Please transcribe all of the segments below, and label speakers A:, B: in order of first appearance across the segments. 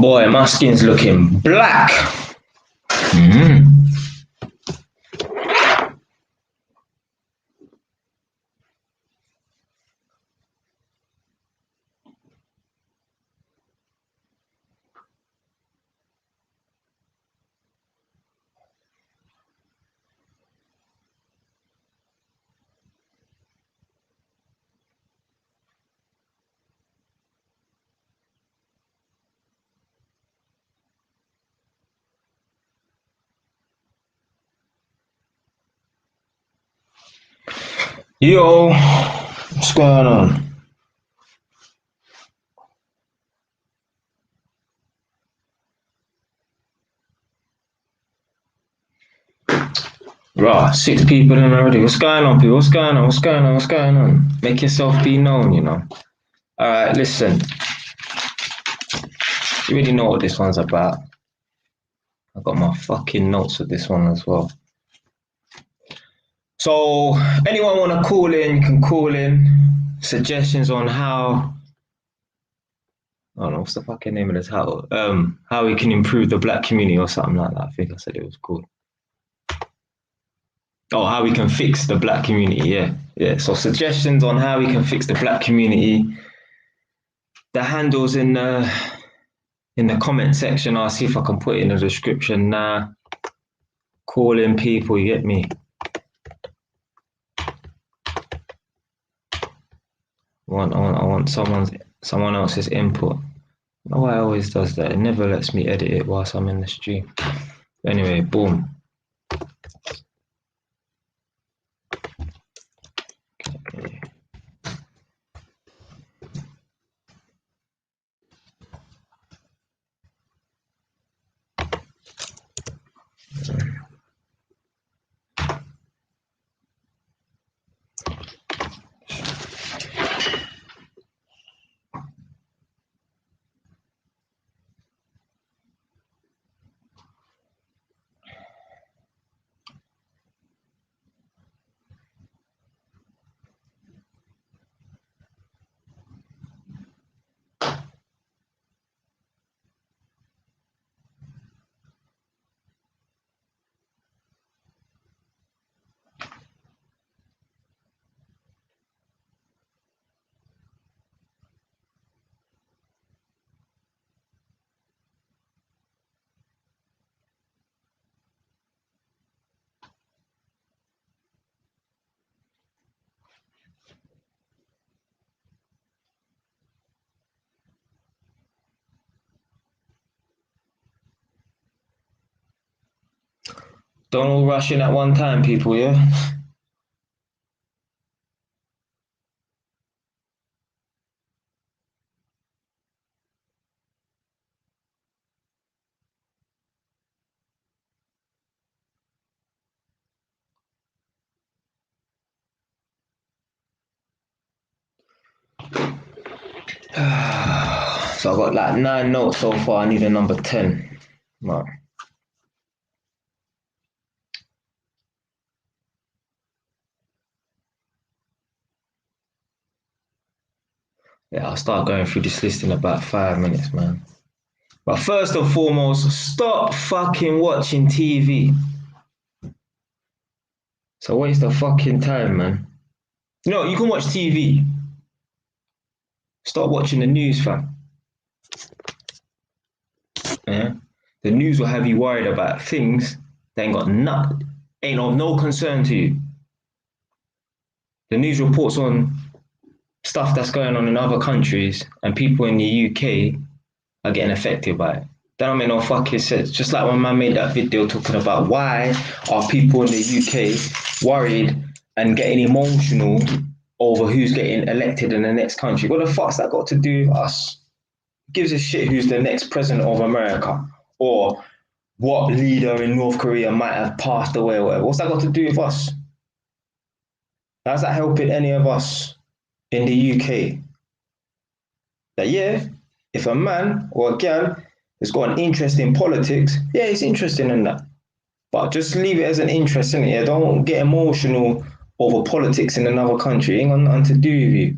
A: Boy, my skin's looking black. Yo, what's going on? Raw, 6 people in already. What's going on, people? What's going on? What's going on? What's going on? Make yourself be known, you know. All right, listen. You already know what this one's about. I got my fucking notes with this one as well. So, anyone want to call in, you can call in. Suggestions on how, I don't know, what's the fucking name of this? How we can improve the black community or something like that. I think I said it was called. Oh, how we can fix the black community, yeah. So suggestions on how we can fix the black community. The handles in the comment section. I'll see if I can put it in the description now. Call in people, you get me? I want someone else's input. I don't know why it always does that. It never lets me edit it whilst I'm in the stream. Anyway, boom. Okay. Don't all rush in at one time, people, yeah? So I got like 9 notes so far. I need a number 10. Right. Yeah, I'll start going through this list in about 5 minutes, man. But first and foremost, stop fucking watching TV. It's a waste of fucking time, man. You know, you can watch TV. Stop watching the news, fam. Yeah? The news will have you worried about things that ain't of no concern to you. The news reports on stuff that's going on in other countries and people in the UK are getting affected by it. That don't make no fucking sense. Just like when man made that video talking about why are people in the UK worried and getting emotional over who's getting elected in the next country. What the fuck's that got to do with us? Gives a shit who's the next president of America or what leader in North Korea might have passed away or whatever. What's that got to do with us? How's that helping any of us in the UK? That yeah, if a man or a girl has got an interest in politics, yeah, it's interesting in that. But just leave it as an interest in it. Yeah? Don't get emotional over politics in another country. It ain't got nothing to do with you.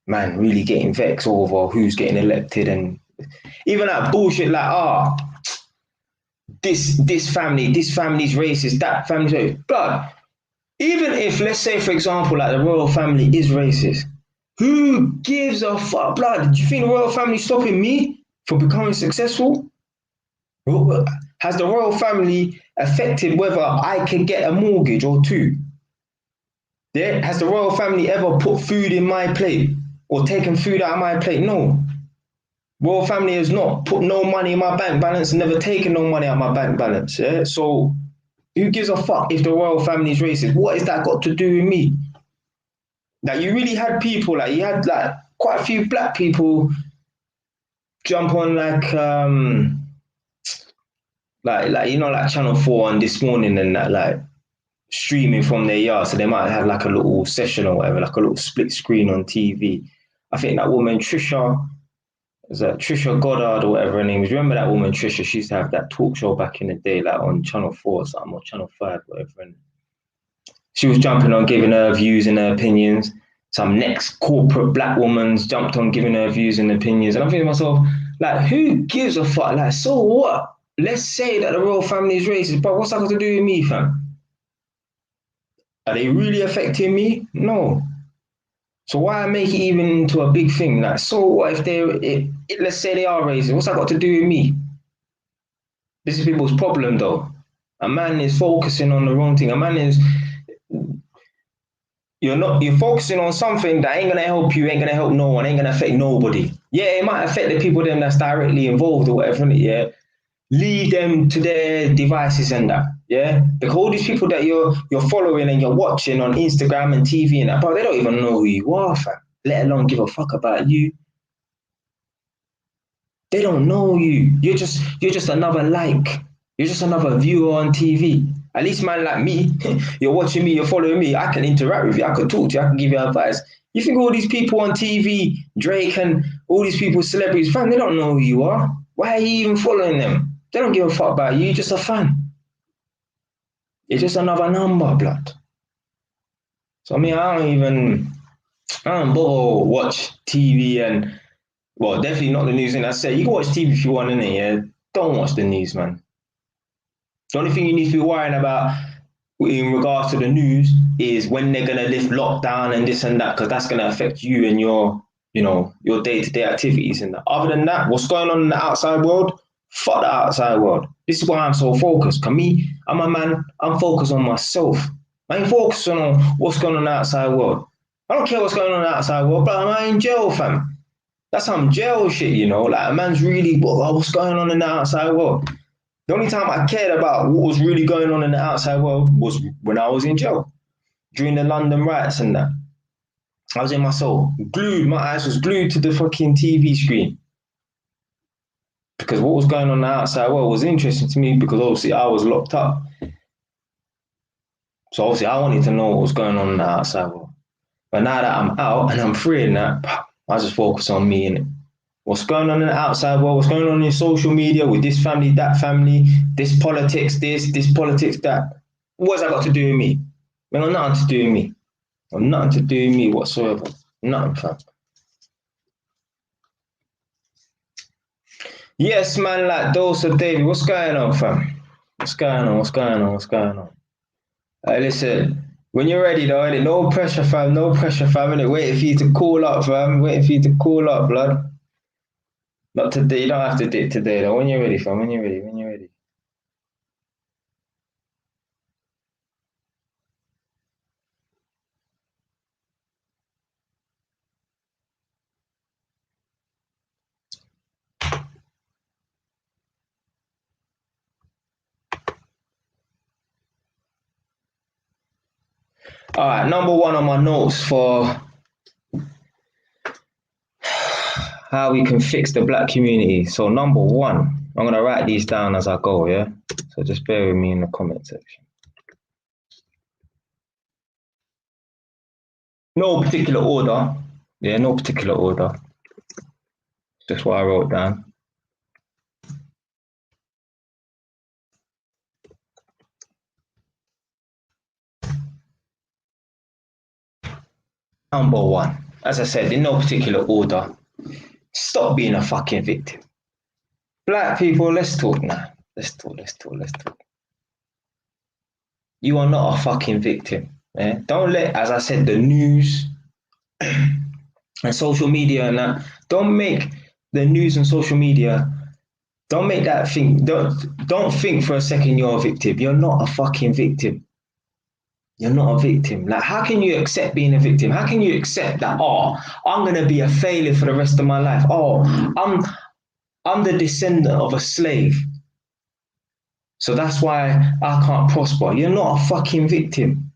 A: Man, really getting vexed over who's getting elected and even that bullshit like, this family's racist, that family's racist. Blood, even if, let's say, for example, like the royal family is racist, who gives a fuck? Blood, do you think the royal family stopping me from becoming successful? Has the royal family affected whether I can get a mortgage or two? Yeah? Has the royal family ever put food in my plate or taken food out of my plate? No. Royal family has not put no money in my bank balance and never taken no money out of my bank balance. Yeah? So who gives a fuck if the royal family is racist? What has that got to do with me? Like, you really had people, like, you had like quite a few black people jump on like you know, like Channel 4 on This Morning and that, like streaming from their yard. So they might have like a little session or whatever, like a little split screen on TV. I think that woman Trisha, is that Trisha Goddard or whatever her name is? Remember that woman Trisha? She used to have that talk show back in the day, like on Channel 4 or something, or Channel 5, whatever. And she was jumping on giving her views and her opinions. Some next corporate black woman's jumped on giving her views and opinions. And I'm thinking to myself, like, who gives a fuck? Like, so what? Let's say that the royal family is racist, but what's that got to do with me, fam? Are they really affecting me? No. So why make it even into a big thing? Like, so what if let's say they are racist? What's that got to do with me? This is people's problem, though. A man is focusing on the wrong thing. You're focusing on something that ain't gonna help you, ain't gonna help no one, ain't gonna affect nobody. Yeah, it might affect the people then that's directly involved or whatever, yeah. Leave them to their devices and that, yeah. Because all these people that you're following and you're watching on Instagram and TV and that, but they don't even know who you are, fam. Let alone give a fuck about you. They don't know you. You're just another like. You're just another viewer on TV. At least, man, like me, you're watching me, you're following me. I can interact with you. I can talk to you. I can give you advice. You think all these people on TV, Drake and all these people, celebrities, fam, they don't know who you are. Why are you even following them? They don't give a fuck about you. You're just a fan. You're just another number, blood. So I mean, I don't bother watch TV and, well, definitely not the news. And I say you can watch TV if you want, innit? Yeah, don't watch the news, man. The only thing you need to be worrying about in regards to the news is when they're gonna lift lockdown and this and that, because that's gonna affect you and your, your day-to-day activities and that. Other than that, what's going on in the outside world? Fuck the outside world. This is why I'm so focused. Cause me, I'm a man. I'm focused on myself. I ain't focusing on what's going on in the outside world. I don't care what's going on in the outside world, but I'm in jail, fam. That's some jail shit, like a man's really, what's going on in the outside world? The only time I cared about what was really going on in the outside world was when I was in jail, during the London riots and that. I was in my soul, glued, my eyes was glued to the fucking TV screen. Because what was going on in the outside world was interesting to me because obviously I was locked up. So obviously I wanted to know what was going on in the outside world. But now that I'm out and I'm free and that, I just focus on me and it. What's going on in the outside world, what's going on in social media with this family, that family, this politics, this politics, that. What's that got to do with me? Man, got nothing to do with me. Nothing to do with me whatsoever. Nothing, fam. Yes, man, like Dose of David. What's going on, fam? What's going on? Listen, when you're ready though, innit? No pressure, fam, innit? Waiting for you to call up, fam. Waiting for you to call up, blood. Not today. You don't have to do it today, though. When you're ready, fam. When you're ready. All right, number one on my notes for how we can fix the black community. So number one, I'm gonna write these down as I go, yeah? So just bear with me in the comment section. No particular order. Yeah, no particular order. Just what I wrote down. Number one, as I said, in no particular order, stop being a fucking victim. Black people, let's talk now. Let's talk. You are not a fucking victim. Yeah? Don't let, as I said, the news and social media and that, don't make the news and social media, don't make that think, don't think for a second you're a victim. You're not a fucking victim. You're not a victim. Like, how can you accept being a victim? How can you accept that, oh, I'm gonna be a failure for the rest of my life? Oh, I'm the descendant of a slave. So that's why I can't prosper. You're not a fucking victim.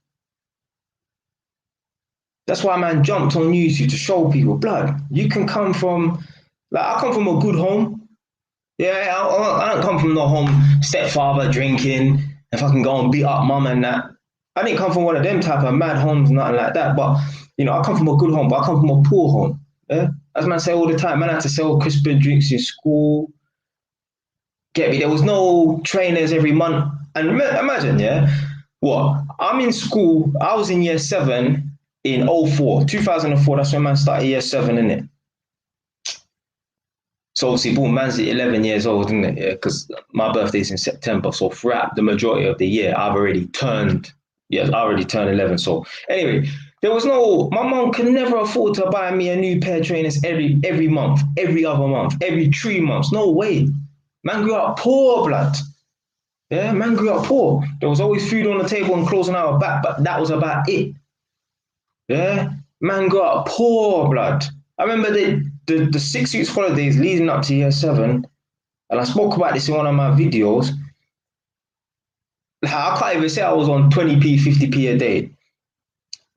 A: That's why man jumped on YouTube to show people, blood, you can come from, like, I come from a good home. Yeah, I don't come from no home stepfather drinking and fucking go and beat up mum and that. I didn't come from one of them type of mad homes, nothing like that. But, you know, I come from a good home, but I come from a poor home. Yeah? As man say all the time, man had to sell crisp and drinks in school. Get me? There was no trainers every month. And imagine, yeah, what? I'm in school, I was in year 7 in 2004, that's when man started year 7, innit? So obviously, boom, man's 11 years old, isn't it? Yeah, because my birthday's in September. So throughout the majority of the year, I already turned 11. So anyway, there was no, my mom could never afford to buy me a new pair of trainers every month, every other month, every 3 months. No way. Man grew up poor, blood. Yeah, man grew up poor. There was always food on the table and clothes on our back, but that was about it. Yeah, man grew up poor, blood. I remember the 6 weeks holidays leading up to year 7, and I spoke about this in one of my videos. I can't even say I was on 20p, 50p a day.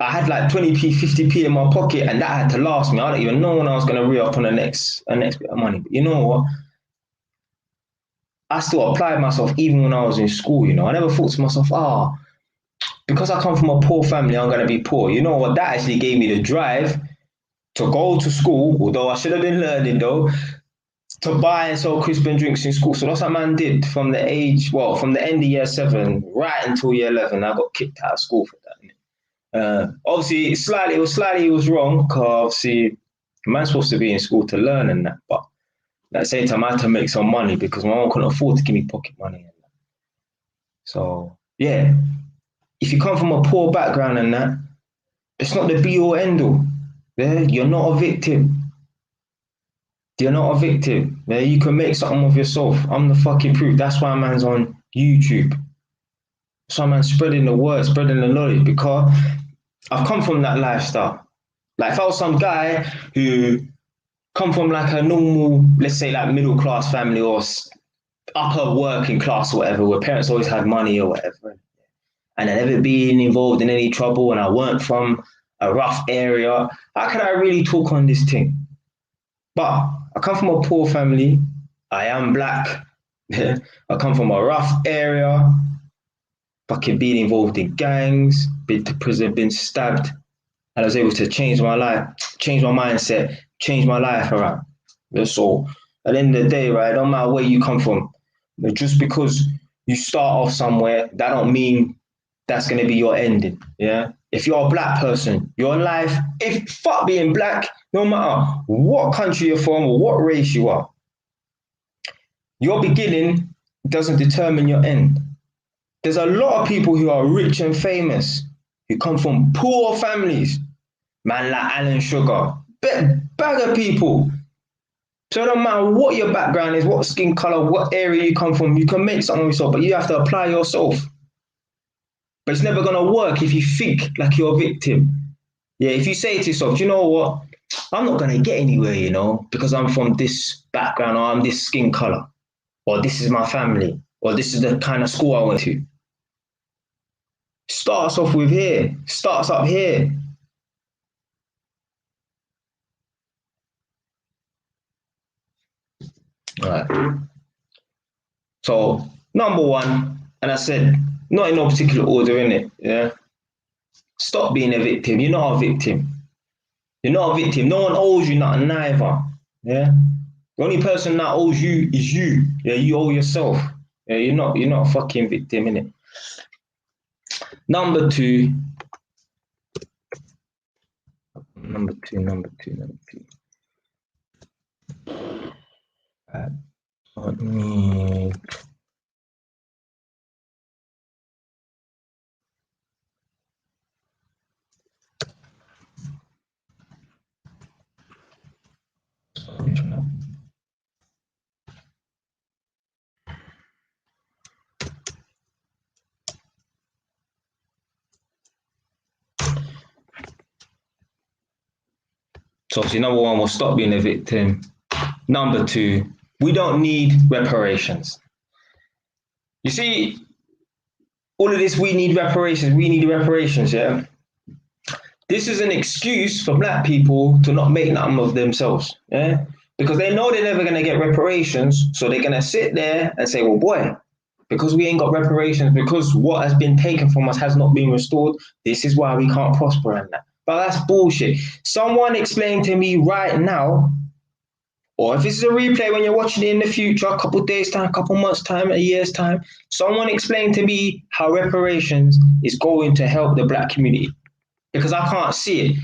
A: I had like 20p, 50p in my pocket, and that had to last me. I don't even know when I was going to re-up on the next bit of money. But you know what? I still applied myself even when I was in school, you know. I never thought to myself, because I come from a poor family, I'm going to be poor. You know what? That actually gave me the drive to go to school, although I should have been learning though, to buy and sell crisp and drinks in school. So that's what man did from the end of year 7 right until year 11. I got kicked out of school for that. Obviously, it was wrong, because obviously, man's supposed to be in school to learn and that. But at the same time, I had to make some money because my mom couldn't afford to give me pocket money. And that. So yeah, if you come from a poor background and that, it's not the be all end all. Yeah, you're not a victim. You're not a victim. Yeah, you can make something of yourself. I'm the fucking proof. That's why man's on YouTube. That's why man's spreading the word, spreading the knowledge, because I've come from that lifestyle. Like if I was some guy who come from like a normal, let's say like middle class family or upper working class or whatever, where parents always had money or whatever, and I never been involved in any trouble, and I weren't from a rough area, how can I really talk on this thing? But I come from a poor family. I am black. I come from a rough area. Fucking being involved in gangs, been to prison, been stabbed. And I was able to change my life, change my mindset, change my life around. So at the end of the day, right, no matter where you come from, just because you start off somewhere, that don't mean that's going to be your ending. Yeah. If you're a black person, your life, if fuck being black, no matter what country you're from or what race you are, your beginning doesn't determine your end. There's a lot of people who are rich and famous who come from poor families. Man like Alan Sugar, bag of people. So no matter what your background is, what skin color, what area you come from, you can make something of yourself, but you have to apply yourself. But it's never gonna work if you think like you're a victim. Yeah, if you say to yourself, you know what, I'm not gonna get anywhere, you know, because I'm from this background or I'm this skin color, or this is my family, or this is the kind of school I went to. Starts off with here, starts up here. All right. So number one, and I said, not in no particular order, innit? Yeah. Stop being a victim. You're not a victim. You're not a victim. No one owes you nothing, neither. Yeah. The only person that owes you is you. Yeah, you owe yourself. Yeah, you're not a fucking victim, innit? Number two. Right. Let me... So obviously, number one, we'll stop being a victim. Number two, we don't need reparations. You see, all of this, we need reparations, yeah? This is an excuse for black people to not make nothing of themselves, yeah? Because they know they're never going to get reparations, so they're going to sit there and say, well, boy, because we ain't got reparations, because what has been taken from us has not been restored, this is why we can't prosper and that. But that's bullshit. Someone explain to me right now, or if this is a replay when you're watching it in the future, a couple of days' time, a couple months' time, a year's time, someone explain to me how reparations is going to help the black community. Because I can't see it.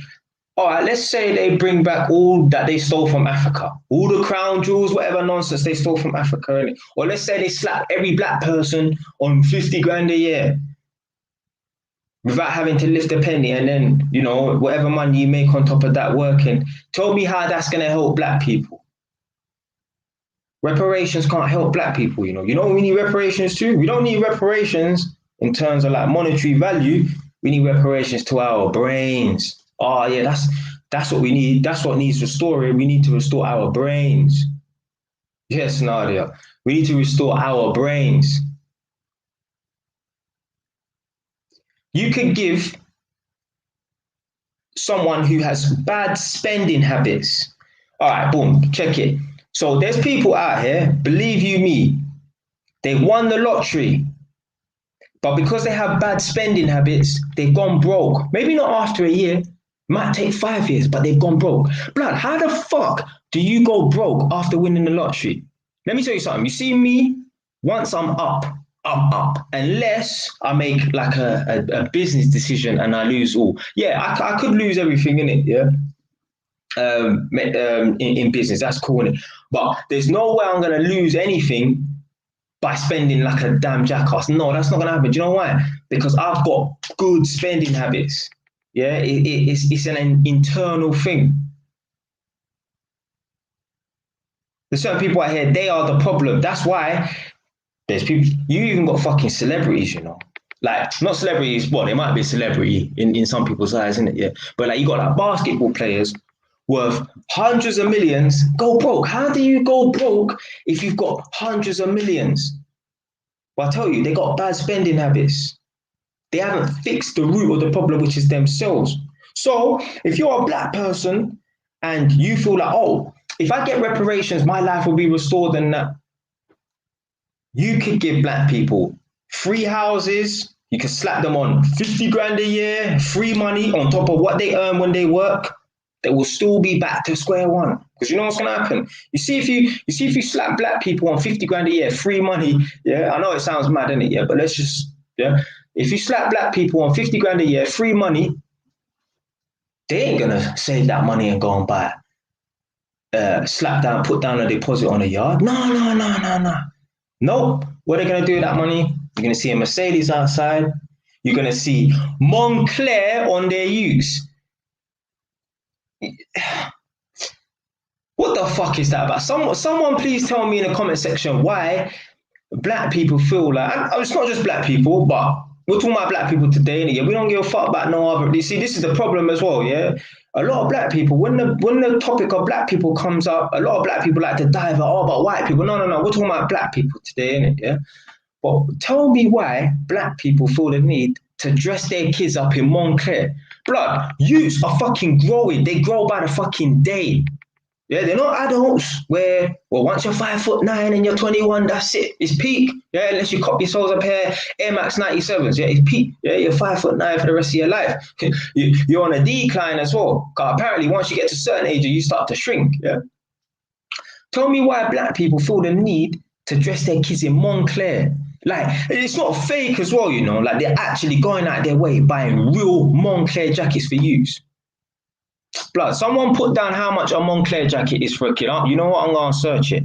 A: All right, let's say they bring back all that they stole from Africa, all the crown jewels, whatever nonsense they stole from Africa. Or let's say they slap every black person on 50 grand a year without having to lift a penny, and then, you know, whatever money you make on top of that working. Tell me how that's going to help black people. Reparations can't help black people, you know. You know what we need reparations to? We don't need reparations in terms of like monetary value. We need reparations to our brains. Oh yeah, that's what we need. That's what needs restoring. We need to restore our brains. Yes, Nadia. We need to restore our brains. You could give someone who has bad spending habits. All right, boom, check it. So there's people out here, believe you me, they won the lottery, but because they have bad spending habits, they've gone broke. Maybe not after a year, might take 5 years, but they've gone broke. Blood, how the fuck do you go broke after winning the lottery? Let me tell you something. You see me, once I'm up, unless I make like a business decision and I lose all. Yeah, I could lose everything in it, yeah. In business, that's cool, innit? But there's no way I'm gonna lose anything by spending like a damn jackass. No, that's not gonna happen. Do you know why? Because I've got good spending habits. Yeah, it's an internal thing. There's certain people out here, they are the problem. That's why there's people, you even got fucking celebrities, you know. Like, not celebrities, well, they might be a celebrity in some people's eyes, isn't it? Yeah. But like, you got like basketball players worth hundreds of millions go broke. How do you go broke if you've got hundreds of millions? Well, I tell you, they got bad spending habits. They haven't fixed the root of the problem, which is themselves. So if you're a black person and you feel like, oh, if I get reparations, my life will be restored and that, you could give black people free houses. You could slap them on 50 grand a year, free money on top of what they earn when they work. They will still be back to square one. Because you know what's gonna happen? You see if you slap black people on 50 grand a year, free money, yeah, I know it sounds mad, innit? Yeah, but let's just, yeah. If you slap black people on 50 grand a year, free money, they ain't gonna save that money and go and buy put down a deposit on a yard. No. Nope. What are they gonna do with that money? You're gonna see a Mercedes outside. You're gonna see Montclair on their utes. What the fuck is that about? Someone please tell me in the comment section why black people feel like, and it's not just black people, but we're talking about black people today, and yeah, we don't give a fuck about no other. You see, this is the problem as well, yeah. A lot of black people, when the topic of black people comes up, a lot of black people like to dive at, oh, but white people. No, we're talking about black people today, innit, yeah. But tell me why black people feel the need to dress their kids up in Montclair. Blood, youths are fucking growing. They grow by the fucking day. Yeah, they're not adults where, well, once you're 5'9" and you're 21, that's it. It's peak. Yeah, unless you cop yourselves a pair Air Max 97s. Yeah, it's peak. Yeah, you're 5'9" for the rest of your life. You're on a decline as well. Because apparently, once you get to a certain age, you start to shrink. Yeah. Tell me why black people feel the need to dress their kids in Montclair. Like, it's not fake as well, you know. Like, they're actually going out their way buying real Montclair jackets for use. Blood, someone put down how much a Montclair jacket is for a kid. You know what? I'm going to search it.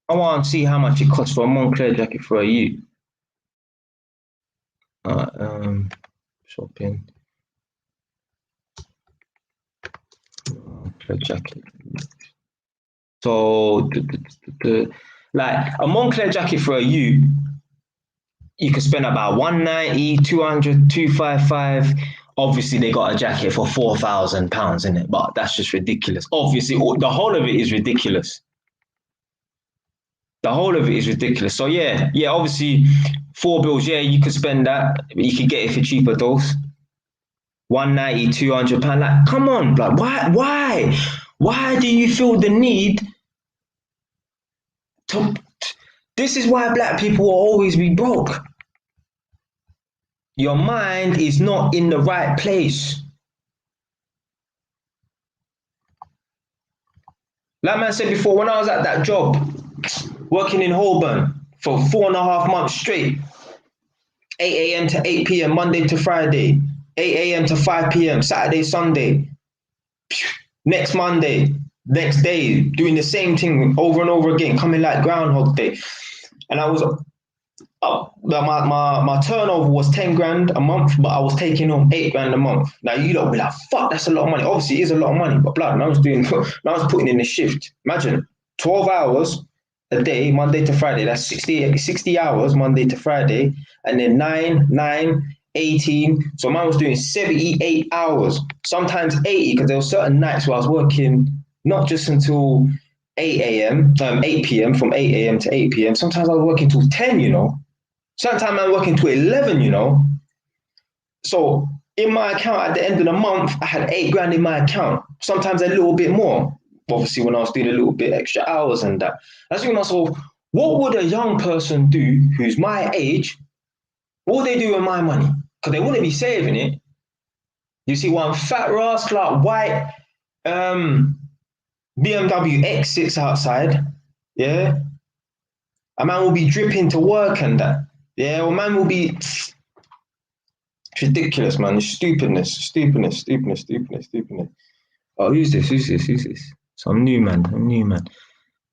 A: I want to see how much it costs for a Moncler jacket for a youth. Shopping. Moncler jacket. So, like a Moncler jacket for a youth, you could spend about 190, 200, 255. Obviously, they got a jacket for £4,000 in it, but that's just ridiculous. Obviously, the whole of it is ridiculous. The whole of it is ridiculous. So yeah, obviously, 4 bills, yeah, you could spend that, but you could get it for cheaper dose. 190, £200. Like, come on, like, why do you feel the need to? This is why black people will always be broke. Your mind is not in the right place. Like man said before, when I was at that job, working in Holborn for 4.5 months straight, 8 a.m. to 8 p.m. Monday to Friday, 8 a.m. to 5 p.m. Saturday, Sunday, next Monday, next day, doing the same thing over and over again, coming like Groundhog Day. And I was my turnover was 10 grand a month, but I was taking home 8 grand a month. Now you lot will be like, fuck, that's a lot of money. Obviously, it is a lot of money, but blood, I was putting in a shift. Imagine 12 hours a day, Monday to Friday. That's 60 hours Monday to Friday, and then 9, 18. So man was doing 78 hours, sometimes 80, because there were certain nights where I was working not just until 8 p.m. from 8 a.m. to 8 p.m. Sometimes I was working till 10, you know. Sometimes I'm working till 11, you know. So in my account at the end of the month, I had 8 grand in my account. Sometimes a little bit more. Obviously, when I was doing a little bit extra hours and that. I was thinking to myself, what would a young person do who's my age? What would they do with my money? Because they wouldn't be saving it. You see one fat rascal, white BMW X sits outside, yeah? A man will be dripping to work and that. Yeah, a man will be... It's ridiculous, man. It's stupidness. Oh, who's this? Some new man.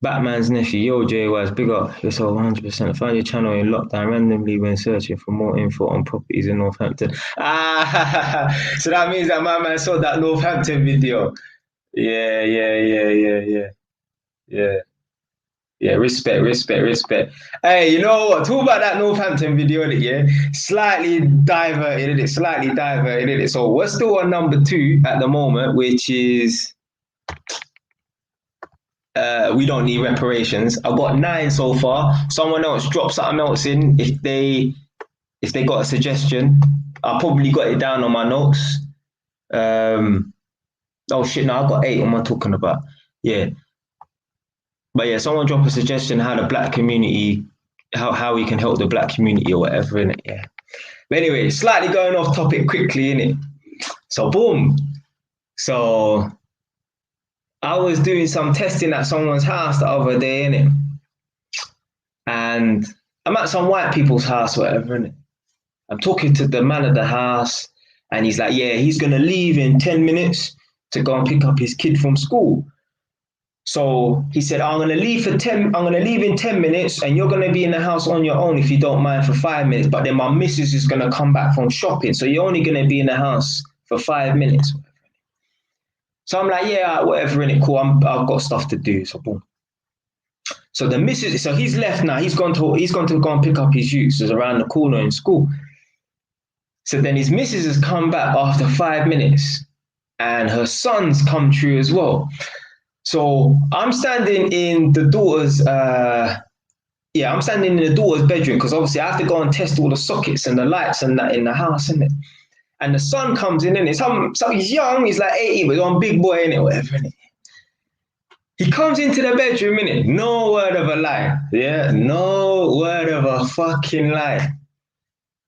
A: Batman's nephew, yo, JY's, big up yourself 100%. Find your channel in lockdown randomly when searching for more info on properties in Northampton. So that means that my man saw that Northampton video. Yeah. Respect. Hey, you know what? Talk about that Northampton video, yeah? Slightly diverted it. So we're still on number 2 at the moment, which is... we don't need reparations. I've got 9 so far. Someone else drop something else in if they got a suggestion. I probably got it down on my notes. Oh shit, no, I got 8. What am I talking about? Yeah. But yeah, someone drop a suggestion how the black community, how we can help the black community or whatever, innit? Yeah. But anyway, slightly going off topic quickly, innit? So boom. So I was doing some testing at someone's house the other day, innit? And I'm at some white people's house, whatever, innit? I'm talking to the man of the house, and he's like, yeah, he's gonna leave in 10 minutes to go and pick up his kid from school. So he said, I'm gonna leave in 10 minutes, and you're gonna be in the house on your own if you don't mind for 5 minutes. But then my missus is gonna come back from shopping, so you're only gonna be in the house for 5 minutes. So I'm like, yeah, whatever, innit, cool. I've got stuff to do. So boom. So the missus, so he's left now. He's gone to go and pick up his youths around the corner in school. So then his missus has come back after 5 minutes, and her son's come through as well. So I'm standing in the daughter's bedroom, because obviously I have to go and test all the sockets and the lights and that in the house, innit? And the son comes in, and so he's young, he's like 18, but he's on big boy, innit, whatever, innit? He comes into the bedroom, innit? No word of a lie. Yeah, no word of a fucking lie.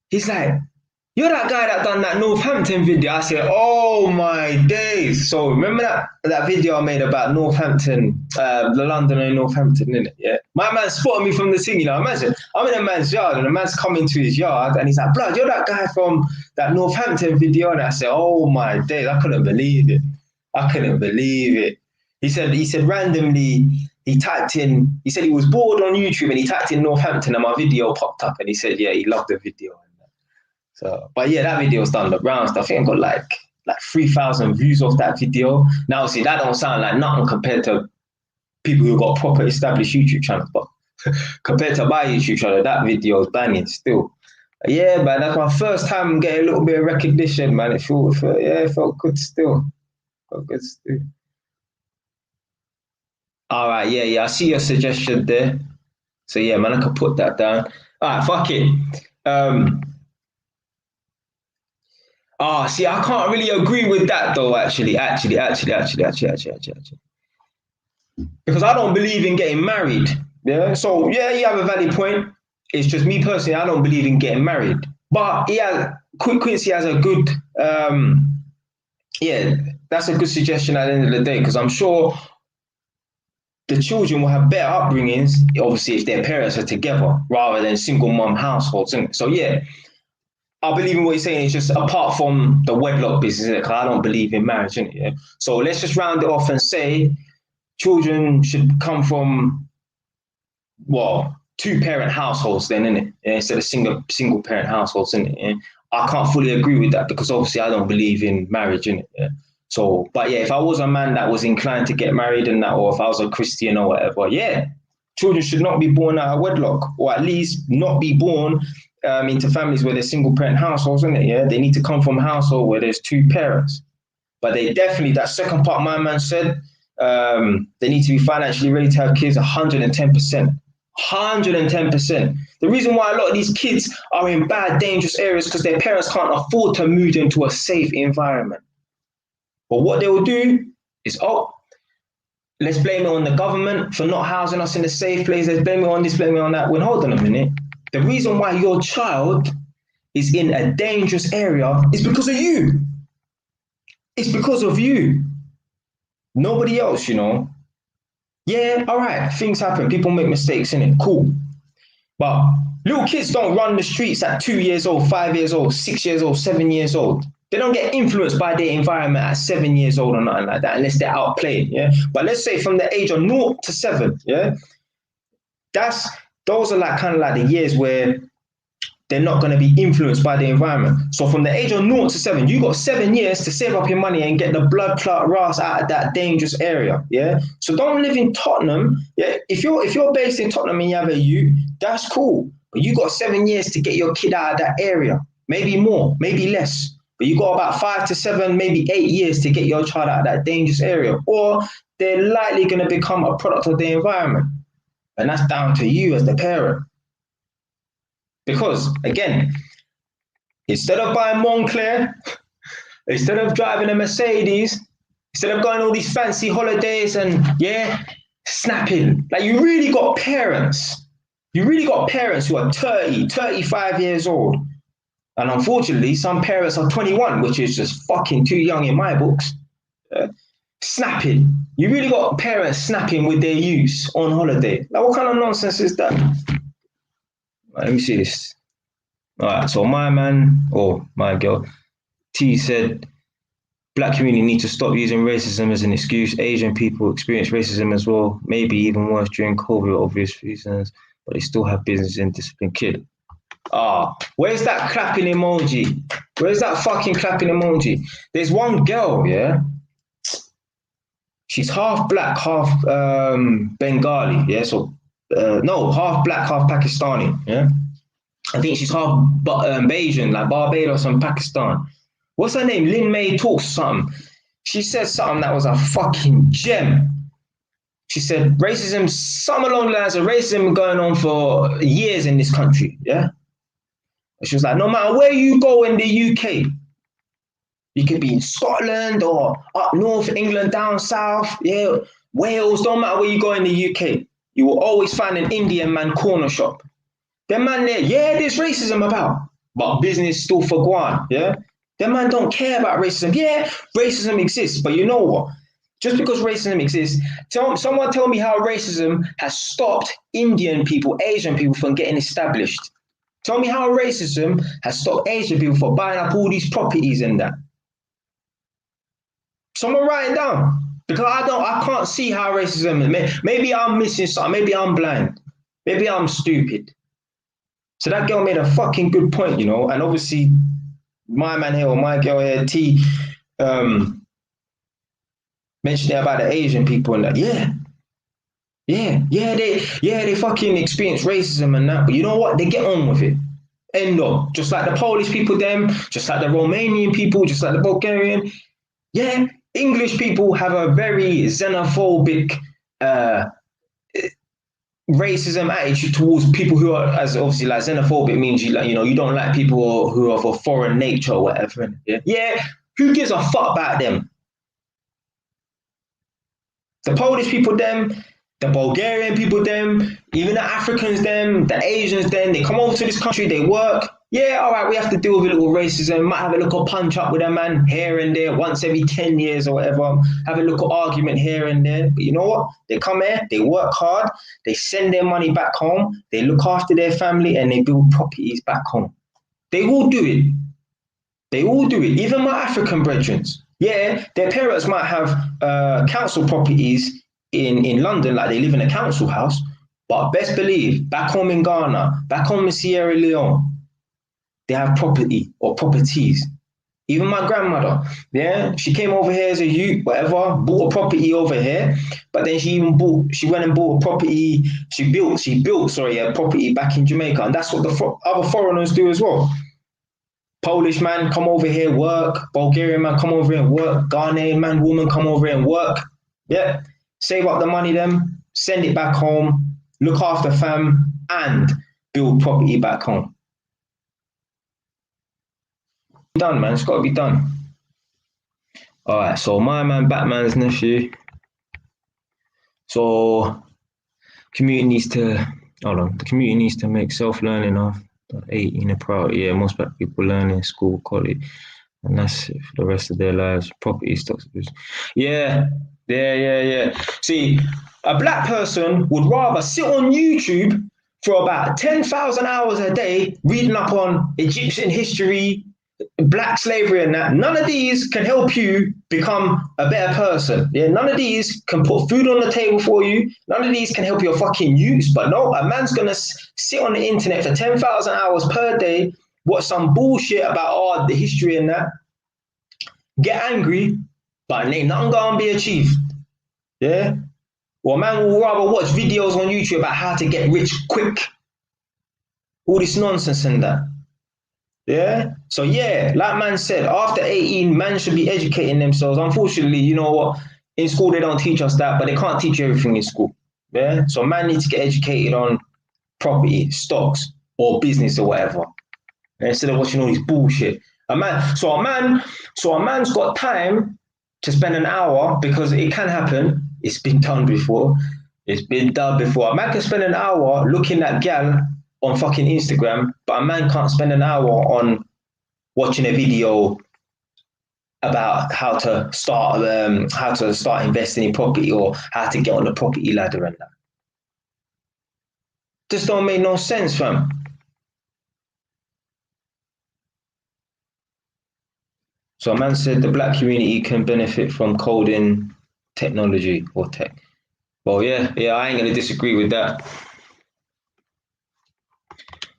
A: He's like, you're that guy that done that Northampton video. I said, oh my days. So remember that video I made about Northampton, the London and Northampton, innit? Yeah. My man spotted me from the thing, you know. Imagine, I'm in a man's yard, and the man's coming to his yard, and he's like, blood, you're that guy from that Northampton video. And I said, oh my days, I couldn't believe it. He said randomly, he said he was bored on YouTube and he typed in Northampton and my video popped up and he said, yeah, he loved the video. So, but yeah, that video's done the rounds. I think I got like 3,000 views off that video. Now, see, that don't sound like nothing compared to people who got proper established YouTube channels, but compared to my YouTube channel, that video is banging still. Yeah, man, that's my first time getting a little bit of recognition, man. It felt good still. Felt good still. All right, yeah, I see your suggestion there. So yeah, man, I can put that down. All right, fuck it. See, I can't really agree with that though, actually. Because I don't believe in getting married. Yeah. So yeah, you have a valid point. It's just me personally, I don't believe in getting married. But Quincy has a good that's a good suggestion at the end of the day, because I'm sure the children will have better upbringings, obviously, if their parents are together rather than single mom households. So yeah, I believe in what you're saying. It's just apart from the wedlock business, because I don't believe in marriage, innit? Yeah? So let's just round it off and say children should come from, well, two-parent households then, innit? Yeah, instead of single-parent households, innit? Yeah? I can't fully agree with that because obviously I don't believe in marriage, innit? Yeah? So, but yeah, if I was a man that was inclined to get married and that, or if I was a Christian or whatever, yeah, children should not be born out of wedlock, or at least not be born into families where there's single parent households, isn't it? Yeah, they need to come from a household where there's two parents. But they definitely, that second part my man said, they need to be financially ready to have kids 110%. 110%. The reason why a lot of these kids are in bad, dangerous areas because their parents can't afford to move them to a safe environment. But what they will do is, let's blame it on the government for not housing us in a safe place. Let's blame it on this, blame it on that. Well, hold on a minute. The reason why your child is in a dangerous area is because of you. It's because of you. Nobody else, you know. Yeah, all right, things happen. People make mistakes, innit? Cool. But little kids don't run the streets at 2 years old, 5 years old, 6 years old, 7 years old. They don't get influenced by their environment at 7 years old or nothing like that, unless they're out playing, yeah? But let's say from the age of 0 to 7, yeah? Those are like kind of like the years where they're not going to be influenced by the environment. So from the age of 0 to 7, you got 7 years to save up your money and get the blood clot Ross out of that dangerous area, yeah? So don't live in Tottenham, yeah? If you're based in Tottenham and you have a U, that's cool. But you got 7 years to get your kid out of that area. Maybe more, maybe less. But you got about 5 to 7, maybe 8 years to get your child out of that dangerous area, or they're likely going to become a product of the environment. And that's down to you as the parent. Because, again, instead of buying Montclair, instead of driving a Mercedes, instead of going all these fancy holidays and, yeah, snapping, like you really got parents who are 30, 35 years old. And unfortunately, some parents are 21, which is just fucking too young in my books. Snapping. You really got parents snapping with their youths on holiday. Like, what kind of nonsense is that? Right, let me see this. All right, so my man, or my girl, T said, Black community need to stop using racism as an excuse. Asian people experience racism as well, maybe even worse during COVID for obvious reasons, but they still have business and disciplined kid. Where's that clapping emoji? Where's that fucking clapping emoji? There's one girl, yeah? She's half black, half Bengali, yeah? So, no, half black, half Pakistani, yeah? I think she's half Bayesian, like Barbados and Pakistan. What's her name? Lin May talks something. She said something that was a fucking gem. She said racism, some along the lines of racism going on for years in this country, yeah? She was like, no matter where you go in the UK, you could be in Scotland or up north, England, down south, yeah, Wales, don't matter where you go in the UK, you will always find an Indian man corner shop. Them man there, yeah, there's racism about, but business still for Guan, yeah? Them man don't care about racism. Yeah, racism exists, but you know what? Just because racism exists, someone tell me how racism has stopped Indian people, Asian people from getting established. Tell me how racism has stopped Asian people from buying up all these properties and that. Someone write it down. Because I can't see how racism is. Maybe I'm missing something. Maybe I'm blind. Maybe I'm stupid. So that girl made a fucking good point, you know. And obviously, my man here or my girl here, T, mentioned it about the Asian people and that. They fucking experience racism and that. But you know what? They get on with it. End of. Just like the Polish people, them. Just like the Romanian people. Just like the Bulgarian. Yeah, English people have a very xenophobic racism attitude towards people who are, as obviously like xenophobic means you like, you know, you don't like people who are of a foreign nature or whatever. Yeah, who gives a fuck about them? The Polish people, them, the Bulgarian people, them, even the Africans, them, the Asians, them, they come over to this country, they work. Yeah, all right, we have to deal with a little racism, might have a little punch up with a man here and there once every 10 years or whatever, have a little argument here and there. But you know what? They come here, they work hard, they send their money back home, they look after their family, and they build properties back home. They will do it. They all do it. Even my African brethren. Yeah, their parents might have council properties in London, like they live in a council house, but best believe, back home in Ghana, back home in Sierra Leone, they have property or properties. Even my grandmother, yeah, she came over here as a youth, whatever, bought a property over here, but then she went and bought a property, she built, a property back in Jamaica, and that's what the other foreigners do as well. Polish man come over here, work. Bulgarian man come over here and work. Ghanaian man, woman come over here and work. Yeah, save up the money them, send it back home, look after fam, and build property back home. Done, man. It's got to be done. All right. So my man, Batman's nephew. So community needs to The community needs to make self-learning of 18 and proud. Yeah, most black people learn in school, college, and that's it for the rest of their lives. Property stocks. Yeah. See, a black person would rather sit on YouTube for about 10,000 hours a day reading up on Egyptian history, black slavery and that. None of these can help you become a better person. Yeah, none of these can put food on the table for you. None of these can help your fucking youth. But no, a man's gonna sit on the internet for 10,000 hours per day, watch some bullshit about the history and that, get angry, but ain't nothing gonna be achieved. Yeah? Or a man will rather watch videos on YouTube about how to get rich quick. All this nonsense and that. Yeah. So yeah, like man said, after 18, man should be educating themselves. Unfortunately, you know what? In school they don't teach us that, but they can't teach you everything in school. Yeah. So man needs to get educated on property, stocks, or business or whatever. And instead of watching all this bullshit. A man's got time to spend an hour, because it can happen. It's been done before. A man can spend an hour looking at gal on fucking Instagram, but a man can't spend an hour on watching a video about how to start investing in property or how to get on the property ladder and that. Just don't make no sense, fam. So a man said the black community can benefit from coding technology or tech. Well, yeah, I ain't gonna disagree with that.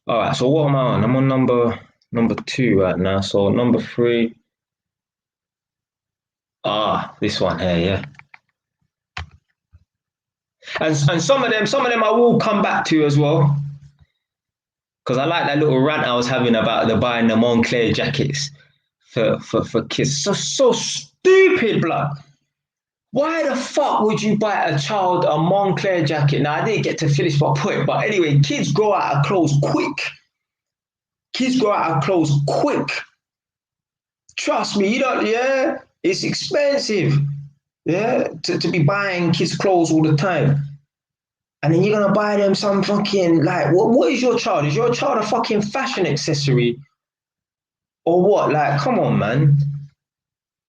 A: All right, so what am I on? I'm on number 2 right now. So number 3. This one here, yeah. And some of them I will come back to as well, because I like that little rant I was having about the buying the Moncler jackets for kids. So stupid, blood. Why the fuck would you buy a child a Moncler jacket? Now, I didn't get to finish my point, but anyway, kids grow out of clothes quick. Trust me, it's expensive, to be buying kids clothes all the time. And then you're going to buy them some fucking, like, what is your child? Is your child a fucking fashion accessory? Or what? Like, come on, man.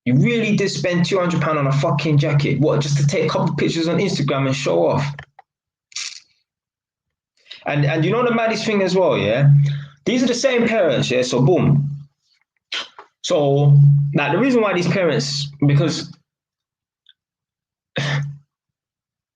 A: You really did spend £200 on a fucking jacket. What, just to take a couple of pictures on Instagram and show off? And you know the maddest thing as well, yeah? These are the same parents, yeah? So boom. So, like, the reason why these parents, because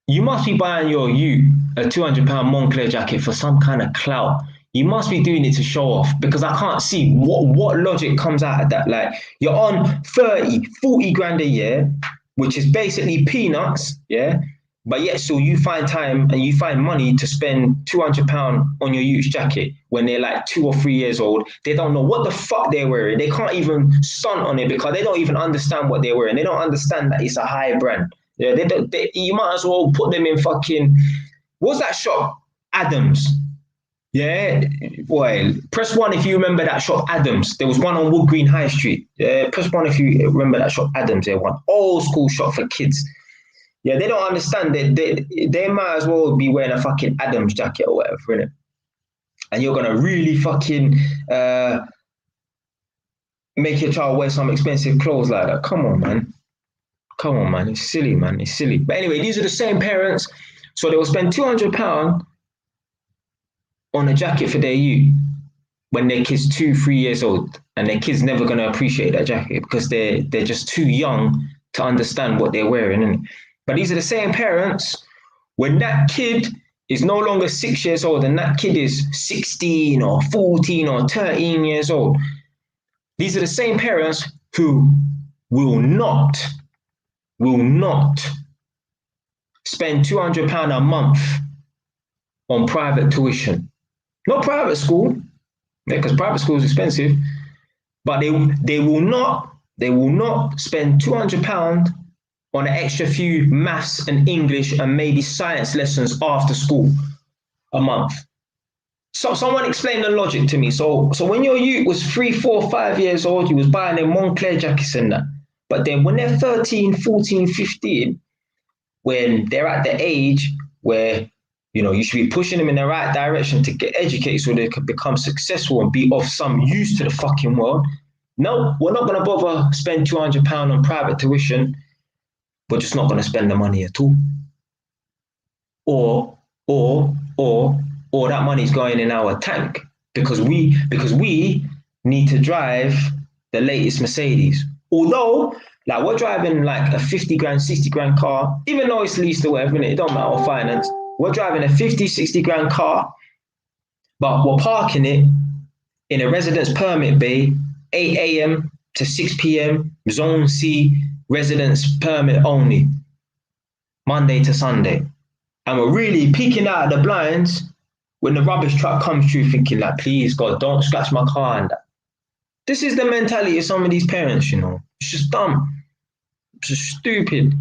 A: you must be buying your youth a £200 Moncler jacket for some kind of clout. You must be doing it to show off, because I can't see what logic comes out of that. Like, you're on 30, 40 grand a year, which is basically peanuts, yeah? But yet still you find time and you find money to spend £200 on your youth's jacket when they're like 2 or 3 years old. They don't know what the fuck they're wearing. They can't even stunt on it because they don't even understand what they're wearing. They don't understand that it's a high brand. Yeah, you might as well put them in fucking, what's that shop? Adams. Yeah, boy, press 1 if you remember that shop, Adams. There was one on Wood Green High Street. Yeah, press 1 if you remember that shop, Adams. There, one old school shop for kids. Yeah, they don't understand that they might as well be wearing a fucking Adams jacket or whatever, innit? And you're gonna really fucking make your child wear some expensive clothes like that. Come on, man. Come on, man. It's silly, man. It's silly. But anyway, these are the same parents, so they will spend £200 on a jacket for their youth when their kid's 2, 3 years old, and their kid's never going to appreciate that jacket because they're just too young to understand what they're wearing, innit? But these are the same parents when that kid is no longer 6 years old and that kid is 16 or 14 or 13 years old. These are the same parents who will not spend £200 a month on private tuition. Not private school, because private school is expensive, but they will not spend £200 on an extra few maths and English and maybe science lessons after school a month. So someone explain the logic to me. So when your youth was 3, 4, 5 years old, you was buying them Moncler jackets and that. But then when they're 13, 14, 15, when they're at the age where, you know, you should be pushing them in the right direction to get educated so they can become successful and be of some use to the fucking world. No, we're not going to bother spend £200 on private tuition. We're just not going to spend the money at all. Or that money's going in our tank because we need to drive the latest Mercedes. Although, like, we're driving like a 50 grand, 60 grand car, even though it's leased or whatever, it don't matter, finance. We're driving a 50, 60 grand car, but we're parking it in a residence permit bay, 8 a.m. to 6 p.m., Zone C, residence permit only, Monday to Sunday. And we're really peeking out of the blinds when the rubbish truck comes through thinking like, please God, don't scratch my car and that. This is the mentality of some of these parents, you know. It's just dumb. It's just stupid.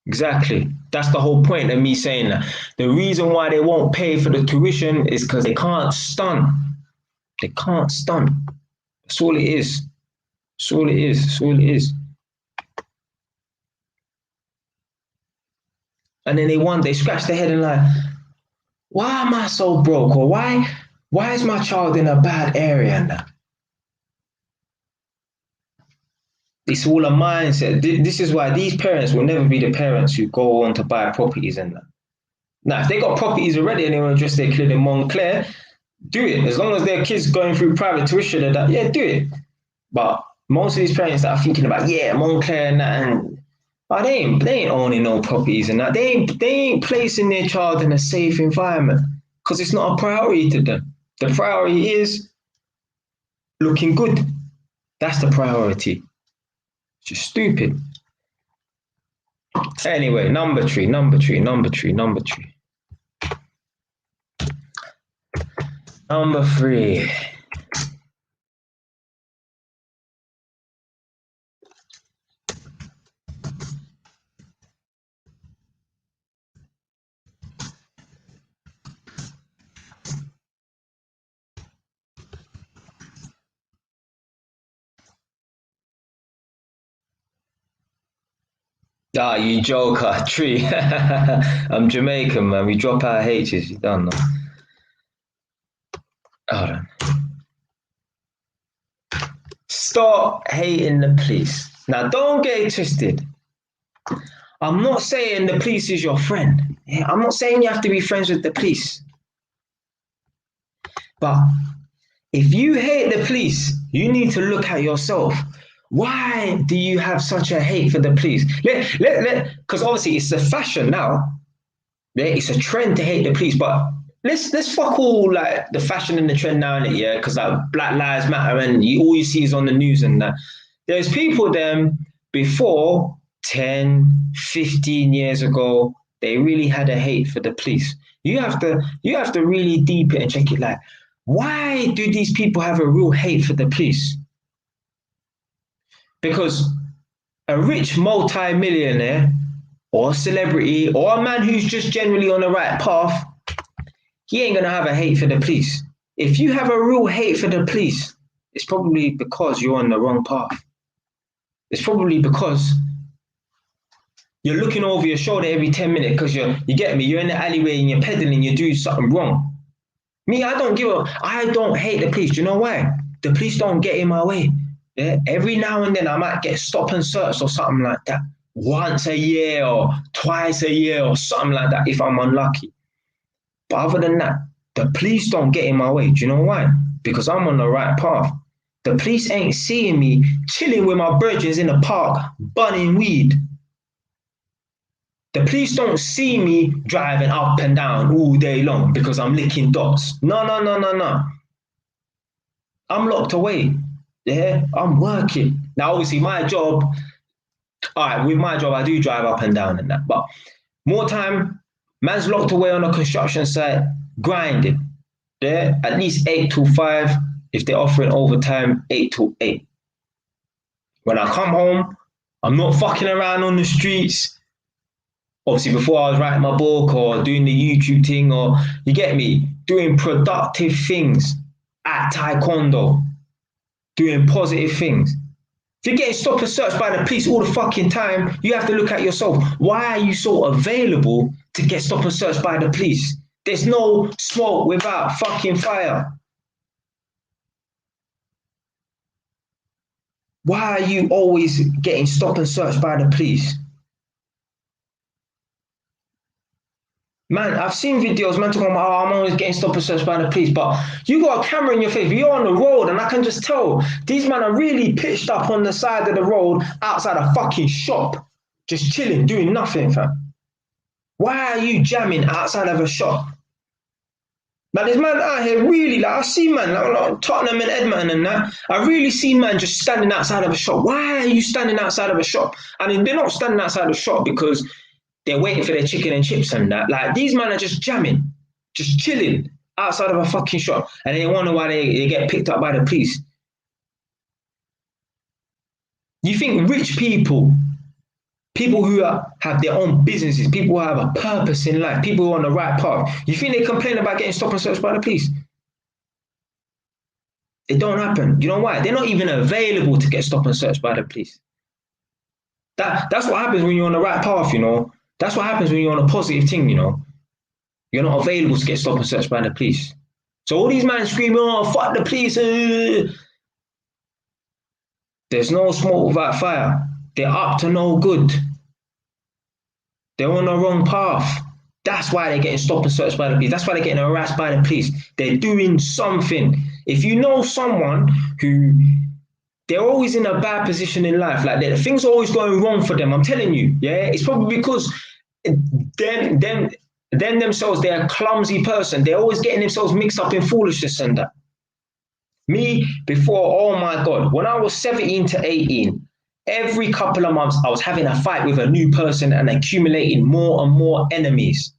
A: Exactly. That's the whole point of me saying that. The reason why they won't pay for the tuition is because they can't stunt. They can't stunt. That's all it is. That's all it is. That's all it is. And then they scratch their head and like, why am I so broke? Or why is my child in a bad area and that? It's all a mindset. This is why these parents will never be the parents who go on to buy properties and that. Now, if they got properties already and they want to just their kid in Montclair, do it. As long as their kids going through private tuition and that, yeah, do it. But most of these parents that are thinking about, yeah, Montclair and that, and but they ain't owning no properties and that. They ain't placing their child in a safe environment because it's not a priority to them. The priority is looking good. That's the priority. It's just stupid. Anyway, number three. Number three. Ah, you joker, tree. I'm Jamaican, man. We drop our H's, you don't know. Hold on. Stop hating the police. Now, don't get it twisted. I'm not saying the police is your friend. Yeah, I'm not saying you have to be friends with the police. But if you hate the police, you need to look at yourself. Why do you have such a hate for the police? Because obviously it's a fashion now. Yeah, it's a trend to hate the police, but let's fuck all like the fashion and the trend now, innit? Yeah, because like Black Lives Matter and all you see is on the news and that. There's people then before 10, 15 years ago, they really had a hate for the police. You have to really deep it and check it like, why do these people have a real hate for the police? Because a rich multi-millionaire or a celebrity or a man who's just generally on the right path, he ain't gonna have a hate for the police. If you have a real hate for the police, it's probably because you're on the wrong path. It's probably because you're looking over your shoulder every 10 minutes because you get me, you're in the alleyway and you're pedaling, you're doing something wrong. Me, I don't hate the police. Do you know why? The police don't get in my way. Yeah? Every now and then I might get stop and search or something like that. Once a year or twice a year or something like that if I'm unlucky. But other than that, the police don't get in my way. Do you know why? Because I'm on the right path. The police ain't seeing me chilling with my brethren in the park, bunning weed. The police don't see me driving up and down all day long because I'm licking dots. No. I'm locked away. Yeah, I'm working. Now, obviously, my job, all right, with my job, I do drive up and down and that. But more time, man's locked away on a construction site, grinding. Yeah, at least 8 to 5. If they're offering overtime, 8 to 8. When I come home, I'm not fucking around on the streets. Obviously, before I was writing my book or doing the YouTube thing, or you get me, doing productive things at taekwondo, doing positive things. If you're getting stopped and searched by the police all the fucking time, you have to look at yourself. Why are you so available to get stopped and searched by the police? There's no smoke without fucking fire. Why are you always getting stopped and searched by the police? Man, I've seen videos, man talking about, I'm always getting stopped and searched by the police, but you got a camera in your face, you're on the road, and I can just tell, these men are really pitched up on the side of the road, outside a fucking shop, just chilling, doing nothing, fam. Why are you jamming outside of a shop? Now, there's man out here really, like, I see man, like Tottenham and Edmonton and that, I really see man just standing outside of a shop. Why are you standing outside of a shop? And they're not standing outside the shop because they're waiting for their chicken and chips and that. Like, these men are just jamming, just chilling outside of a fucking shop. And they wonder why they get picked up by the police. You think rich people who have their own businesses, people who have a purpose in life, people who are on the right path, you think they complain about getting stopped and searched by the police? It don't happen. You know why? They're not even available to get stopped and searched by the police. That's what happens when you're on the right path, you know. That's what happens when you're on a positive thing, you know. You're not available to get stopped and searched by the police. So all these men screaming, oh, fuck the police. There's no smoke without fire. They're up to no good. They're on the wrong path. That's why they're getting stopped and searched by the police. That's why they're getting harassed by the police. They're doing something. If you know someone who, they're always in a bad position in life, like things are always going wrong for them, I'm telling you, yeah? It's probably because them themselves, they're a clumsy person. They're always getting themselves mixed up in foolishness and that. Me, before, oh my God, when I was 17 to 18, every couple of months, I was having a fight with a new person and accumulating more and more enemies.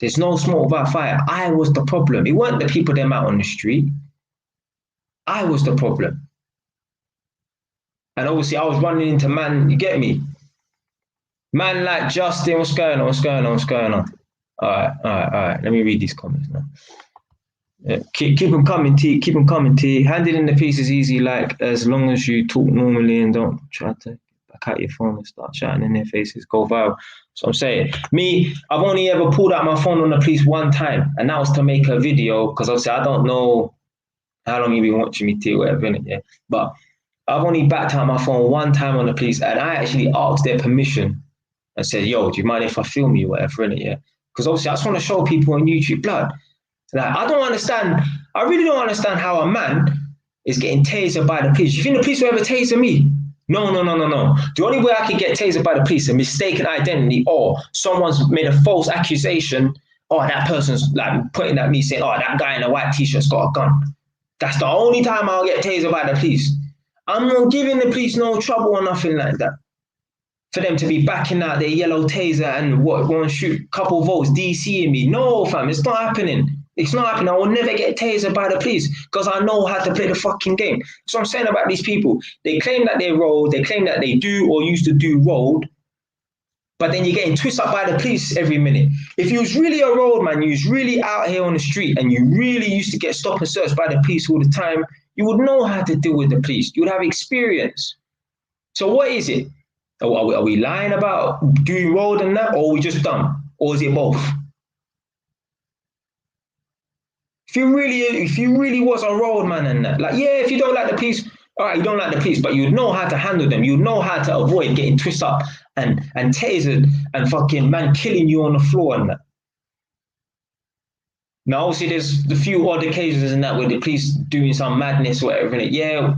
A: There's no smoke without fire. I was the problem. It weren't the people them out on the street. I was the problem. And obviously, I was running into man, you get me? Man like Justin, what's going on? All right. Let me read these comments now. Yeah, keep them coming, T. Keep them coming, T. Handing in the piece is easy, like, as long as you talk normally and don't try to back out your phone and start shouting in their faces, go viral. So I'm saying, me, I've only ever pulled out my phone on the police one time, and that was to make a video, because obviously I don't know how long you've been watching me, T, or whatever, innit, yeah? But I've only backed out my phone one time on the police, and I actually asked their permission and said, yo, do you mind if I film you, whatever, innit, yeah? Because obviously I just want to show people on YouTube, blood. Like, I really don't understand how a man is getting tasered by the police. You think the police will ever taser me? No. The only way I can get tasered by the police is a mistaken identity, or someone's made a false accusation. Oh, that person's like pointing at me saying, oh, that guy in a white t-shirt's got a gun. That's the only time I'll get tasered by the police. I'm not giving the police no trouble or nothing like that. For them to be backing out their yellow taser and want to shoot a couple votes, DCing me. No, fam, it's not happening. It's not happening. I will never get tasered by the police because I know how to play the fucking game. That's what I'm saying about these people. They claim that they rolled, they claim that they do or used to do rolled, but then you're getting twisted up by the police every minute. If you was really a road man, you was really out here on the street and you really used to get stopped and searched by the police all the time, you would know how to deal with the police. You would have experience. So what is it? Are we lying about doing road and that, or are we just dumb? Or is it both? If you really was a road man and that, like, yeah, if you don't like the police, all right, you don't like the police, but you know how to handle them. You know how to avoid getting twisted up and tasered and fucking man killing you on the floor and that. Now, obviously, there's a few odd occasions in that where the police doing some madness or whatever. And yeah,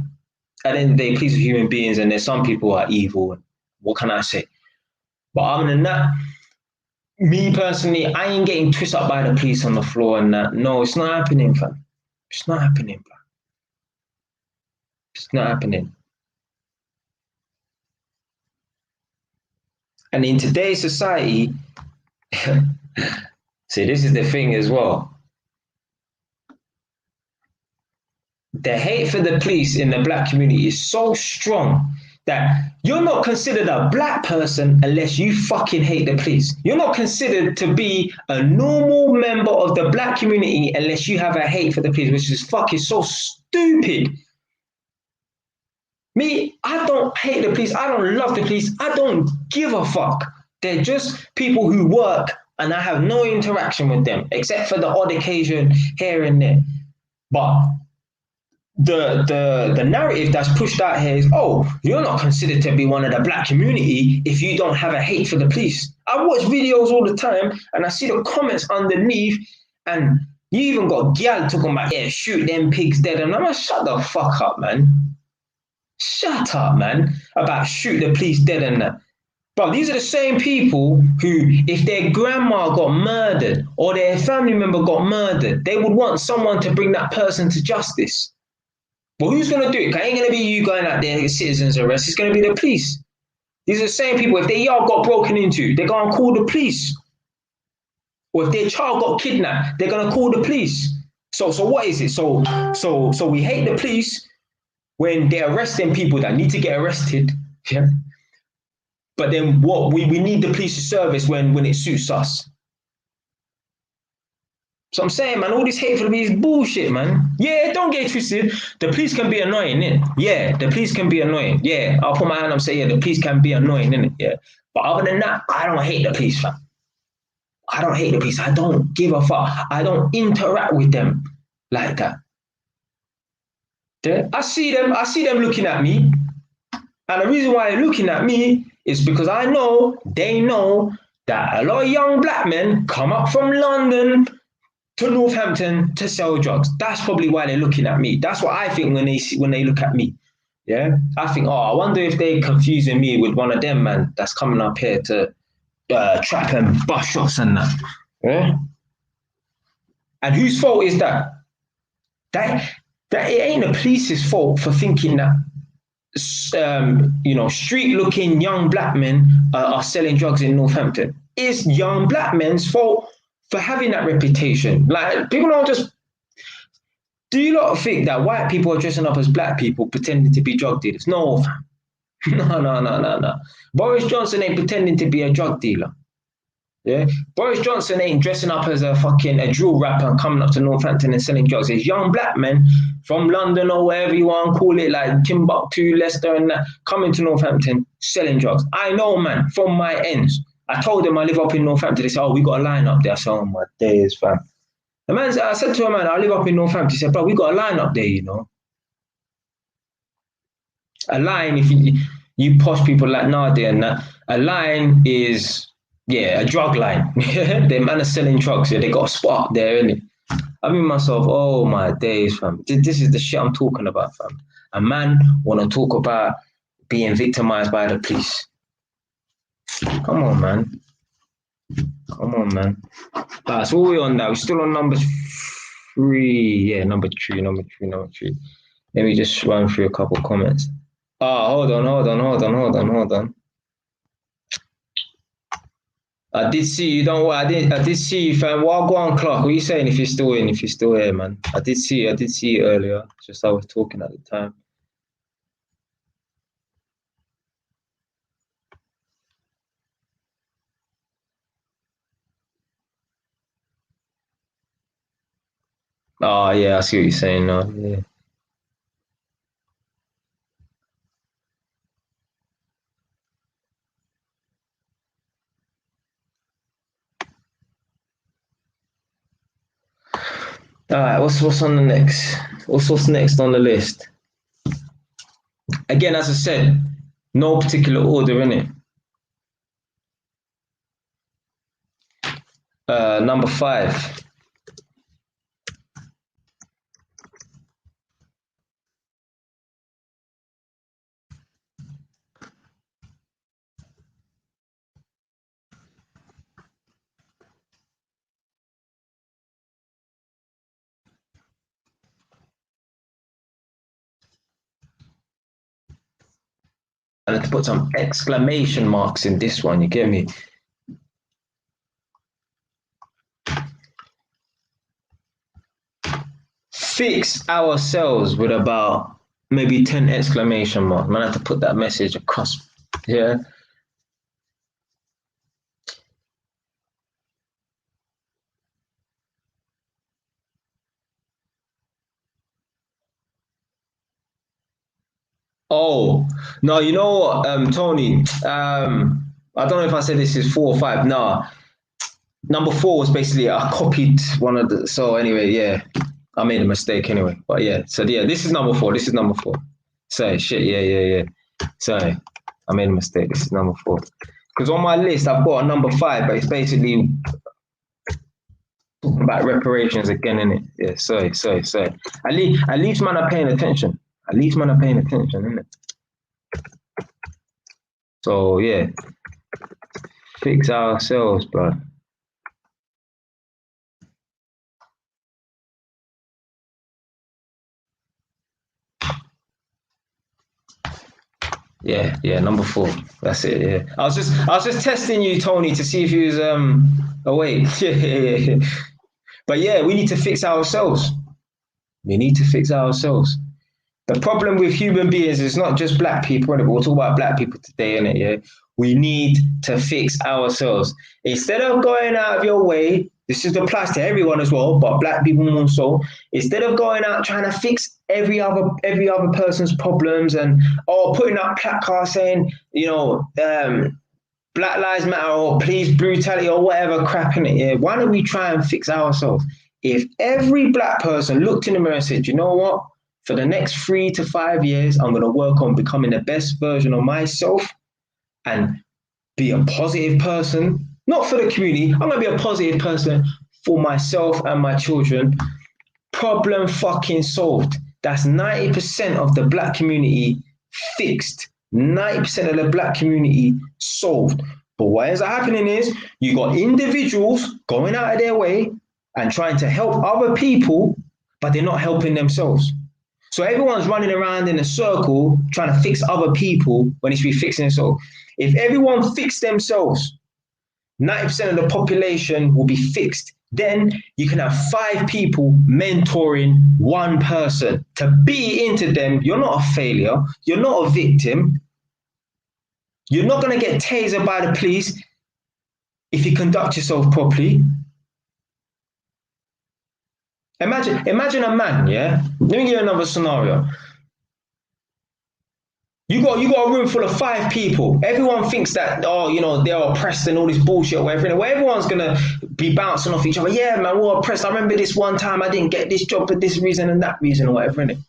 A: at the end of the day, police are human beings, and there's some people who are evil. What can I say? But other than that, me personally, I ain't getting twisted up by the police on the floor and that. No, it's not happening, fam. It's not happening, bro. It's not happening. And in today's society, see, this is the thing as well. The hate for the police in the black community is so strong that you're not considered a black person unless you fucking hate the police. You're not considered to be a normal member of the black community unless you have a hate for the police, which is fucking so stupid. Me, I don't hate the police. I don't love the police. I don't give a fuck. They're just people who work and I have no interaction with them except for the odd occasion here and there. But the narrative that's pushed out here is, oh, you're not considered to be one of the black community if you don't have a hate for the police. I watch videos all the time and I see the comments underneath, and you even got gal talking about, yeah, shoot them pigs dead. And I'm like, shut the fuck up, man. Shut up, man, about shoot the police dead and that. But these are the same people who, if their grandma got murdered or their family member got murdered, they would want someone to bring that person to justice. Well, who's going to do it? It ain't going to be you going out there and get citizens arrest. It's going to be the police. These are the same people. If their yard got broken into, they're going to call the police. Or if their child got kidnapped, they're going to call the police. So what is it? So we hate the police when they're arresting people that need to get arrested. Yeah. But then what we need the police service when it suits us. So I'm saying, man, all this hate for the police is bullshit, man. Yeah, don't get twisted. The police can be annoying, innit? Yeah, the police can be annoying. Yeah, I'll put my hand up and say, yeah, the police can be annoying, innit? Yeah. But other than that, I don't hate the police, fam. I don't hate the police. I don't give a fuck. I don't interact with them like that. I see them looking at me. And the reason why they're looking at me is because they know that a lot of young black men come up from London to Northampton to sell drugs. That's probably why they're looking at me. That's what I think when they look at me. Yeah, I think, I wonder if they're confusing me with one of them, man, that's coming up here to trap and bust shots and that. Yeah. And whose fault is that? That it ain't the police's fault for thinking that street-looking young black men are selling drugs in Northampton. It's young black men's fault for having that reputation. Like, people don't just... Do you not think that white people are dressing up as black people pretending to be drug dealers? No. No. Boris Johnson ain't pretending to be a drug dealer. Yeah? Boris Johnson ain't dressing up as a drill rapper and coming up to Northampton and selling drugs. It's young black men from London or wherever you want to call it, like Timbuktu, Leicester and that, coming to Northampton selling drugs. I know, man, from my ends. I told them I live up in Northampton. They said, we got a line up there. I said, oh my days, fam. The man said, I said to a man, I live up in Northampton. He said, bro, we got a line up there, you know. A line, if you posh people like Nadia and that, a line is, a drug line. The man are selling drugs. Yeah, they got a spot up there, innit? I mean myself, oh my days, fam. This is the shit I'm talking about, fam. A man wanna talk about being victimized by the police. Come on, man. Come on, man. Right, so what are we on now? We're still on number 3. Yeah, number 3. Let me just run through a couple comments. Hold on. I did see you. Don't worry. I did see you, fam. Well, go on, Clark. What are you saying? If you're still in, if you're still here, man. I did see you earlier. Just I was talking at the time. Oh yeah, I see what you're saying now. Yeah. All right. What's on the next? What's next on the list? Again, as I said, no particular order in it. Number 5. I had to put some exclamation marks in this one. You get me? Fix ourselves with about maybe 10 exclamation marks. Man, I have to put that message across. Yeah. Oh no, you know what, Tony? I don't know if I said this is 4 or 5. No, number 4 was basically I copied one of the. So anyway, yeah, I made a mistake anyway. But yeah, so yeah, this is number 4. This is number 4. Sorry, shit, yeah. Sorry, I made a mistake. This is number 4. Because on my list I've got a number 5, but it's basically talking about reparations again, innit? Yeah, sorry. At least man are paying attention. Innit? So yeah, fix ourselves, bro. Yeah, number 4. That's it. Yeah, I was just testing you, Tony, to see if you was awake. Yeah. But yeah, we need to fix ourselves. The problem with human beings is not just black people, but we'll talk about black people today, innit? Yeah, we need to fix ourselves instead of going out of your way. This is applies to everyone as well, but black people more so. Instead of going out trying to fix every other person's problems and putting up placards saying, Black Lives Matter or please brutality or whatever crap in it. Yeah, why don't we try and fix ourselves? If every black person looked in the mirror and said, you know what? For the next 3 to 5 years, I'm going to work on becoming the best version of myself and be a positive person, not for the community. I'm going to be a positive person for myself and my children. Problem fucking solved. That's 90% of the black community fixed. 90% of the black community solved. But what ends up happening is you got individuals going out of their way and trying to help other people, but they're not helping themselves. So everyone's running around in a circle trying to fix other people when it should be fixing themselves. If everyone fixed themselves, 90% of the population will be fixed. Then you can have 5 people mentoring one person to be into them. You're not a failure. You're not a victim. You're not going to get tasered by the police if you conduct yourself properly. Imagine a man, yeah? Let me give you another scenario. You got a room full of 5 people. Everyone thinks that, they're oppressed and all this bullshit or whatever. Well, everyone's gonna be bouncing off each other. Yeah, man, we're oppressed. I remember this one time I didn't get this job for this reason and that reason or whatever, innit?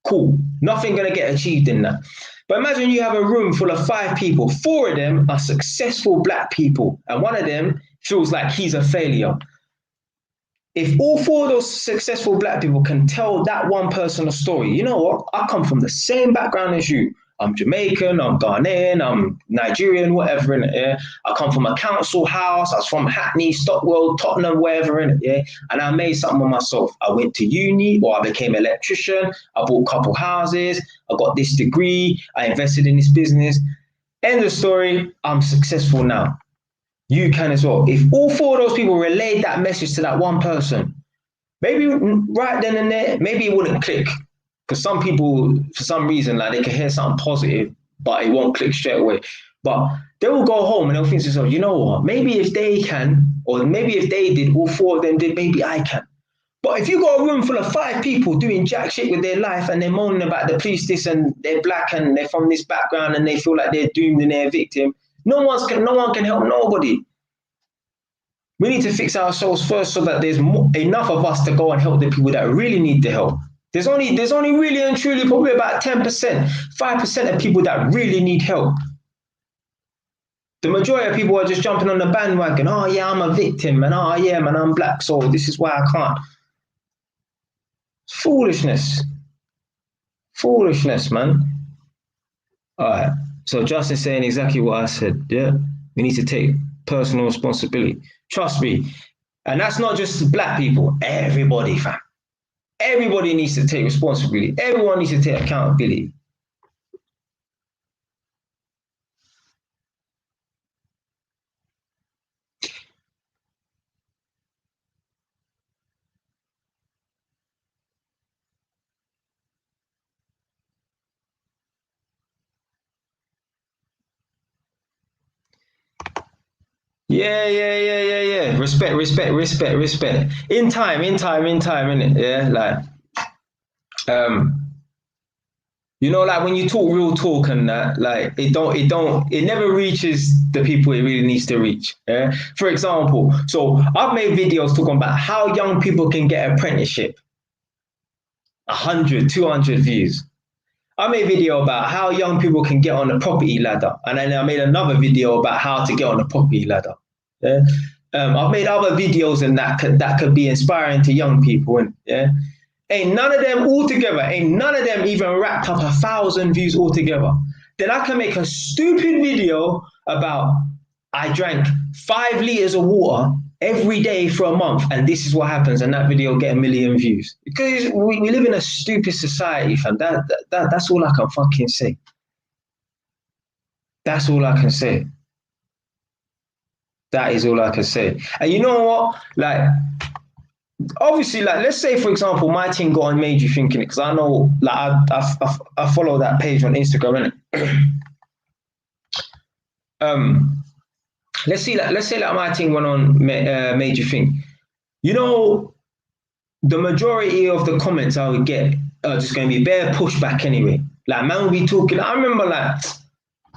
A: Cool. Nothing gonna get achieved in that. But imagine you have a room full of 5 people. 4 of them are successful black people, and one of them feels like he's a failure. if all four of those successful black people can tell that one person a story, you know what? I come from the same background as you. I'm Jamaican, I'm Ghanaian, I'm Nigerian, whatever, in it, yeah. I come from a council house, I was from Hackney, Stockwell, Tottenham, wherever, in it, yeah. And I made something of myself. I went to uni, or I became an electrician, I bought a couple houses, I got this degree, I invested in this business. End of story, I'm successful now. You can as well. If all four of those people relayed that message to that one person, maybe right then and there, maybe it wouldn't click. Because some people, for some reason, like they can hear something positive, but it won't click straight away. But they will go home and they'll think to themselves, you know what? Maybe if they can, or maybe if they did, all four of them did, maybe I can. But if you got a room full of 5 people doing jack shit with their life and they're moaning about the police this and they're black and they're from this background and they feel like they're doomed and they're a victim, no one can help nobody. We need to fix ourselves first so that there's enough of us to go and help the people that really need the help. There's only really and truly probably about 10%, 5% of people that really need help. The majority of people are just jumping on the bandwagon. Oh yeah, I'm a victim, and oh yeah, man, I'm black, so this is why I can't. Foolishness. Foolishness, man. All right. So Justin's saying exactly what I said. Yeah, we need to take personal responsibility. Trust me. And that's not just black people. Everybody, fam. Everybody needs to take responsibility. Everyone needs to take accountability. Yeah. Respect. In time, innit? Yeah, like, you know, like when you talk real talk and that, like it never reaches the people it really needs to reach. Yeah. For example, so I've made videos talking about how young people can get an apprenticeship. 100, 200 views. I made a video about how young people can get on the property ladder, and then I made another video about how to get on the property ladder. Yeah. I've made other videos and that could be inspiring to young people, and yeah. Ain't none of them even racked up 1,000 views altogether. Then I can make a stupid video about I drank 5 liters of water every day for a month, and this is what happens, and that video get 1 million views. Because we live in a stupid society, fam. That's all I can fucking say. That's all I can say. That is all I can say. And you know what? Like, obviously, like, let's say, for example, my thing got and made you thinking it, because I know, like, I follow that page on Instagram, innit? Let's say like my thing went on, made you think. You know, the majority of the comments I would get are just going to be bare pushback anyway. Like, man will be talking. I remember, like,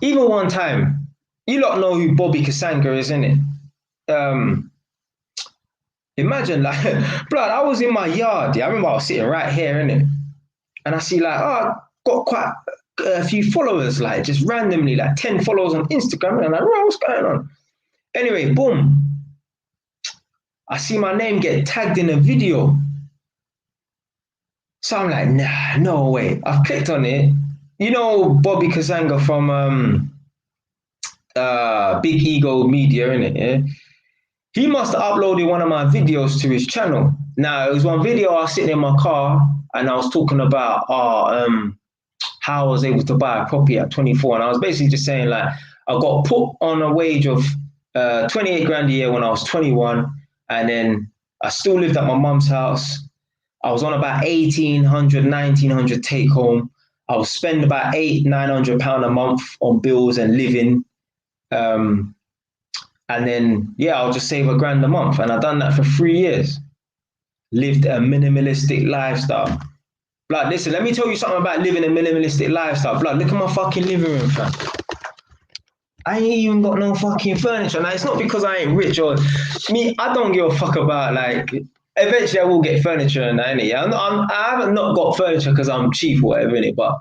A: even one time, you lot know who Bobby Kasanga is, innit? Imagine, like, blood, I was in my yard. Yeah, I remember I was sitting right here, innit? And I see, like, oh, I've got quite a few followers, like, just randomly, like 10 followers on Instagram. And I'm like, what's going on? Anyway, boom. I see my name get tagged in a video. So I'm like, nah, no way. I've clicked on it. You know Bobby Kazanga from Big Ego Media, innit? Yeah? He must have uploaded one of my videos to his channel. Now, it was one video I was sitting in my car and I was talking about how I was able to buy a property at 24. And I was basically just saying, like, I got put on a wage of 28 grand a year when I was 21. And then I still lived at my mum's house. I was on about 1,800, 1,900 take home. I was spending about £800-900 a month on bills and living. And then, yeah, I'll just save £1 grand a month. And I've done that for 3 years. Lived a minimalistic lifestyle. Blood, listen, let me tell you something about living a minimalistic lifestyle. Blood, look at my fucking living room, fam. I ain't even got no fucking furniture. Now, it's not because I ain't rich or me. I don't give a fuck about, like, eventually I will get furniture and that, innit? I haven't not got furniture because I'm cheap or whatever, innit? But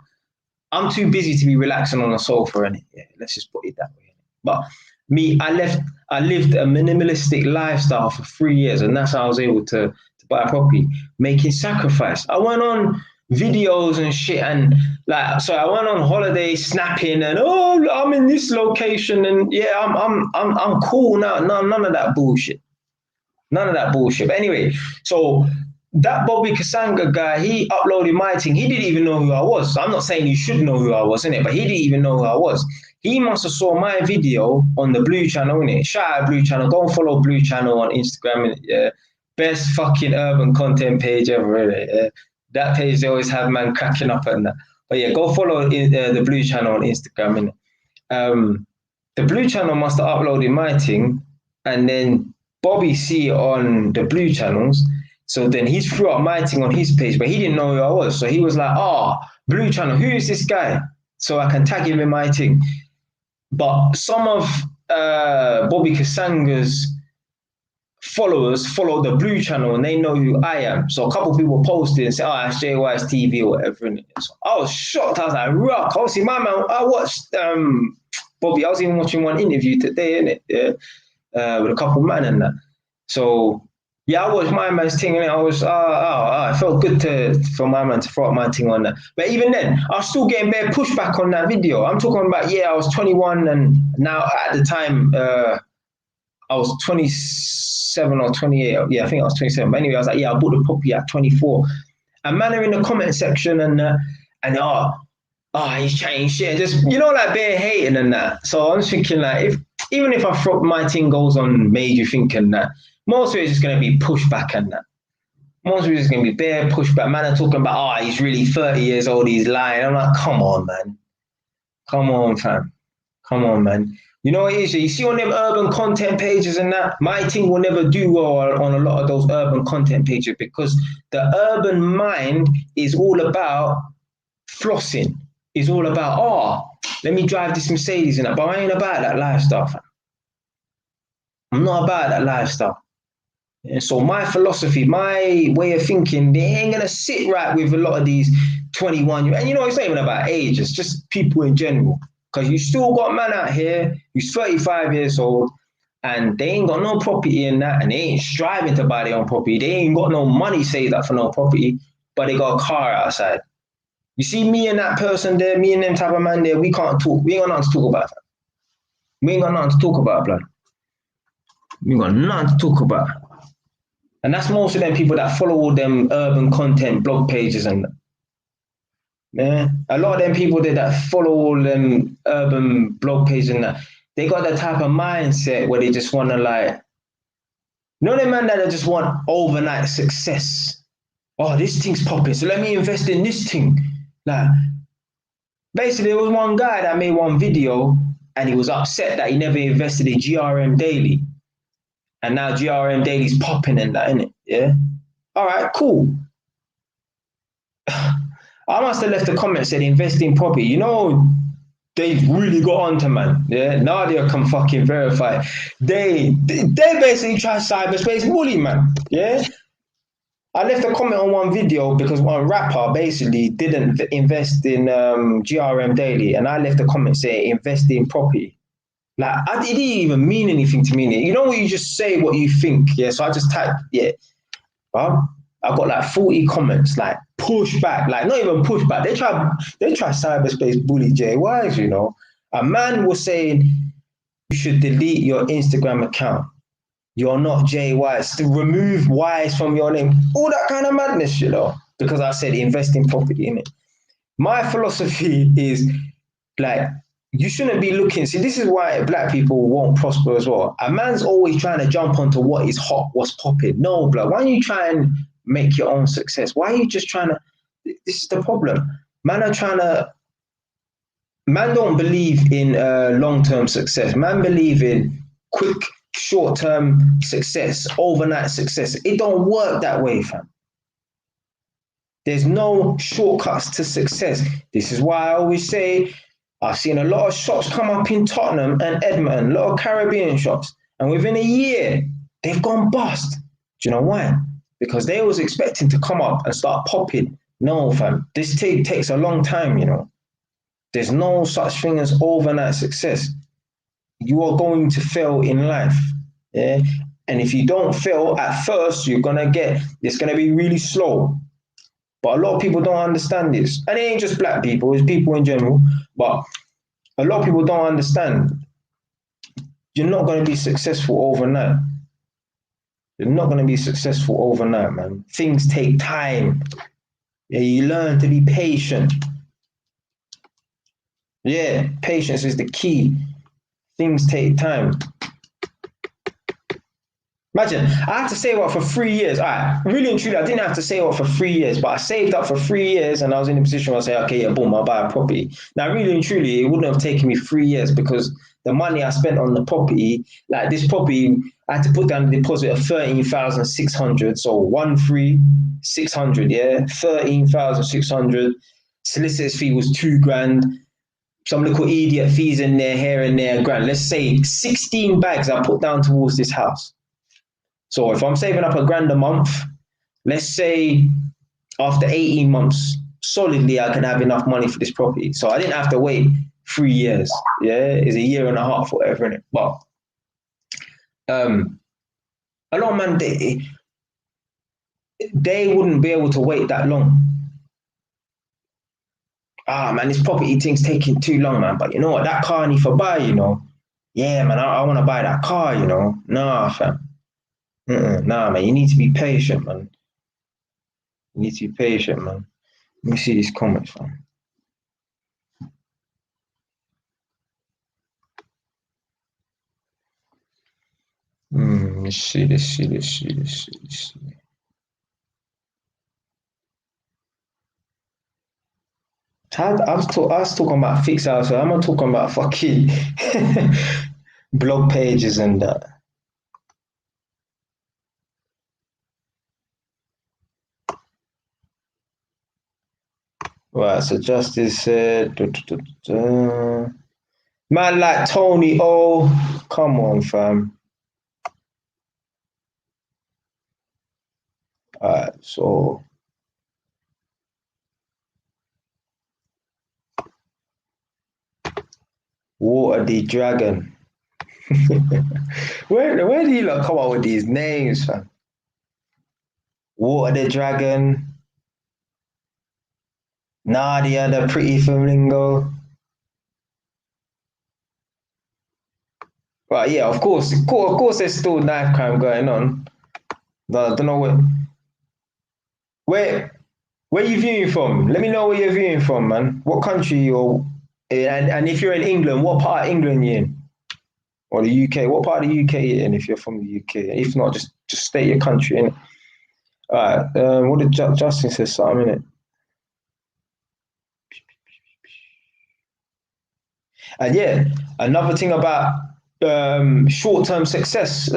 A: I'm too busy to be relaxing on a sofa, innit? Yeah, let's just put it that way. But I lived a minimalistic lifestyle for 3 years, and that's how I was able to buy a property, making sacrifice. I went on videos and shit, and like, so I went on holiday snapping, and oh, I'm in this location, and yeah, I'm cool now. None of that bullshit. None of that bullshit. But anyway, so that Bobby Kasanga guy, he uploaded my thing. He didn't even know who I was. So I'm not saying you should know who I was, innit? But he didn't even know who I was. He must have saw my video on the Blue Channel, innit? Shout out Blue Channel. Go and follow Blue Channel on Instagram, innit? Yeah. Best fucking urban content page ever, innit? Yeah. That page, they always have man cracking up and that. But yeah, go follow the Blue Channel on Instagram, innit? The Blue Channel must have uploaded my thing, and then Bobby see it on the Blue Channels. So then he threw up my thing on his page, but he didn't know who I was. So he was like, oh, Blue Channel, who is this guy? So I can tag him in my thing. But some of Bobby Kasanga's followers follow the Blue Channel and they know who I am. So a couple of people posted and said, oh, it's JY's TV or whatever. So I was shocked. I was like, rock. Obviously, my man, I watched Bobby. I was even watching one interview today, innit? Yeah. With a couple of men and that. So yeah, I watched my man's thing and I was it felt good for my man to throw up my thing on that. But even then, I was still getting bare pushback on that video. I'm talking about, I was 21 and now at the time I was 27 or 28. Yeah, I think I was 27. But anyway, I was like, I bought the property at 24. And man are in the comment section and he's chatting shit, just like bare hating and that. So I'm thinking like, even if I thought my thing goes on made you thinking that, most of it's just going to be pushback and that. Most of it's just going to be bare pushback. Man are talking about, he's really 30 years old, he's lying. I'm like, come on, man. Come on, fam. Come on, man. You know what it is? You see on them urban content pages and that, my thing will never do well on a lot of those urban content pages because the urban mind is all about flossing. It's all about, let me drive this Mercedes and that. But I ain't about that lifestyle, fam. I'm not about that lifestyle. And so my philosophy, my way of thinking, they ain't going to sit right with a lot of these 21 and it's not even about age, it's just people in general. Because you still got a man out here who's 35 years old and they ain't got no property in that and they ain't striving to buy their own property. They ain't got no money saved up for no property, but they got a car outside. You see me and that person there, me and them type of man there, we can't talk. We ain't got nothing to talk about. We ain't got nothing to talk about, blood. We ain't got nothing to talk about. And that's most of them people that follow all them urban content blog pages and a lot of them people there that follow all them urban blog pages and that, they got that type of mindset where they just want to them man that just want overnight success. Oh, this thing's popping, so let me invest in this thing. Like, basically, there was one guy that made one video and he was upset that he never invested in GRM Daily. And now GRM Daily's popping and that, innit? Yeah? All right, cool. I must have left a comment said invest in property. They've really got onto man. Yeah, Nadia can fucking verify. They basically try cyberspace bully, man. Yeah. I left a comment on one video because one rapper basically didn't invest in GRM Daily, and I left a comment saying invest in property. Like, it didn't even mean anything to me. You know when you just say what you think, yeah? So I just typed, Well, I got like 40 comments, like pushback, like not even pushback. They try cyberspace bully JYs, A man was saying you should delete your Instagram account. You're not JYs. Remove Y's from your name. All that kind of madness, because I said invest in property, innit? My philosophy is like, you shouldn't be looking. See, this is why black people won't prosper as well. A man's always trying to jump onto what is hot, what's popping. No, blood. Why don't you try and make your own success? Why are you just trying to? This is the problem. Man don't believe in long-term success. Man believe in quick, short-term success, overnight success. It don't work that way, fam. There's no shortcuts to success. This is why I always say, I've seen a lot of shops come up in Tottenham and Edmonton, a lot of Caribbean shops, and within a year, they've gone bust. Do you know why? Because they was expecting to come up and start popping. No, fam, this takes a long time, There's no such thing as overnight success. you are going to fail in life. Yeah. And if you don't fail at first, it's gonna be really slow. But a lot of people don't understand this. And it ain't just black people, it's people in general. But a lot of people don't understand. You're not gonna be successful overnight. You're not gonna be successful overnight, man. Things take time. Yeah, you learn to be patient. Yeah, patience is the key. Things take time. Imagine, I had to save up for 3 years. All right, really and truly, I didn't have to save up for 3 years, but I saved up for 3 years and I was in a position where I say, okay, yeah, boom, I'll buy a property. Now, really and truly, it wouldn't have taken me 3 years because the money I spent on the property, like this property, I had to put down a deposit of 13,600. So 13,600, yeah, 13,600. Solicitor's fee was 2 grand. Some little idiot fees in there, here and there, grand. Let's say 16 bags I put down towards this house. So if I'm saving up £1,000 a month, let's say after 18 months, solidly I can have enough money for this property. So I didn't have to wait 3 years. Yeah, it's a year and a half, whatever, innit? But a lot of men, they wouldn't be able to wait that long. Man, this property thing's taking too long, man. But you know what? That car I need for buy, you know. Yeah, man, I want to buy that car, you know. Nah, fam. Nah, man, you need to be patient, man. You need to be patient, man. Let me see these comments, fam. Let's see. I was talking about fixed house, so I'm not talking about fucking blog pages and that. Right, so Justice said, man like Tony O, come on, fam. Alright, so Water the Dragon. where do you like come up with these names, fam? Water the Dragon, Nadia the Pretty Flamingo. Right, yeah, of course, there's still knife crime going on. I don't know where you viewing from. Let me know where you're viewing from, man. What country you're, and if you're in England, what part of England you're in, or the UK? What part of the UK you're in? If you're from the UK, if not, just state your country. In. All right. What did Justin say? Something in it. And yeah, another thing about short-term success,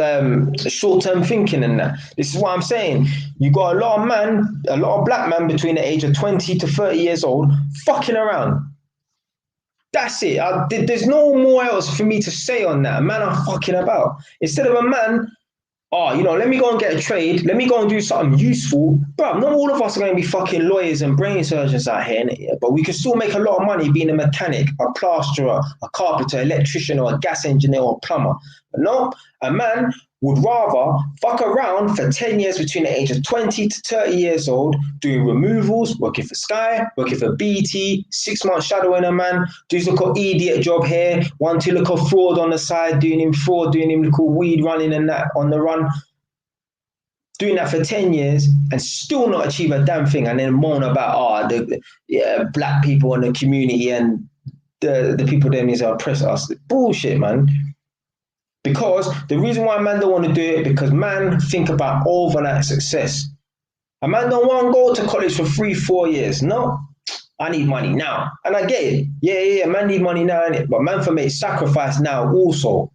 A: short-term thinking and that. This is what I'm saying. You got a lot of black men between the age of 20 to 30 years old fucking around. That's it. There's no more else for me to say on that. A man are fucking about. Instead of a man, let me go and get a trade. Let me go and do something useful. Bro, not all of us are going to be fucking lawyers and brain surgeons out here, innit? But we can still make a lot of money being a mechanic, a plasterer, a carpenter, electrician, or a gas engineer or plumber. But no, a man would rather fuck around for 10 years between the age of 20 to 30 years old, doing removals, working for Sky, working for BT, 6 months shadowing a man, doing a little idiot job here, 1, 2 little fraud on the side, doing him fraud, doing him little weed running and that on the run, doing that for 10 years and still not achieve a damn thing, and then moan about black people in the community and the people that need to oppress us. Bullshit, man. Because the reason why man don't want to do it, because man think about overnight success. A man don't want to go to college for 3-4 years. No, I need money now. And I get it. Yeah, man need money now, innit? But man for make sacrifice now also.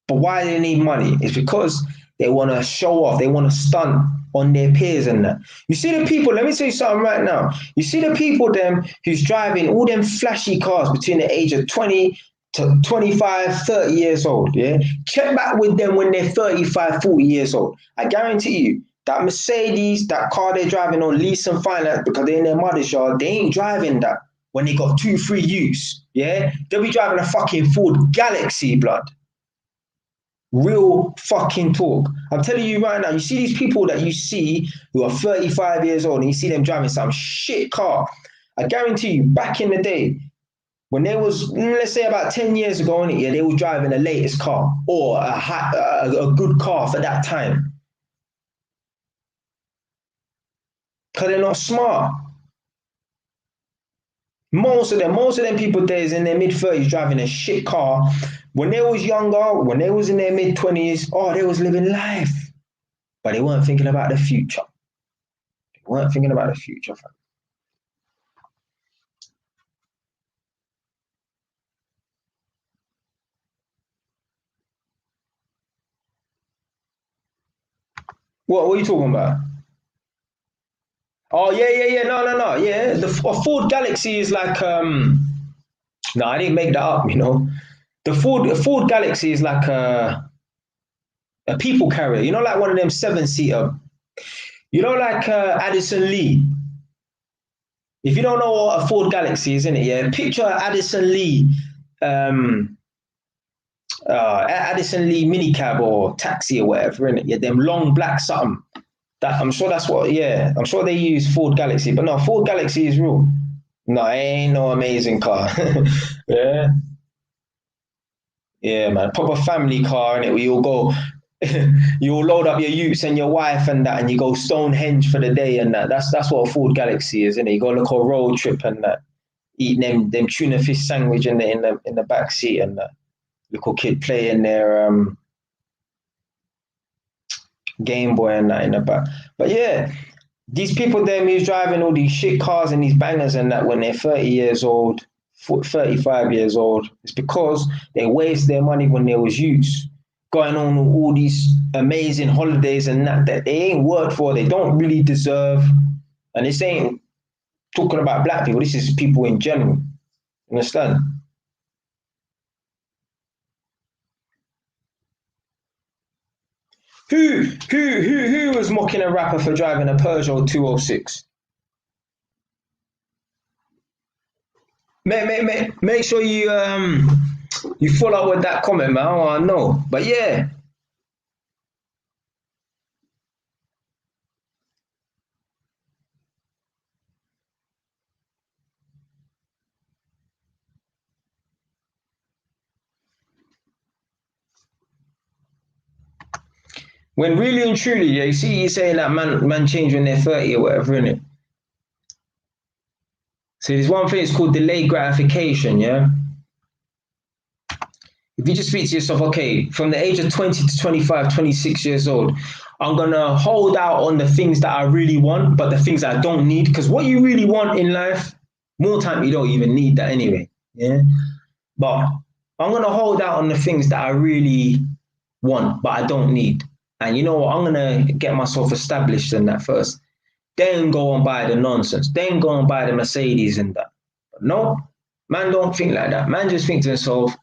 A: But why do they need money? It's because they want to show off. They want to stunt on their peers and that. You see the people, let me tell you something right now. You see the people them who's driving all them flashy cars between the age of 20 to 25, 30 years old, yeah? Check back with them when they're 35, 40 years old. I guarantee you, that Mercedes, that car they're driving on lease and finance because they're in their mother's yard, they ain't driving that when they got 2, 3 youths, yeah, they'll be driving a fucking Ford Galaxy, blood. Real fucking talk. I'm telling you right now, you see these people that you see who are 35 years old and you see them driving some shit car. I guarantee you, back in the day, when they was, let's say about 10 years ago, yeah, they were driving the latest car or a good car for that time. Because they're not smart. Most of them people there is in their mid-30s driving a shit car. When they was younger, when they was in their mid-20s, oh, they was living life. But they weren't thinking about the future. They weren't thinking about the future, fam. What are you talking about? Oh, yeah. No. Yeah, a Ford Galaxy is like, no, I didn't make that up, you know. The Ford Galaxy is like a people carrier, you know, like one of them 7-seater. You know, like Addison Lee. If you don't know what a Ford Galaxy is, in it, yeah, picture Addison Lee, Addison Lee minicab or taxi or whatever, in it, yeah, them long black something. That I'm sure that's what, yeah, I'm sure they use Ford Galaxy, but no, Ford Galaxy is real. No, it ain't no amazing car. Yeah, yeah, man, proper family car, in it, where you'll go. You'll load up your utes and your wife and that, and you go Stonehenge for the day and that. That's what a Ford Galaxy is, isn't it? You go look a road trip and that, eating them tuna fish sandwich in the back seat and that. Little kid playing their Game Boy and that in the back. But yeah, these people them who's driving all these shit cars and these bangers and that when they're 30 years old, 35 years old, it's because they waste their money when they was youths, going on all these amazing holidays and that they ain't worked for, they don't really deserve. And this ain't talking about black people, this is people in general. Understand? Who was mocking a rapper for driving a Peugeot 206? Make sure you follow up with that comment, man. I want to know. But yeah, when really and truly, yeah, you see, you saying that man change when they're 30 or whatever, innit? So there's one thing, it's called delayed gratification, yeah? If you just speak to yourself, okay, from the age of 20 to 25, 26 years old, I'm gonna hold out on the things that I really want, but the things I don't need, because what you really want in life, more time you don't even need that anyway, yeah? But I'm gonna hold out on the things that I really want, but I don't need. And you know what? I'm gonna get myself established in that first. Then go and buy the nonsense. Then go and buy the Mercedes and that. But no, man don't think like that. Man just think to himself,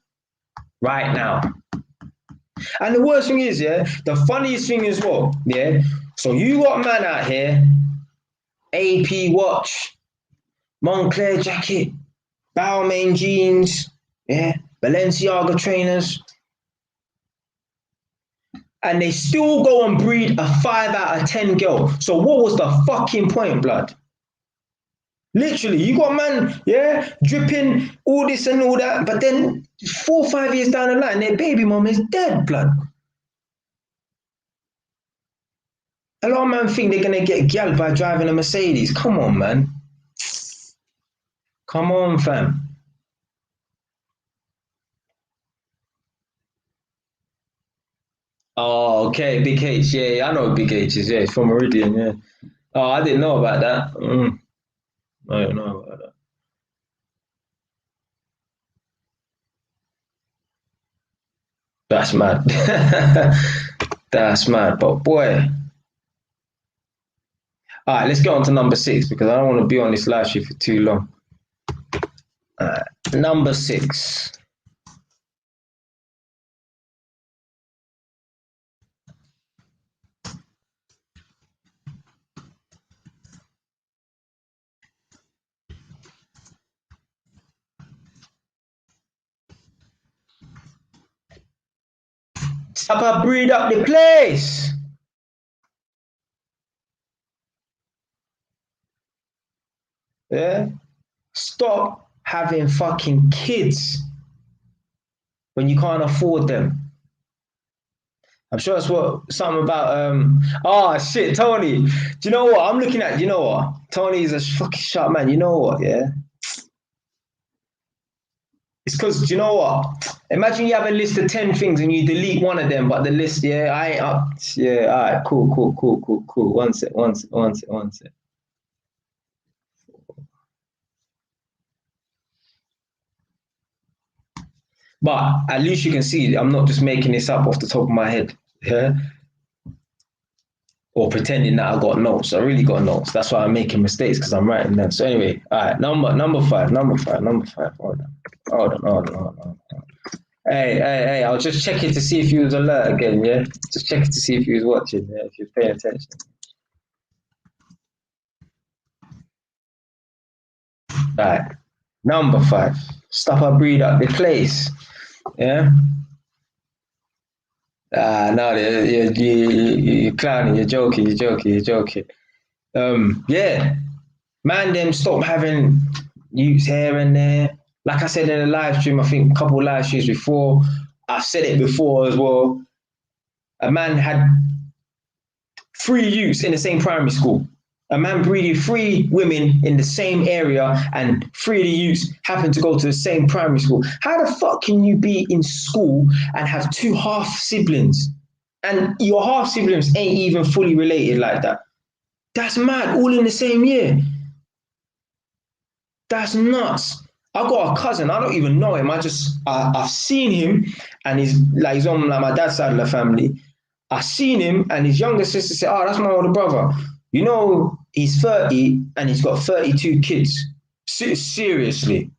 A: right now. And the worst thing is, yeah, the funniest thing is what? Yeah. So you got a man out here, AP watch, Moncler jacket, Balmain jeans, yeah, Balenciaga trainers, and they still go and breed a 5 out of 10 girl. So what was the fucking point, blood? Literally, you got man, yeah, dripping all this and all that, but then 4 or 5 years down the line, their baby mom is dead, blood. A lot of men think they're gonna get gal by driving a Mercedes. Come on, man. Come on, fam. Oh, okay, Big H. Yeah, I know what Big H is. Yeah, it's from Meridian. Yeah. Oh, I didn't know about that. I don't know about that. That's mad. That's mad. But boy, all right, let's get on to number 6 because I don't want to be on this live sheet for too long. All right, number 6. Stop breed up the place. Yeah. Stop having fucking kids when you can't afford them. I'm sure it's something about oh shit, Tony. Do you know what? I'm looking at, you know what? Tony is a fucking sharp man. You know what, yeah? It's because, do you know what? Imagine you have a list of 10 things and you delete one of them, but the list, yeah, I ain't up. Yeah, all right, cool. One sec. But at least you can see I'm not just making this up off the top of my head, yeah? Or pretending that I got notes. I really got notes. That's why I'm making mistakes because I'm writing them. So anyway, all right, number five. Hold on. Hey, I'll just check it to see if you was alert again, yeah? Just check it to see if you was watching, yeah, if you're paying attention. All right, number five. Stop a breed up the place, yeah? No, you're clowning, you're joking. Yeah, man, them stop having youths here and there. Like I said in the live stream, I think a couple of live streams before, I said it before as well. A man had 3 youths in the same primary school. A man breeded 3 women in the same area, and 3 of the youths happened to go to the same primary school. How the fuck can you be in school and have 2 half siblings, and your half siblings ain't even fully related like that? That's mad. All in the same year. That's nuts. I got a cousin. I don't even know him. I've seen him, and he's on like my dad's side of the family. I've seen him, and his younger sister said, "Oh, that's my older brother." You know, he's 30 and he's got 32 kids. Seriously,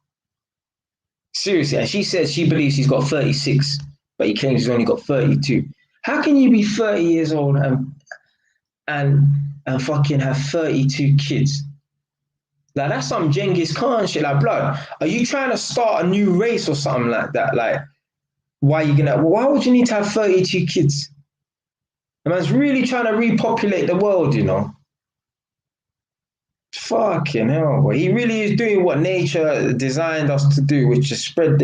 A: and she says she believes he's got 36, but he claims he's only got 32. How can you be 30 years old and fucking have 32 kids? Like, that's some Genghis Khan shit. Like, blood, are you trying to start a new race or something like that? Like, why would you need to have 32 kids? The man's really trying to repopulate the world, you know? Fucking hell, boy. He really is doing what nature designed us to do, which is spread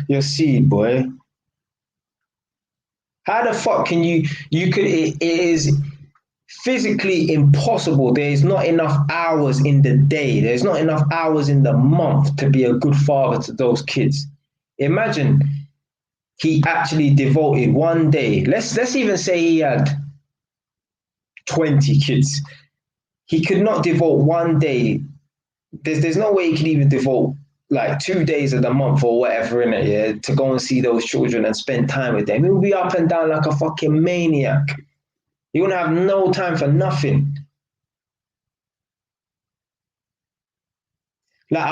A: your seed, boy. How the fuck can it is physically impossible. There's not enough hours in the day. There's not enough hours in the month to be a good father to those kids. Imagine he actually devoted one day. Let's even say he had 20 kids. He could not devote one day. There's no way he could even devote like 2 days of the month or whatever in it, yeah, to go and see those children and spend time with them. He would be up and down like a fucking maniac. He wouldn't have no time for nothing. Like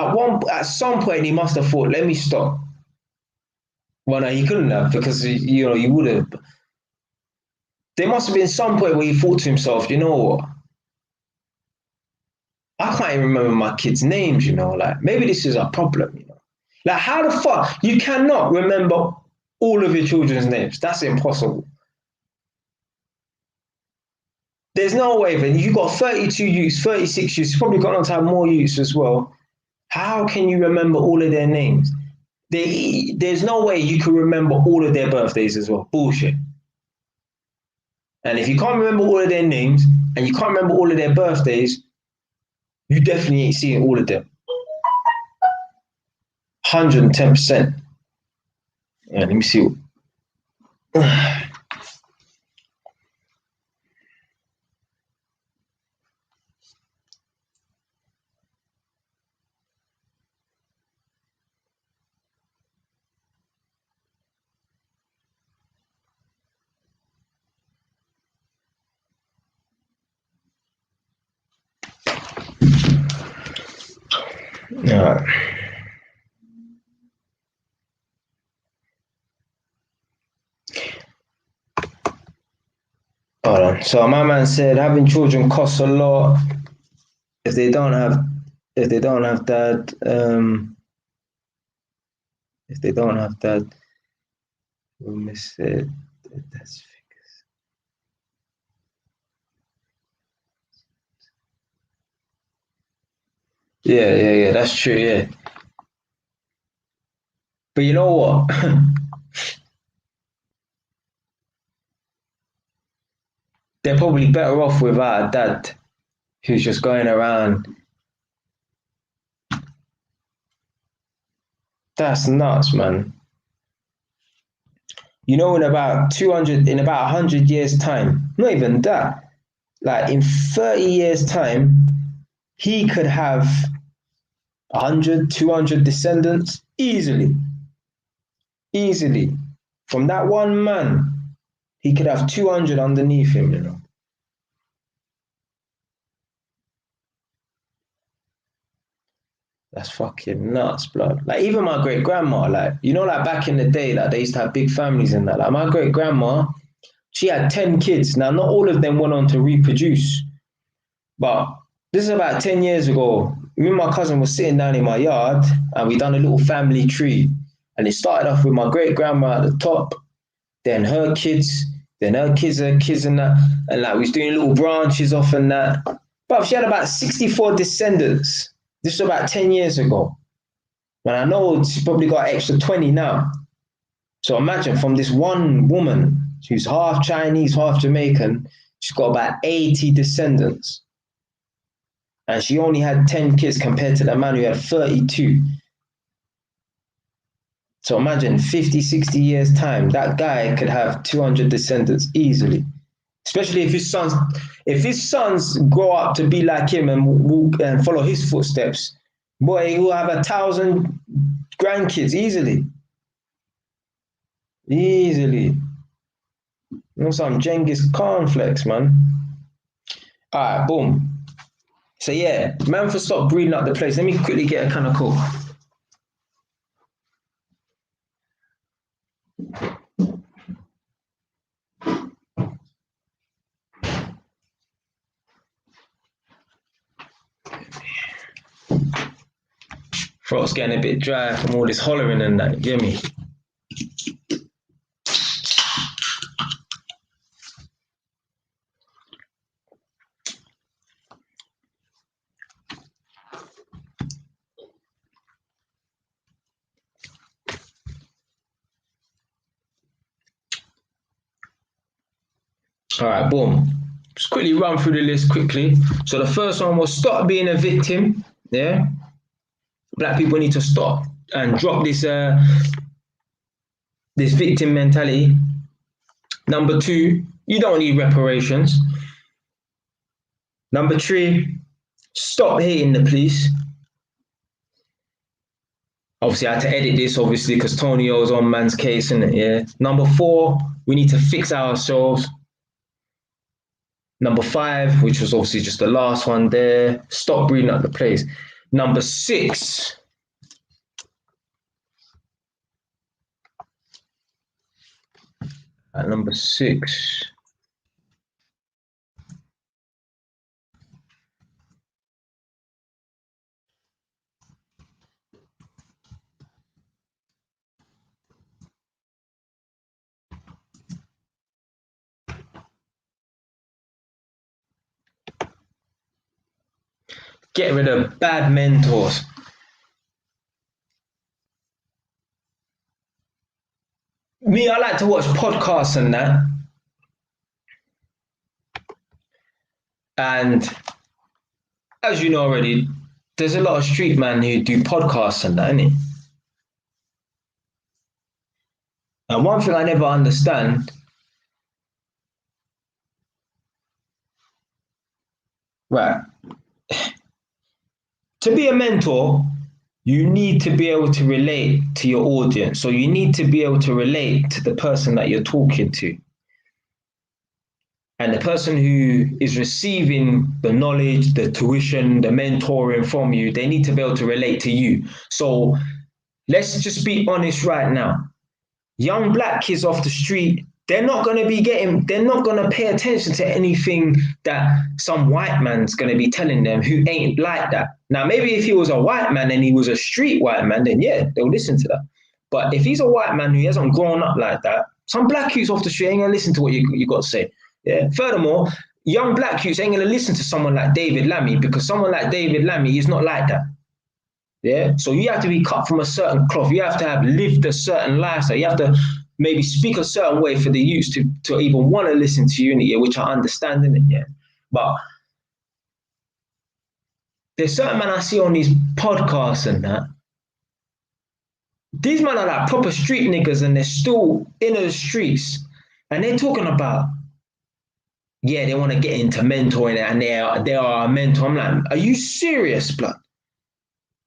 A: at some point, he must have thought, "Let me stop." Well, no, he couldn't have because he would have. There must have been some point where he thought to himself, "You know what? I can't even remember my kids' names. You know, like maybe this is a problem. You know, like how the fuck you cannot remember all of your children's names? That's impossible. There's no way. Then you got 32 youths, 36 youths. You've probably gone on to have more youths as well. How can you remember all of their names? There's no way you can remember all of their birthdays as well. Bullshit. And if you can't remember all of their names and you can't remember all of their birthdays, you definitely ain't seeing all of them. 110%. Yeah, let me see. Yeah. Hold on. So my man said having children costs a lot if they don't have dad. If they don't have dad, Mr. That's yeah, that's true, yeah. But you know what? They're probably better off without a dad who's just going around. That's nuts, man. You know, in about 100 years' time, not even that, like in 30 years' time, he could have 100, 200 descendants easily. Easily. From that one man, he could have 200 underneath him, you know. That's fucking nuts, blood. Like even my great grandma, like, you know, like back in the day, like they used to have big families and that. Like my great grandma, she had 10 kids. Now, not all of them went on to reproduce, but this is about 10 years ago. Me and my cousin were sitting down in my yard and we done a little family tree. And it started off with my great grandma at the top, then her kids, then her kids, and that. And like we was doing little branches off and that. But she had about 64 descendants. This was about 10 years ago. And I know she's probably got an extra 20 now. So imagine from this one woman, who's half Chinese, half Jamaican, she's got about 80 descendants. And she only had 10 kids compared to the man who had 32. So imagine 50, 60 years' time, that guy could have 200 descendants easily. Especially if his sons grow up to be like him and walk and follow his footsteps, boy, he will have 1,000 grandkids easily. Easily. You know, some Genghis Khan flex, man. All right, boom. So yeah, man for stop breeding up the place. Let me quickly get a kind of cool. Throat's getting a bit dry from all this hollering and that, get me? All right, boom. Just quickly run through the list quickly. So the first one was stop being a victim. Yeah. Black people need to stop and drop this this victim mentality. Number 2, you don't need reparations. Number 3, stop hating the police. Obviously, I had to edit this, obviously, because Tony O's on man's case, innit? Yeah. Number 4, we need to fix ourselves. Number 5, which was obviously just the last one there, stop breeding up the place. Number 6, number 6. Get rid of bad mentors. Me, I like to watch podcasts and that. And as you know already, there's a lot of street men who do podcasts and that, innit? And one thing I never understand, right, to be a mentor, you need to be able to relate to your audience. So you need to be able to relate to the person that you're talking to. And the person who is receiving the knowledge, the tuition, the mentoring from you, they need to be able to relate to you. So let's just be honest right now. Young black kids off the street, they're not going to pay attention to anything that some white man's going to be telling them who ain't like that. Now, maybe if he was a white man and he was a street white man, then yeah, they'll listen to that. But if he's a white man who hasn't grown up like that, Some black youths off the street ain't gonna listen to what you got to say. Yeah. Furthermore, young black youths ain't gonna listen to someone like David Lammy, because someone like David Lammy is not like that. Yeah. So you have to be cut from a certain cloth. You have to have lived a certain lifestyle. You have to maybe speak a certain way for the youths to even want to listen to you, yeah, which I understand in it, yeah. But there's certain men I see on these podcasts and that. These men are like proper street niggas and they're still in the streets. And they're talking about, yeah, they want to get into mentoring and they are a mentor. I'm like, are you serious, blood?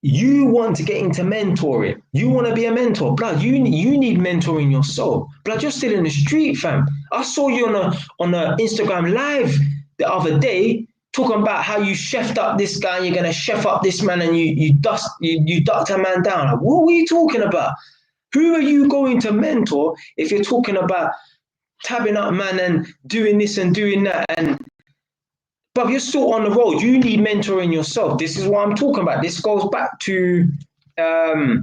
A: You want to get into mentoring. You want to be a mentor. Blood, you need mentoring yourself. Blood, you're still in the street, fam. I saw you on a Instagram live the other day talking about how you chefed up this guy and you're going to chef up this man and you ducked a man down. Like, what are you talking about? Who are you going to mentor if you're talking about tabbing up man and doing this and doing that? And but you're still on the road. You need mentoring yourself. This is what I'm talking about. This goes back to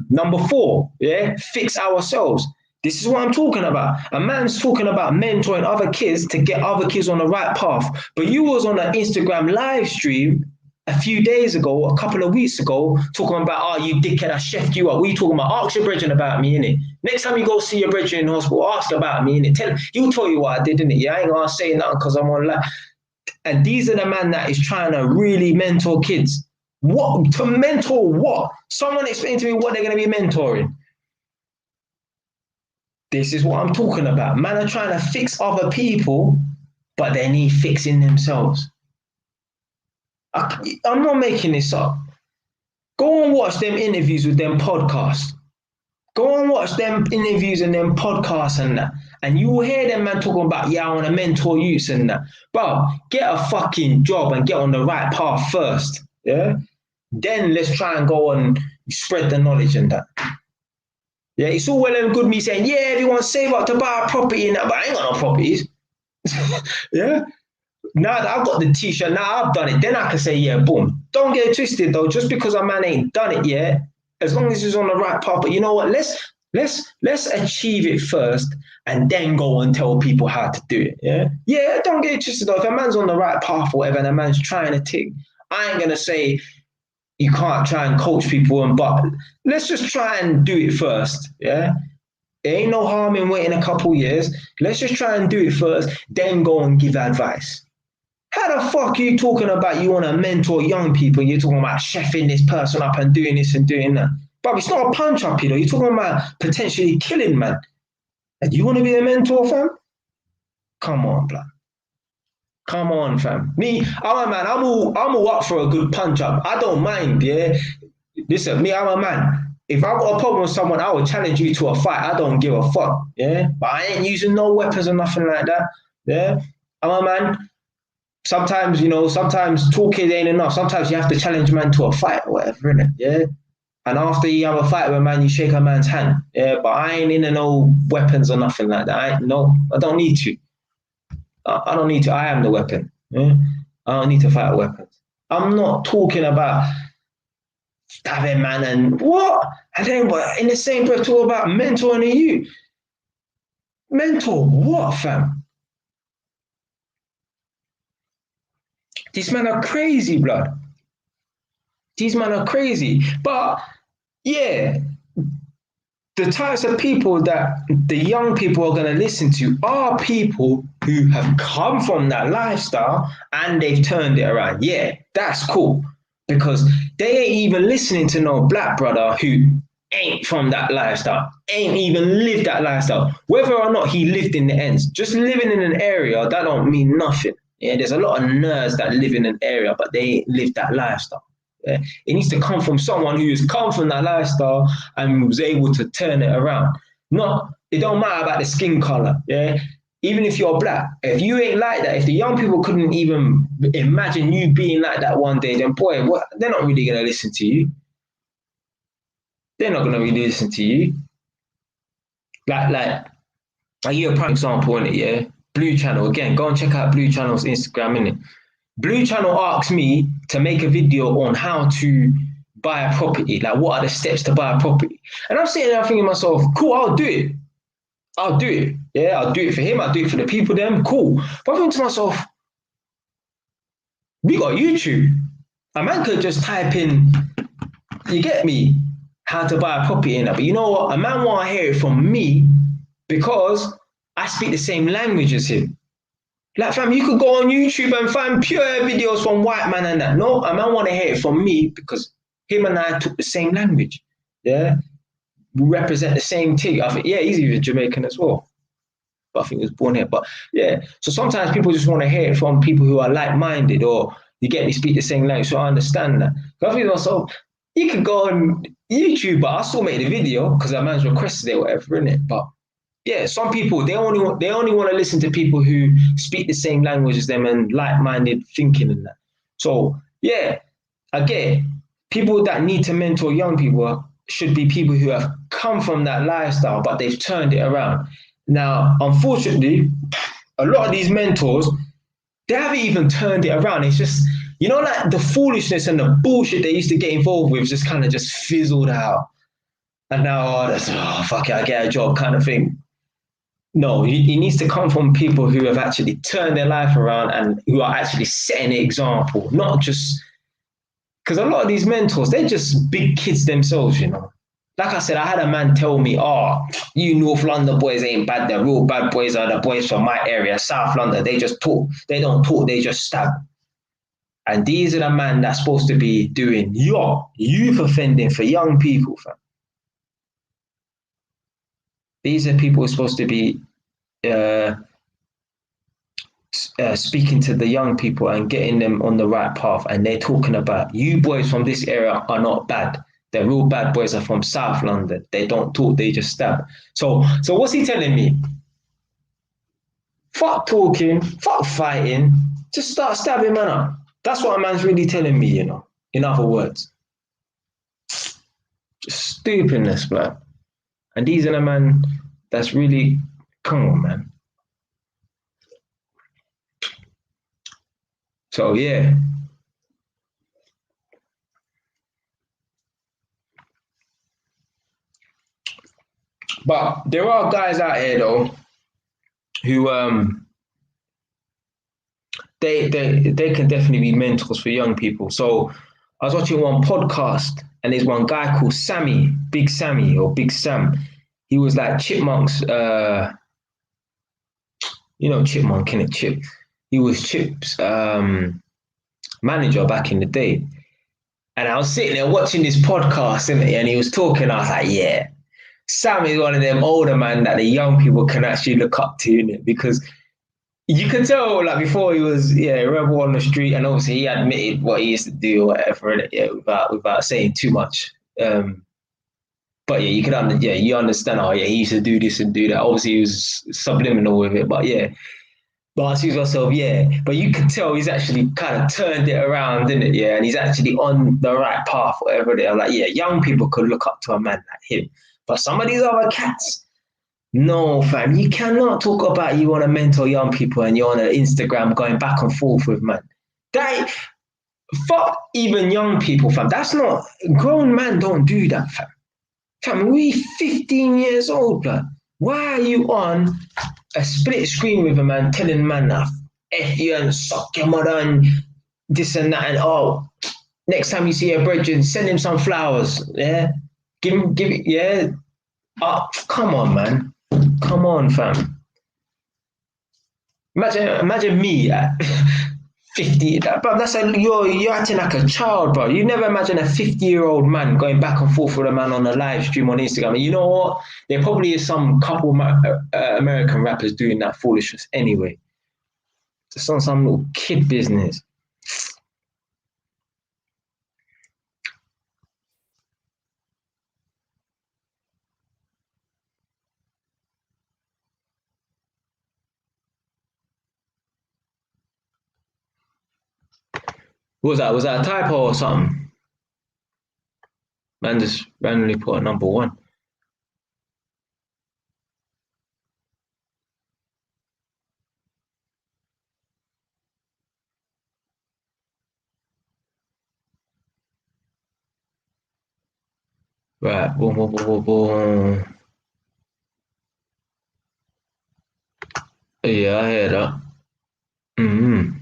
A: number 4. Yeah, fix ourselves. This is what I'm talking about. A man's talking about mentoring other kids to get other kids on the right path. But you was on an Instagram live stream a few days ago, a couple of weeks ago, talking about, oh, you dickhead, I chefed you up. What are you talking about? Ask your brethren about me, innit? Next time you go see your brethren in hospital, ask about me, innit? He'll tell you what I did, innit? Yeah, I ain't gonna say nothing because I'm on live. And these are the man that is trying to really mentor kids. What? To mentor what? Someone explain to me what they're going to be mentoring. This is what I'm talking about. Man are trying to fix other people, but they need fixing themselves. I'm not making this up. Go and watch them interviews with them podcasts. Go and watch them interviews and them podcasts and that. And you will hear them man talking about, yeah, I want to mentor youths and that. Bro, get a fucking job and get on the right path first. Yeah? Then let's try and go and spread the knowledge and that. Yeah, it's all well and good me saying, yeah, everyone save up to buy a property and that, but I ain't got no properties. Yeah? Now that I've got the t-shirt, now I've done it, then I can say, yeah, boom. Don't get it twisted though, just because a man ain't done it yet, as long as he's on the right path. But you know what? Let's achieve it first and then go and tell people how to do it. Yeah. Yeah, don't get it twisted though. If a man's on the right path or whatever and a man's trying to tick, I ain't gonna say you can't try and coach people but let's just try and do it first. Yeah. There ain't no harm in waiting a couple years. Let's just try and do it first, then go and give advice. How the fuck are you talking about you want to mentor young people? You're talking about chefing this person up and doing this and doing that. But it's not a punch up, you know. You're talking about potentially killing, man. And you want to be a mentor, fam? Come on, blood. Come on, fam. Me, I'm a man. I'm all up for a good punch up. I don't mind, yeah. Listen, me, I'm a man. If I've got a problem with someone, I will challenge you to a fight. I don't give a fuck, yeah. But I ain't using no weapons or nothing like that, yeah. I'm a man. Sometimes, you know, sometimes talking ain't enough. Sometimes you have to challenge a man to a fight or whatever, innit? Yeah. And after you have a fight with a man, you shake a man's hand. Yeah. But I ain't into no weapons or nothing like that. I don't need to. I don't need to. I am the weapon. Yeah? I don't need to fight weapons. I'm not talking about stabbing man and what? And then in the same breath talk about mentoring you. Mentor what, fam? These men are crazy, blood. These men are crazy. But yeah, the types of people that the young people are going to listen to are people who have come from that lifestyle and they've turned it around. Yeah, that's cool. Because they ain't even listening to no black brother who ain't from that lifestyle, ain't even lived that lifestyle. Whether or not he lived in the ends, just living in an area, that don't mean nothing. Yeah, there's a lot of nerds that live in an area, but they ain't lived that lifestyle. Yeah? It needs to come from someone who has come from that lifestyle and was able to turn it around. It don't matter about the skin color. Yeah, even if you're black, if you ain't like that, if the young people couldn't even imagine you being like that one day, then boy, they're not really gonna listen to you. They're not gonna really listen to you. Like I give a prime example in it. Yeah. Blue Channel, again, go and check out Blue Channel's Instagram, innit? Blue Channel asked me to make a video on how to buy a property, like what are the steps to buy a property. And I'm sitting there thinking to myself, cool, I'll do it. Yeah, I'll do it for him. I'll do it for the people. Them cool. But I think to myself, we got YouTube. A man could just type in, you get me, how to buy a property in that. But you know what? A man want to hear it from me because I speak the same language as him. Like, fam, you could go on YouTube and find pure videos from white man and that. No, a man want to hear it from me because him and I took the same language. Yeah, we represent the same thing. I think, yeah, he's even Jamaican as well. But I think he was born here. But yeah, so sometimes people just want to hear it from people who are like-minded, or you get me speak the same language, so I understand that. But I think also, you could go on YouTube, but I still made a video because that man's requested it, or whatever, innit? But yeah, some people they only want to listen to people who speak the same language as them and like-minded thinking and that. So yeah, again, people that need to mentor young people should be people who have come from that lifestyle, but they've turned it around. Now, unfortunately, a lot of these mentors, they haven't even turned it around. It's just, like the foolishness and the bullshit they used to get involved with just kind of just fizzled out. And now, fuck it, I get a job kind of thing. No, it needs to come from people who have actually turned their life around and who are actually setting an example, not just because a lot of these mentors, they're just big kids themselves. Like I said, I had a man tell me, you North London boys ain't bad. The real bad boys are the boys from my area, South London. They just talk. They don't talk, they just stab. And these are the men that's supposed to be doing your youth offending for young people, fam. These are people who are supposed to be uh, speaking to the young people and getting them on the right path. And they're talking about, you boys from this area are not bad. The real bad boys are from South London. They don't talk, they just stab. So what's he telling me? Fuck talking, fuck fighting, just start stabbing man up. That's what a man's really telling me, in other words. Just stupidness, bro. And these are the man that's really, come on, man. So yeah. But there are guys out here though who they can definitely be mentors for young people. So I was watching one podcast and there's one guy called Big Sammy or Big Sam. He was like Chipmunk's Chipmunk, innit? Chip. He was Chip's manager back in the day. And I was sitting there watching this podcast, innit? And he was talking, I was like, yeah, Sam is one of them older man that the young people can actually look up to, innit? Because you can tell, like before he was, a rebel on the street, and obviously he admitted what he used to do or whatever, without saying too much. But yeah, you understand. Oh yeah, he used to do this and do that. Obviously, he was subliminal with it, but yeah. But I see myself, yeah. But you can tell he's actually kind of turned it around, didn't it? Yeah, and he's actually on the right path, whatever they are. Like, yeah, young people could look up to a man like him. But some of these other cats, no, fam, you cannot talk about you want to mentor young people and you're on an Instagram going back and forth with man. That fuck even young people, fam. That's not grown man don't do that, fam. Fam, we 15 years old, blood. Why are you on a split screen with a man telling man that F you and suck your mother and this and that and next time you see a brethren, send him some flowers. Yeah. Give it, yeah. Come on, man. Come on, fam. Imagine me at 50. Bro, you're acting like a child, bro. You never imagine a 50-year-old man going back and forth with a man on a live stream on Instagram. And you know what? There probably is some couple American rappers doing that foolishness anyway. Just on some little kid business. What was that? Was that a typo or something? Man just randomly put a number one. Right, boom, boom, boom, boom, boom. Yeah, I hear that. Mm-hmm.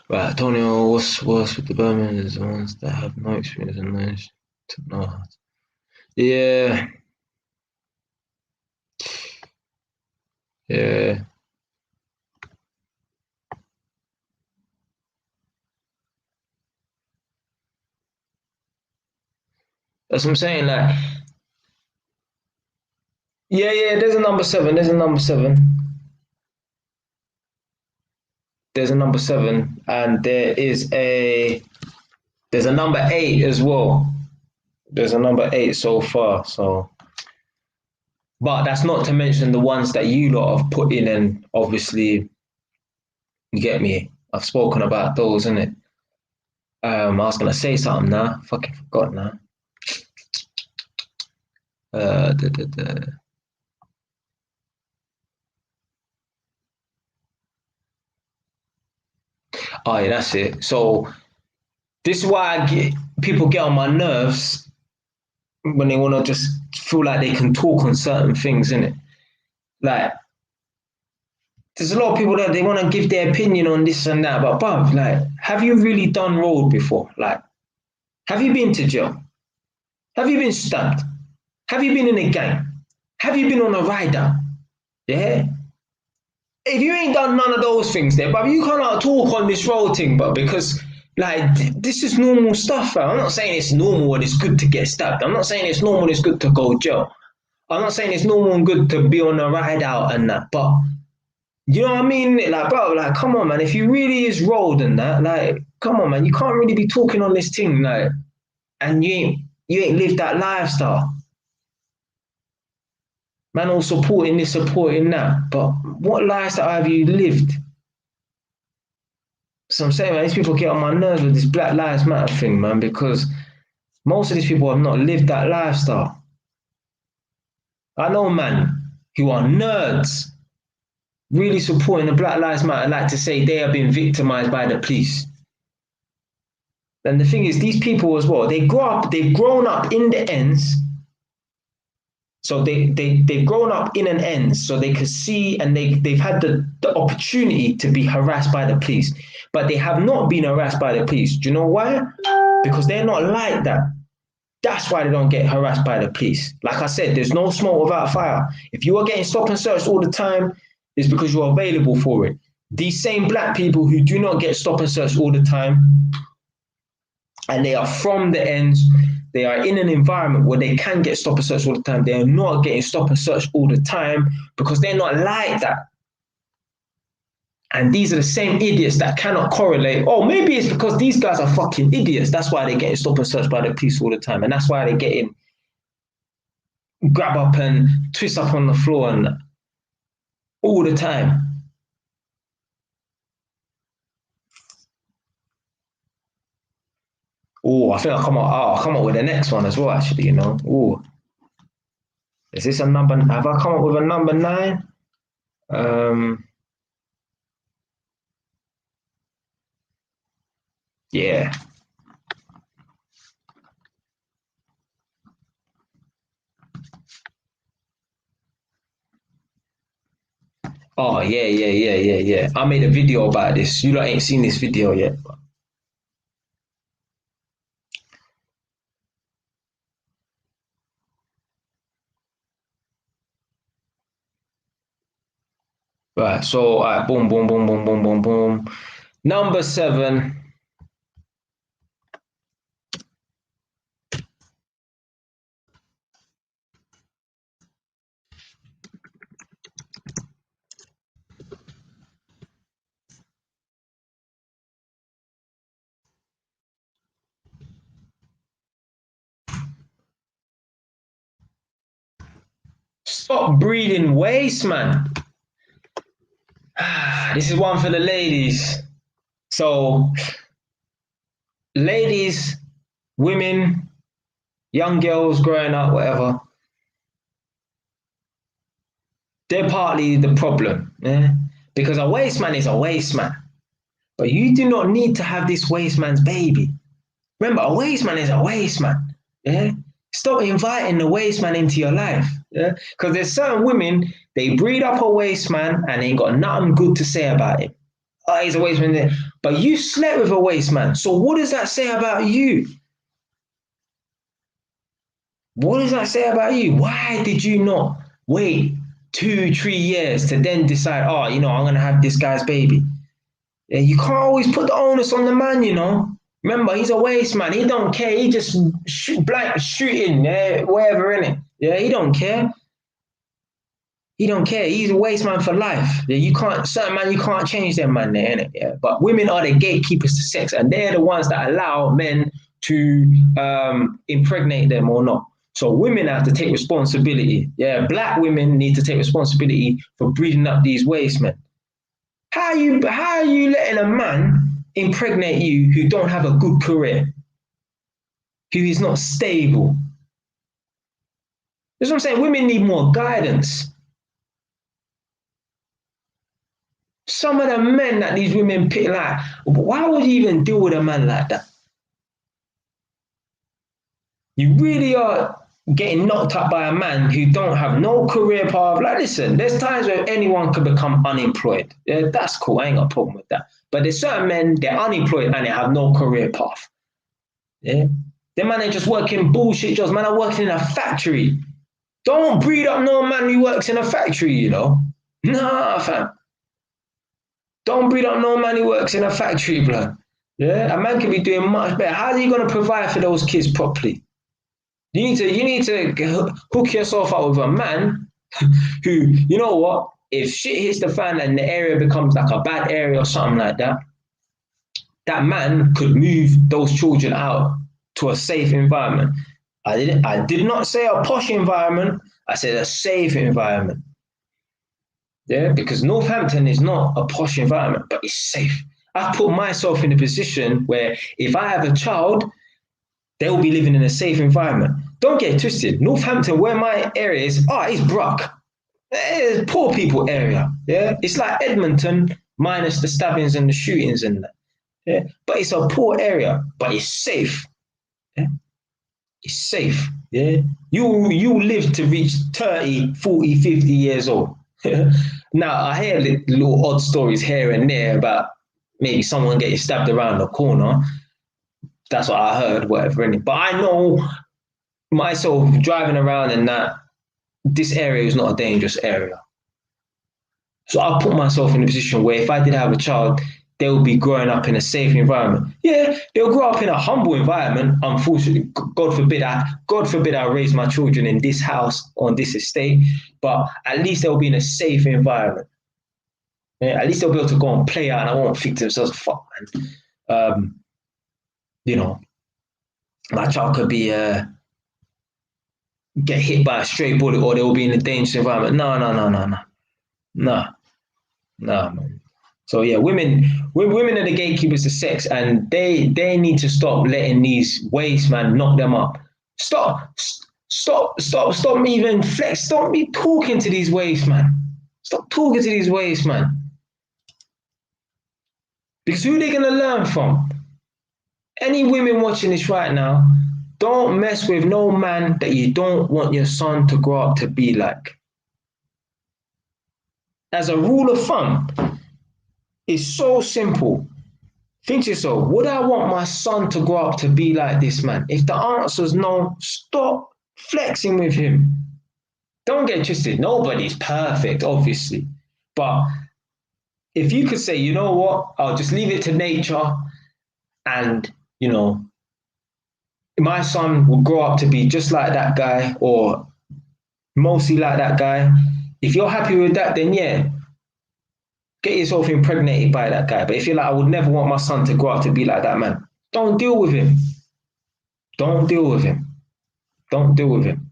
A: Right, Antonio, what's with the Birmingham, the ones that have no experience and knowledge to know how to. Yeah, yeah. That's what I'm saying. Like, yeah, yeah. There's a number seven. There's a number seven. There's a number seven, and there's a number eight as well. There's a number eight so far. So, but that's not to mention the ones that you lot have put in, and obviously, you get me. I've spoken about those, innit? I was gonna say something now. Fucking forgot now. Uh, da, da, da. Oh yeah, that's it. So this is why people get on my nerves when they want to just feel like they can talk on certain things, innit? Like there's a lot of people that they want to give their opinion on this and that, but bruv, like, have you really done road before? Like, have you been to jail? Have you been stabbed? Have you been in a gang? Have you been on a ride out? Yeah. If you ain't done none of those things there, but you cannot talk on this road thing, but because like this is normal stuff. Fam. I'm not saying it's normal and it's good to get stabbed. I'm not saying it's normal and it's good to go jail. I'm not saying it's normal and good to be on a ride out and that, but you know what I mean? Like, bro, like, come on, man. If you really is rolled and that, like, come on, man. You can't really be talking on this thing, like, and you ain't lived that lifestyle. Man, all supporting this, supporting that. But what lifestyle have you lived? So I'm saying, man, these people get on my nerves with this Black Lives Matter thing, man, because most of these people have not lived that lifestyle. I know, man, who are nerds, really supporting the Black Lives Matter, like to say they have been victimized by the police. And the thing is, these people as well, they've grown up in the ends. So they've grown up in an ends, so they could see and they've had the opportunity to be harassed by the police. But they have not been harassed by the police. Do you know why? Because they're not like that. That's why they don't get harassed by the police. Like I said, there's no smoke without fire. If you are getting stop and searched all the time, it's because you're available for it. These same black people who do not get stop and searched all the time, and they are from the ends, they are in an environment where they can get stop and search all the time. They are not getting stop and search all the time because they're not like that. And these are the same idiots that cannot correlate. Oh, maybe it's because these guys are fucking idiots. That's why they're getting stop and search by the police all the time. And that's why they're getting grab up and twist up on the floor and all the time. Oh, I think I'll come up with the next one as well, actually, you know. Oh, is this a number? Have I come up with a number 9? Yeah. Oh, yeah. I made a video about this. You lot ain't seen this video yet. Right, so, all right, boom, boom, boom, boom, boom, boom, boom. Number 7. Stop breeding waste, man. This is one for the ladies. So, ladies, women, young girls growing up, whatever, they're partly the problem. Yeah? Because a waste man is a waste man. But you do not need to have this waste man's baby. Remember, a waste man is a waste man. Yeah? Stop inviting the waste man into your life. Yeah? Because there's certain women They breed up a waste man and ain't got nothing good to say about him. Oh, he's a waste man. But you slept with a waste man. So what does that say about you? What does that say about you? Why did you not wait 2-3 years to then decide, oh, you know, I'm going to have this guy's baby? Yeah, you can't always put the onus on the man, you know. Remember, he's a waste man. He don't care. He just shooting, wherever in it. Yeah, he don't care. He don't care. He's a waste man for life. Yeah, you can't, certain man, you can't change them, man, there, innit? Yeah. But women are the gatekeepers to sex, and they're the ones that allow men to impregnate them or not. So women have to take responsibility. Yeah, black women need to take responsibility for breeding up these waste men. How are you letting a man impregnate you who don't have a good career, who is not stable? That's what I'm saying. Women need more guidance. Some of the men that these women pick, like, why would you even deal with a man like that? You really are getting knocked up by a man who don't have no career path. Like, listen, there's times where anyone can become unemployed. Yeah, that's cool. I ain't got a problem with that. But there's certain men, they're unemployed and they have no career path. Yeah, the man ain't just working bullshit jobs. Man are working in a factory. Don't breed up no man who works in a factory, you know. Nah, fam. Don't breed up no man who works in a factory, blood. Yeah, a man can be doing much better. How are you going to provide for those kids properly? You need to hook yourself up with a man who, you know what, if shit hits the fan and the area becomes like a bad area or something like that, that man could move those children out to a safe environment. I did not say a posh environment. I said a safe environment. Yeah, because Northampton is not a posh environment, but it's safe. I've put myself in a position where if I have a child, they will be living in a safe environment. Don't get twisted. Northampton, where my area is, it's Brock. It's poor people area. Yeah, it's like Edmonton minus the stabbings and the shootings and that. Yeah, but it's a poor area, but it's safe. Yeah, it's safe. Yeah, you live to reach 30, 40, 50 years old. Now I hear little odd stories here and there about maybe someone getting stabbed around the corner. That's what I heard, whatever. But I know myself driving around and that this area is not a dangerous area. So I put myself in a position where if I did have a child, they will be growing up in a safe environment. Yeah, they'll grow up in a humble environment. Unfortunately, God forbid I raise my children in this house on this estate, but at least they'll be in a safe environment. Yeah, at least they'll be able to go and play out and I won't think to themselves, fuck, man. You know, my child could be get hit by a stray bullet or they will be in a dangerous environment. No, man. So yeah, women are the gatekeepers to sex, and they need to stop letting these waste man knock them up. Stop even flex. Stop me talking to these waste man. Stop talking to these waste man. Because who are they gonna learn from? Any women watching this right now, don't mess with no man that you don't want your son to grow up to be like. As a rule of thumb, it's so simple. Think to yourself, would I want my son to grow up to be like this man? If the answer is no, stop flexing with him. Don't get twisted. Nobody's perfect, obviously. But if you could say, you know what, I'll just leave it to nature and, you know, my son will grow up to be just like that guy or mostly like that guy. If you're happy with that, then yeah, get yourself impregnated by that guy. But if you're like, I would never want my son to grow up to be like that man, don't deal with him. Don't deal with him. Don't deal with him.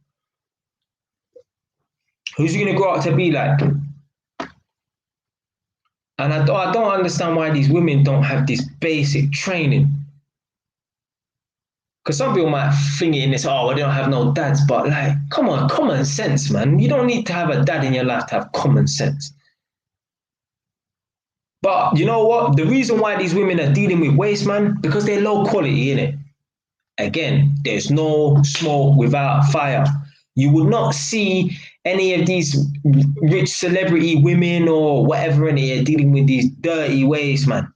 A: Who's he going to grow up to be like? And I don't understand why these women don't have this basic training. Because some people might think it in this, I don't have no dads, but like, come on, common sense, man. You don't need to have a dad in your life to have common sense. But you know what? The reason why these women are dealing with waste, man, because they're low quality, innit? Again, there's no smoke without fire. You will not see any of these rich celebrity women or whatever, and they're dealing with these dirty ways, man.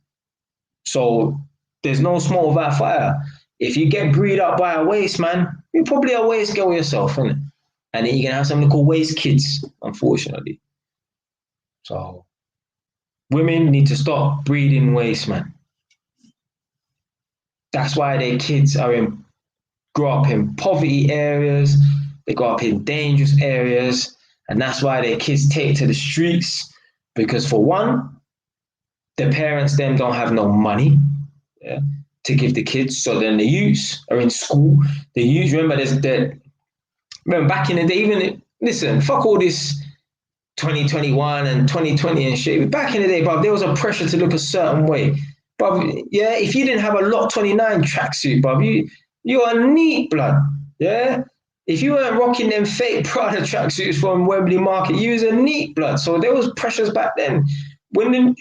A: So there's no smoke without fire. If you get breed up by a waste, man, you're probably a waste girl yourself, innit? And then you're gonna have something called waste kids, unfortunately. So women need to stop breeding waste, man. That's why their kids grow up in poverty areas, they grow up in dangerous areas, and that's why their kids take to the streets. Because for one, the parents then don't have no money, yeah, to give the kids. So then the youths are in school. The youths, remember back in the day, listen, fuck all this 2021 and 2020 and shit. Back in the day, bro, there was a pressure to look a certain way. But yeah, if you didn't have a Lot 29 tracksuit, bro, you're a neat blood. Yeah. If you weren't rocking them fake Prada tracksuits from Wembley Market, you was a neat blood. So there was pressures back then. When the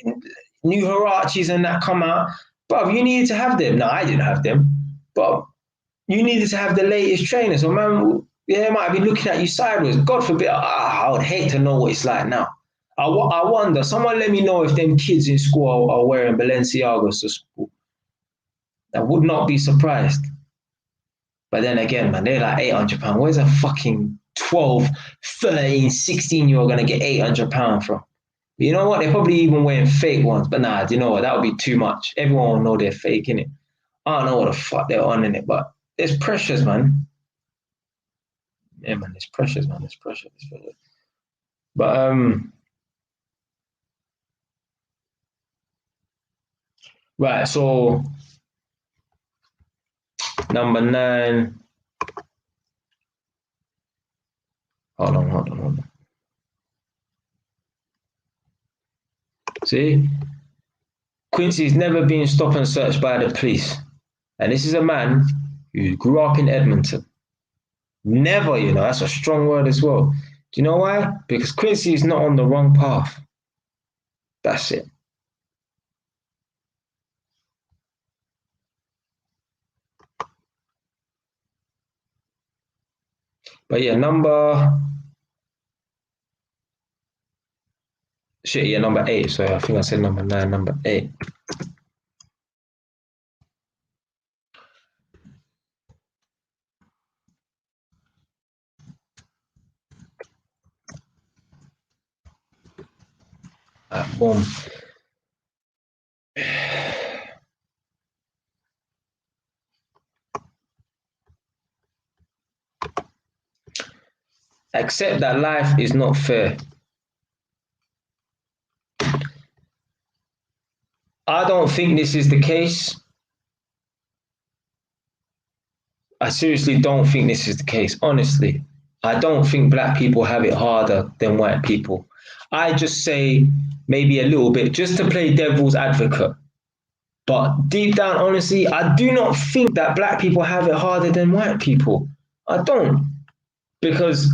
A: new Hirachis and that come out, bro, you needed to have them. No, I didn't have them, but you needed to have the latest trainers. So man, yeah, might be looking at you sideways. God forbid, I would hate to know what it's like now. I wonder, someone let me know if them kids in school are wearing Balenciagas to school. I would not be surprised. But then again, man, they're like £800. Where's a fucking 12, 13, 16-year-old going to get £800 from? But you know what? They're probably even wearing fake ones. But nah, do you know what? That would be too much. Everyone will know they're fake, innit? I don't know what the fuck they're on in it, but there's pressures, man. Yeah, man, there's pressures, man. There's pressure. But right, so number 9. Hold on. See? Quincy's never been stopped and searched by the police. And this is a man who grew up in Edmonton. Never, that's a strong word as well. Do you know why? Because Quincy is not on the wrong path. That's it. But yeah, number 8. Sorry, I think I said number 9, number 8. Boom. Accept that life is not fair. I don't think this is the case. I seriously don't think this is the case, honestly. I don't think black people have it harder than white people. I just say maybe a little bit just to play devil's advocate. But deep down, honestly, I do not think that black people have it harder than white people. I don't. Because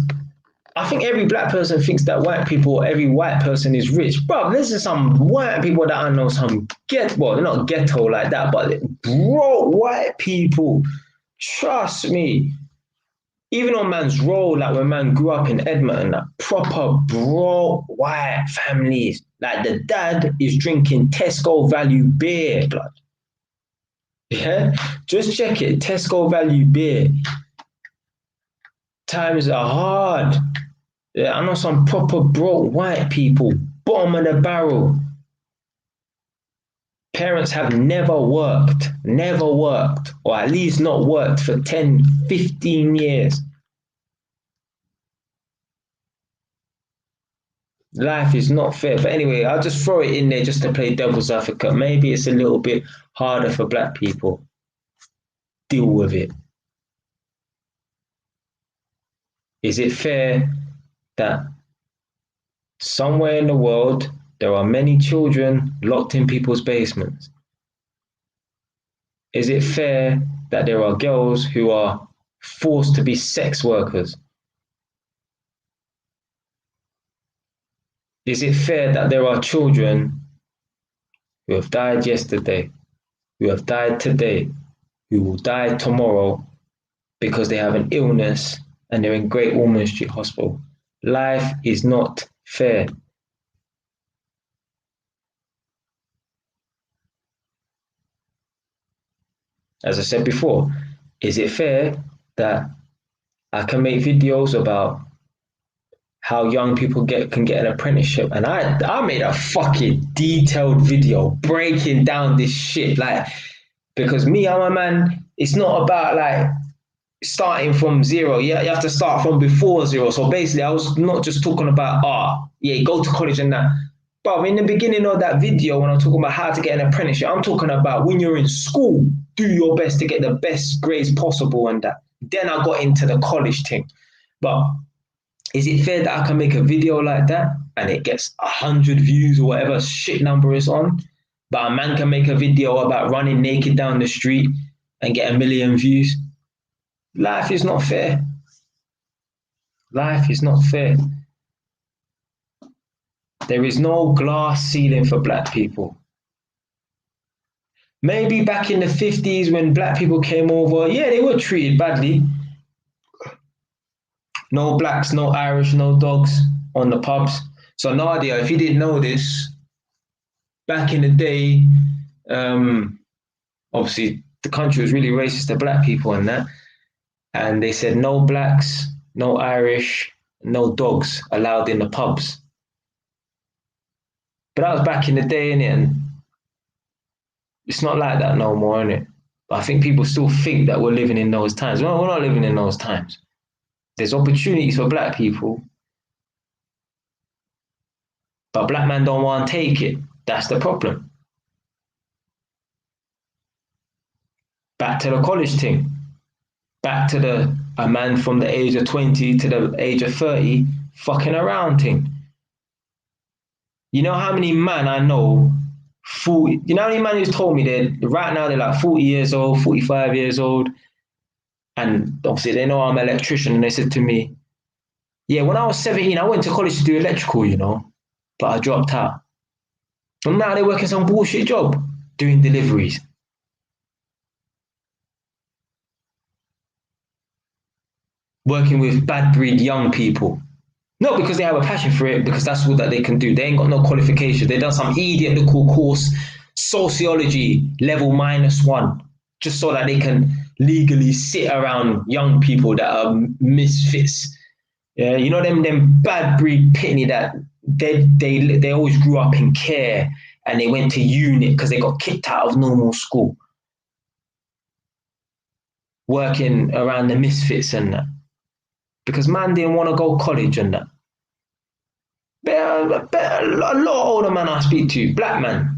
A: I think every black person thinks that every white person is rich. Bro, this is some white people that I know, they're not ghetto like that, but broke white people. Trust me. Even on man's role, like when man grew up in Edmonton, like proper broke white families. Like the dad is drinking Tesco value beer, blood. Yeah? Just check it. Tesco value beer. Times are hard. Yeah, I know some proper broke white people, bottom of the barrel. Parents have never worked, or at least not worked for 10, 15 years. Life is not fair. But anyway, I'll just throw it in there just to play devil's advocate. Maybe it's a little bit harder for black people. Deal with it. Is it fair that somewhere in the world there are many children locked in people's basements? Is it fair that there are girls who are forced to be sex workers? Is it fair that there are children who have died yesterday, who have died today, who will die tomorrow because they have an illness and they're in Great Ormond Street Hospital? Life is not fair. As I said before, is it fair that I can make videos about how young people can get an apprenticeship? And I made a fucking detailed video breaking down this shit. Like, because me, I'm a man, it's not about like starting from zero. Yeah, you have to start from before zero. So basically, I was not just talking about yeah, go to college and that. But in the beginning of that video, when I'm talking about how to get an apprenticeship, I'm talking about when you're in school, do your best to get the best grades possible and that. Then I got into the college thing. But is it fair that I can make a video like that and it gets 100 views or whatever shit number is on, but a man can make a video about running naked down the street and get 1 million views? Life is not fair. Life is not fair. There is no glass ceiling for black people. Maybe back in the 50s when black people came over, yeah, they were treated badly. No blacks, no Irish, no dogs on the pubs. So Nadia, if you didn't know this, back in the day, obviously the country was really racist to black people and that. And they said no blacks, no Irish, no dogs allowed in the pubs. But that was back in the day, innit? And it's not like that no more, innit? But I think people still think that we're living in those times. No, we're not living in those times. There's opportunities for black people, but black men don't want to take it. That's the problem. Back to the college thing. Back to a man from the age of 20 to the age of 30 fucking around thing. You know how many men I know, 40, you know how many men who's told me that right now they're like 40 years old, 45 years old, and obviously they know I'm an electrician, and they said to me, yeah, when I was 17, I went to college to do electrical, you know, but I dropped out. And now they're working some bullshit job, doing deliveries. Working with bad breed young people. Not because they have a passion for it, because that's all that they can do. They ain't got no qualifications. They've done some idiotical course, sociology level -1, just so that they can legally sit around young people that are misfits. Yeah, you know them bad breed pitney that they always grew up in care and they went to unit because they got kicked out of normal school. Working around the misfits and that. Because man didn't want to go college and that. But a lot of older men I speak to, black man.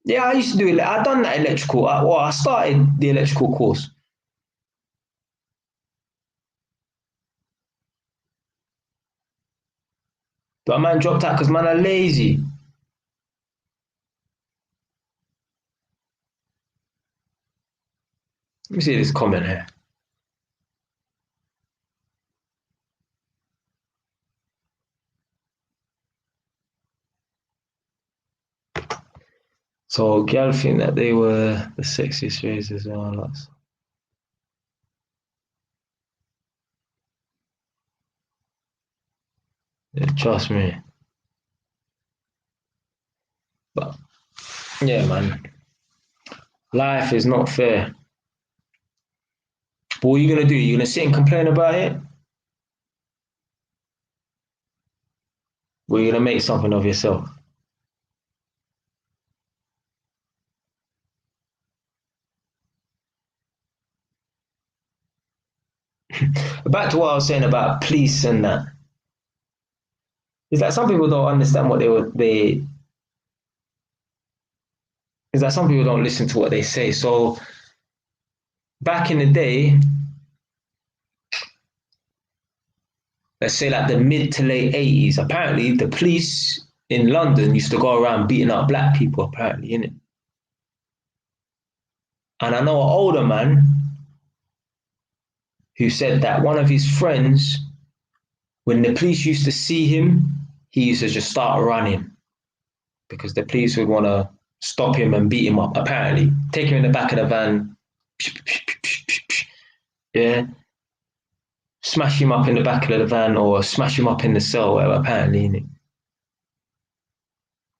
A: Yeah, I used to do it. I done that electrical. I started the electrical course. But a man dropped out because man are lazy. Let me see this comment here. So girl think that they were the sexiest race as well. Yeah, trust me. But yeah, man. Life is not fair. But what are you gonna do? You're gonna sit and complain about it? Or are you gonna make something of yourself? Back to what I was saying about police and that. Is that some people don't understand what they is that some people don't listen to what they say. So back in the day, let's say like the mid to late 80s, apparently the police in London used to go around beating up black people, apparently, innit? And I know an older man who said that one of his friends, when the police used to see him, he used to just start running because the police would want to stop him and beat him up, apparently. Take him in the back of the van. Yeah. smash him up in the back of the van or smash him up in the cell, whatever, apparently, innit?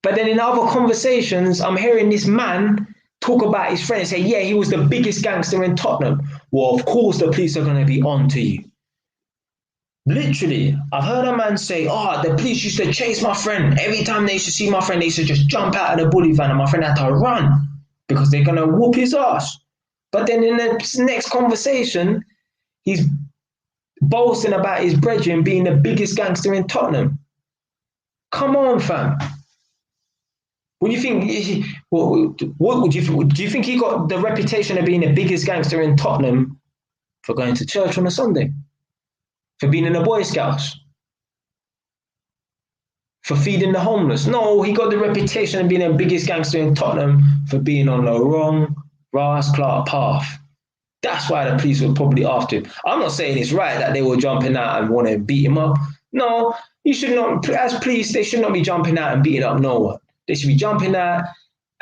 A: But then in other conversations, I'm hearing this man talk about his friend and say, yeah, he was the biggest gangster in Tottenham. Well, of course the police are going to be on to you. Literally, I've heard a man say, oh, the police used to chase my friend. Every time they used to see my friend, they used to just jump out of the bully van and my friend had to run because they're going to whoop his ass. But then in the next conversation, he's boasting about his brethren being the biggest gangster in Tottenham. Come on, fam. What do you think? What would you think? Do you think he got the reputation of being the biggest gangster in Tottenham for going to church on a Sunday? For being in the Boy Scouts? For feeding the homeless? No, he got the reputation of being the biggest gangster in Tottenham for being on the wrong Ras Clark path. That's why the police were probably after him. I'm not saying it's right that they were jumping out and want to beat him up. No, you should not. As police, they should not be jumping out and beating up no one. They should be jumping out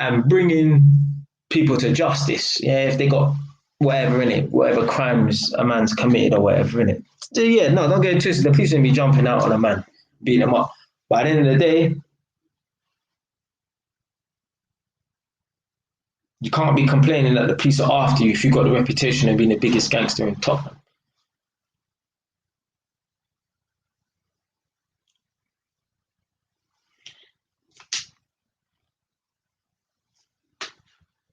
A: and bringing people to justice. Yeah, if they got whatever in it, whatever crimes a man's committed or whatever in it. So yeah, no, don't get it twisted. The police shouldn't be jumping out on a man, beating him up. But at the end of the day, you can't be complaining that the police are after you if you've got the reputation of being the biggest gangster in Tottenham.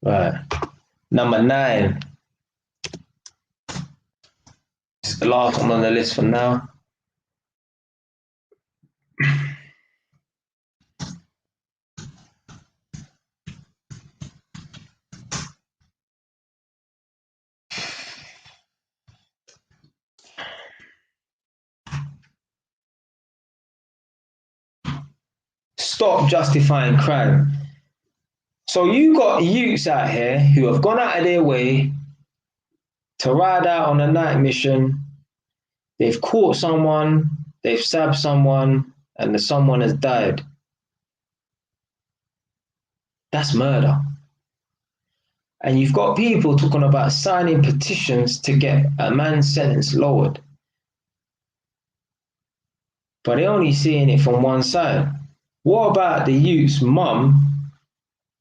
A: Right. Number 9. It's the last one on the list for now. Stop justifying crime. So you got youths out here who have gone out of their way to ride out on a night mission. They've caught someone, they've stabbed someone, and the someone has died. That's murder. And you've got people talking about signing petitions to get a man's sentence lowered. But they're only seeing it from one side. What about the youth's mum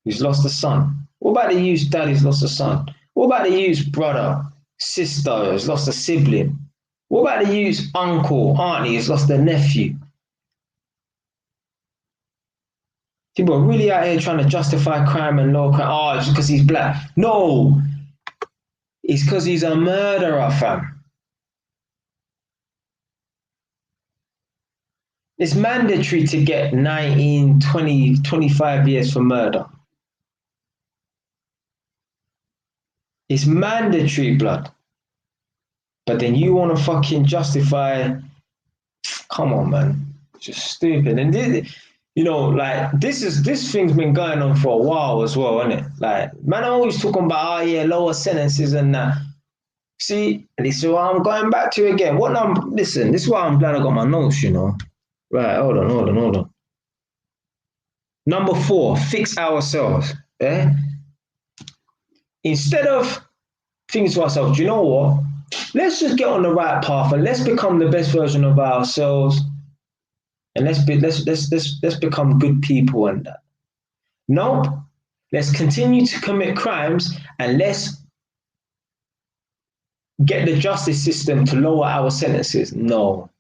A: who's lost a son? What about the youth's dad who's lost a son? What about the youth's brother, sister who's lost a sibling? What about the youth's uncle, auntie who's lost a nephew? People are really out here trying to justify crime and low crime. Oh, it's because he's black. No, it's because he's a murderer, fam. It's mandatory to get 19, 20, 25 years for murder. It's mandatory, blood. But then you want to fucking justify, come on, man. It's just stupid. And this, you know, like this thing's been going on for a while as well, isn't it? Like, man, I'm always talking about, oh yeah, lower sentences and that. See, this is what I'm going back to again. Listen, this is why I'm glad I got my notes, you know. Right, hold on. Number 4, fix ourselves. Eh? Instead of thinking to ourselves, you know what? Let's just get on the right path and let's become the best version of ourselves. And let's become good people and that. Nope. Let's continue to commit crimes and let's get the justice system to lower our sentences. No,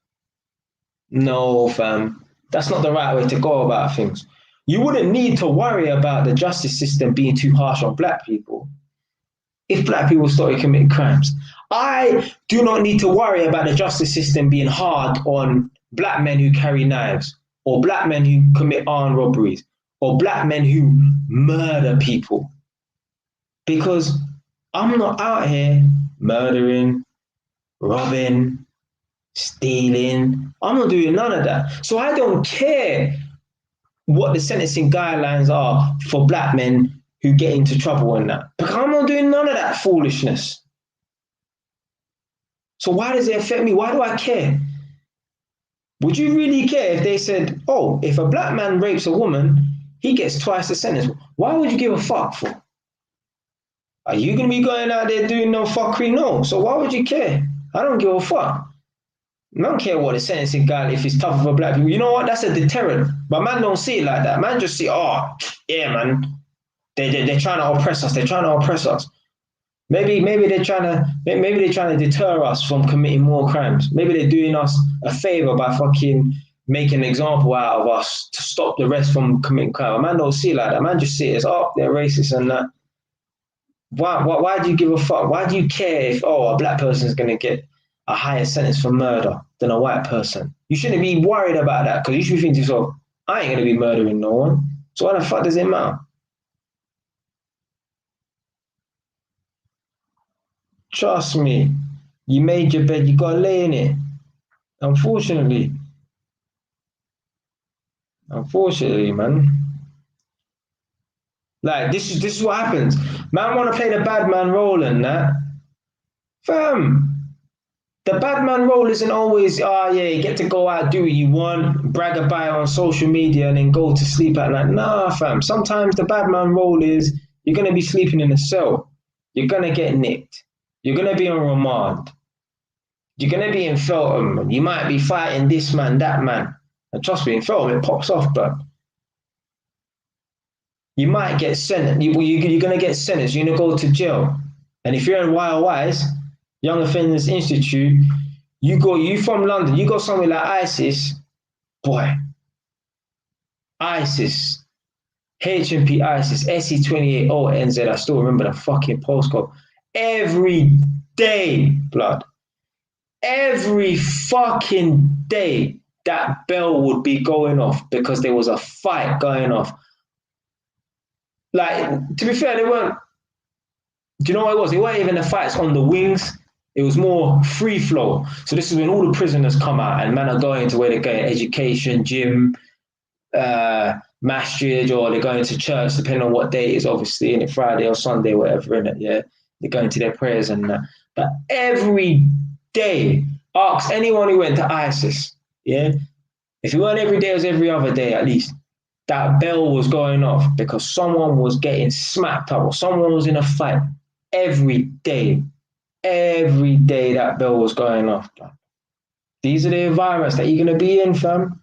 A: fam. That's not the right way to go about things. You wouldn't need to worry about the justice system being too harsh on black people if black people started committing crimes. I do not need to worry about the justice system being hard on black men who carry knives, or black men who commit armed robberies, or black men who murder people. Because I'm not out here murdering, robbing, stealing. I'm not doing none of that. So I don't care what the sentencing guidelines are for black men who get into trouble and that. Because I'm not doing none of that foolishness. So why does it affect me? Why do I care? Would you really care if they said, oh, if a black man rapes a woman, he gets twice the sentence? Why would you give a fuck for? Are you going to be going out there doing no fuckery? No. So why would you care? I don't give a fuck. I don't care what the sentencing guy, if it's tough for black people. You know what? That's a deterrent. But man don't see it like that. Man just see, oh, yeah, man, they're trying to oppress us. They're trying to oppress us. Maybe they're trying to deter us from committing more crimes. Maybe they're doing us a favor by fucking making an example out of us to stop the rest from committing crime. A man don't see it like that. Man just see it as, oh, they're racist and that. Why do you give a fuck? Why do you care if, oh, a black person is going to get a higher sentence for murder than a white person? You shouldn't be worried about that, because you should be thinking to yourself, I ain't going to be murdering no one. So why the fuck does it matter? Trust me, you made your bed, you gotta lay in it. Unfortunately, man. Like this is what happens. Man want to play the bad man role and that. Fam, the bad man role isn't always, oh yeah, you get to go out, do what you want, brag about it on social media, and then go to sleep at night. Nah, fam. Sometimes the bad man role is you're gonna be sleeping in a cell. You're gonna get nicked. You're gonna be on remand. You're gonna be in Feltham. You might be fighting this man, that man. And trust me, in Feltham, it pops off, but you might get sentenced. You're gonna get sentenced. You're gonna go to jail. And if you're in YOIs, Young Offenders Institute, you from London, you go somewhere like ISIS, boy. ISIS, HMP ISIS, SE28 ONZ. I still remember the fucking postcode. Every day, blood. Every fucking day, that bell would be going off because there was a fight going off. Like, to be fair, they weren't. Do you know what it was? It weren't even the fights on the wings. It was more free flow. So this is when all the prisoners come out and men are going to where they're going, education, gym, masjid, or they're going to church, depending on what day it is, obviously, in it Friday or Sunday, whatever, in it, yeah. They're going to their prayers and that. But every day, ask anyone who went to ISIS, yeah. If it weren't every day, it was every other day at least. That bell was going off because someone was getting smacked up or someone was in a fight. Every day that bell was going off. These are the environments that you're going to be in, fam.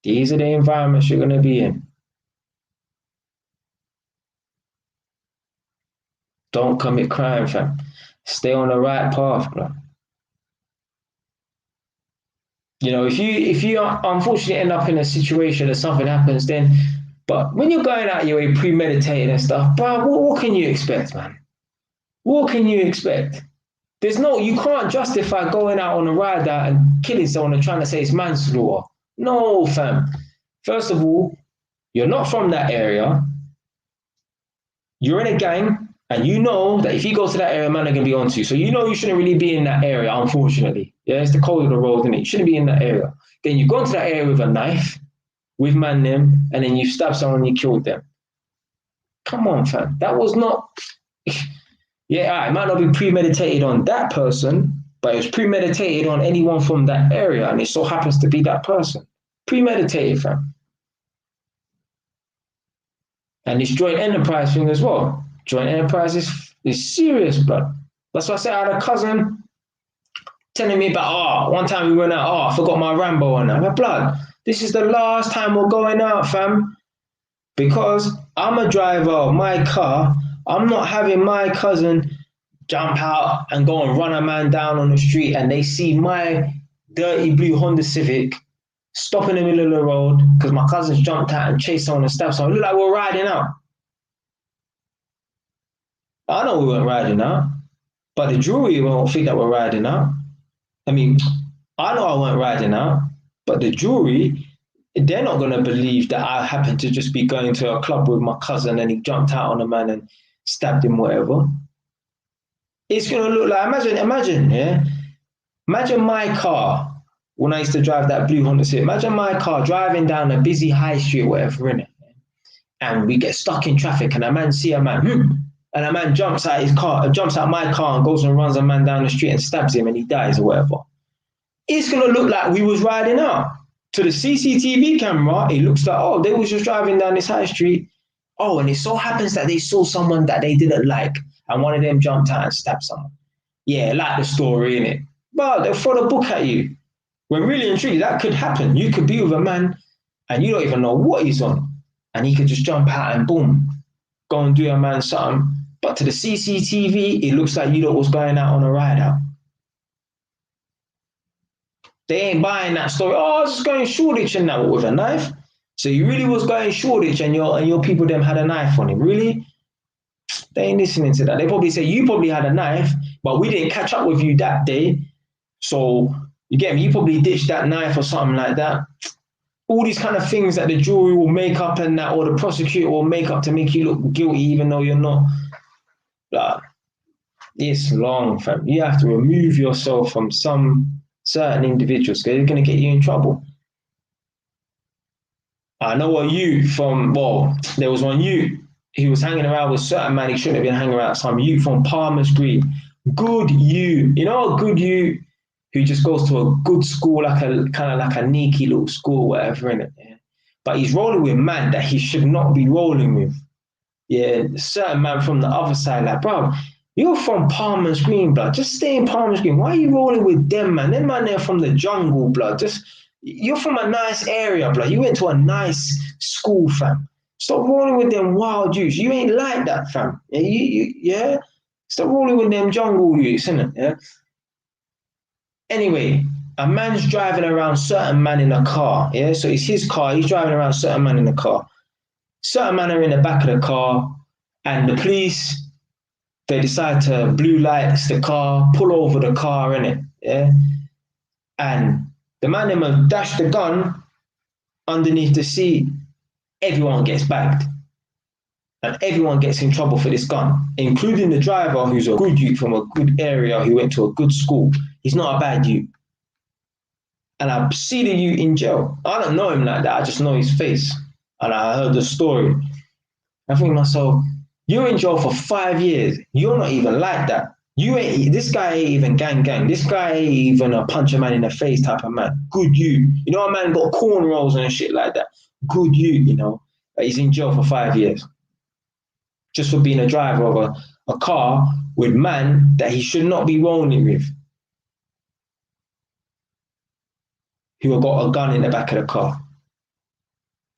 A: These are the environments you're going to be in. Don't commit crime, fam. Stay on the right path, bro. You know, if you unfortunately end up in a situation that something happens, then, but when you're going out your way premeditated and stuff, bro, what can you expect, man? What can you expect? You can't justify going out on a ride out and killing someone and trying to say it's manslaughter. No, fam. First of all, you're not from that area. You're in a gang, and you know that if you go to that area, man are going to be onto you. So you know you shouldn't really be in that area, unfortunately. Yeah, it's the code of the road, isn't it? You shouldn't be in that area. Then you go into that area with a knife, with man them, and then you stab someone and you killed them. Come on, fam. That was not... Yeah, it might not be premeditated on that person, but it was premeditated on anyone from that area, and it so happens to be that person. Premeditated, fam. And this joint enterprise thing as well. Joint enterprise is serious, bro. That's why I said I had a cousin telling me about, one time we went out, I forgot my Rambo on that. My blood, this is the last time we're going out, fam. Because I'm a driver of my car, I'm not having my cousin jump out and go and run a man down on the street and they see my dirty blue Honda Civic stop in the middle of the road because my cousins jumped out and chased someone and stabbed someone. It looked like we're riding out. I know we weren't riding out, but the jury won't think that we're riding out. I mean, I know I weren't riding out, but the jury, they're not going to believe that I happened to just be going to a club with my cousin and he jumped out on a man and stabbed him, whatever. It's going to look like, imagine, yeah? Imagine my car, when I used to drive that blue Honda Civic, imagine my car driving down a busy high street, whatever, innit? And we get stuck in traffic and a man see a man, and a man jumps out my car and goes and runs a man down the street and stabs him and he dies or whatever. It's going to look like we was riding out. To the CCTV camera, it looks like, oh, they was just driving down this high street. Oh, and it so happens that they saw someone that they didn't like and one of them jumped out and stabbed someone. Yeah, like the story, innit? Well, they'll throw the book at you. When really and truly, that could happen. You could be with a man and you don't even know what he's on. And he could just jump out and boom, go and do a man something. But to the CCTV, it looks like you know what's going out on a ride out. They ain't buying that story. Oh, I was just going Shoreditch and that with a knife. So you really was going Shoreditch and your people them had a knife on him. Really? They ain't listening to that. They probably say you probably had a knife, but we didn't catch up with you that day. So you get me? You probably ditched that knife or something like that. All these kind of things that the jury will make up and that, or the prosecutor will make up to make you look guilty, even though you're not. But it's long, fam. You have to remove yourself from some certain individuals because they're going to get you in trouble. I know a youth from, well, there was one youth. He was hanging around with certain man. He shouldn't have been hanging around with some youth from Palmer's Green. Good youth. You know, a good youth who just goes to a good school, like a kind of like a sneaky little school, whatever, in it. Yeah. But he's rolling with man that he should not be rolling with. Yeah, certain man from the other side, like, bro, you're from Palmer's Green, blood. Just stay in Palmer's Green. Why are you rolling with them, man? Them man, they're from the jungle, blood. Just you're from a nice area, blood. You went to a nice school, fam. Stop rolling with them wild youths. You ain't like that, fam. Yeah. Stop rolling with them jungle youths, innit? Yeah. Anyway, a man's driving around certain man in a car. Yeah, so it's his car. He's driving around certain man in the car. Certain man are in the back of the car, and the police they decide to blue lights the car, pull over the car, innit? Yeah. And the man them have dashed the gun underneath the seat. Everyone gets bagged. And everyone gets in trouble for this gun, including the driver who's a good youth from a good area who went to a good school. He's not a bad youth. And I see the youth in jail. I don't know him like that. I just know his face. And I heard the story. I think to myself, you're in jail for 5 years. You're not even like that. You ain't. This guy ain't even gang. This guy ain't even a punch a man in the face type of man. Good you. You know, a man got cornrows and shit like that. Good you know. But he's in jail for 5 years. Just for being a driver of a car with man that he should not be rolling with. Who have got a gun in the back of the car.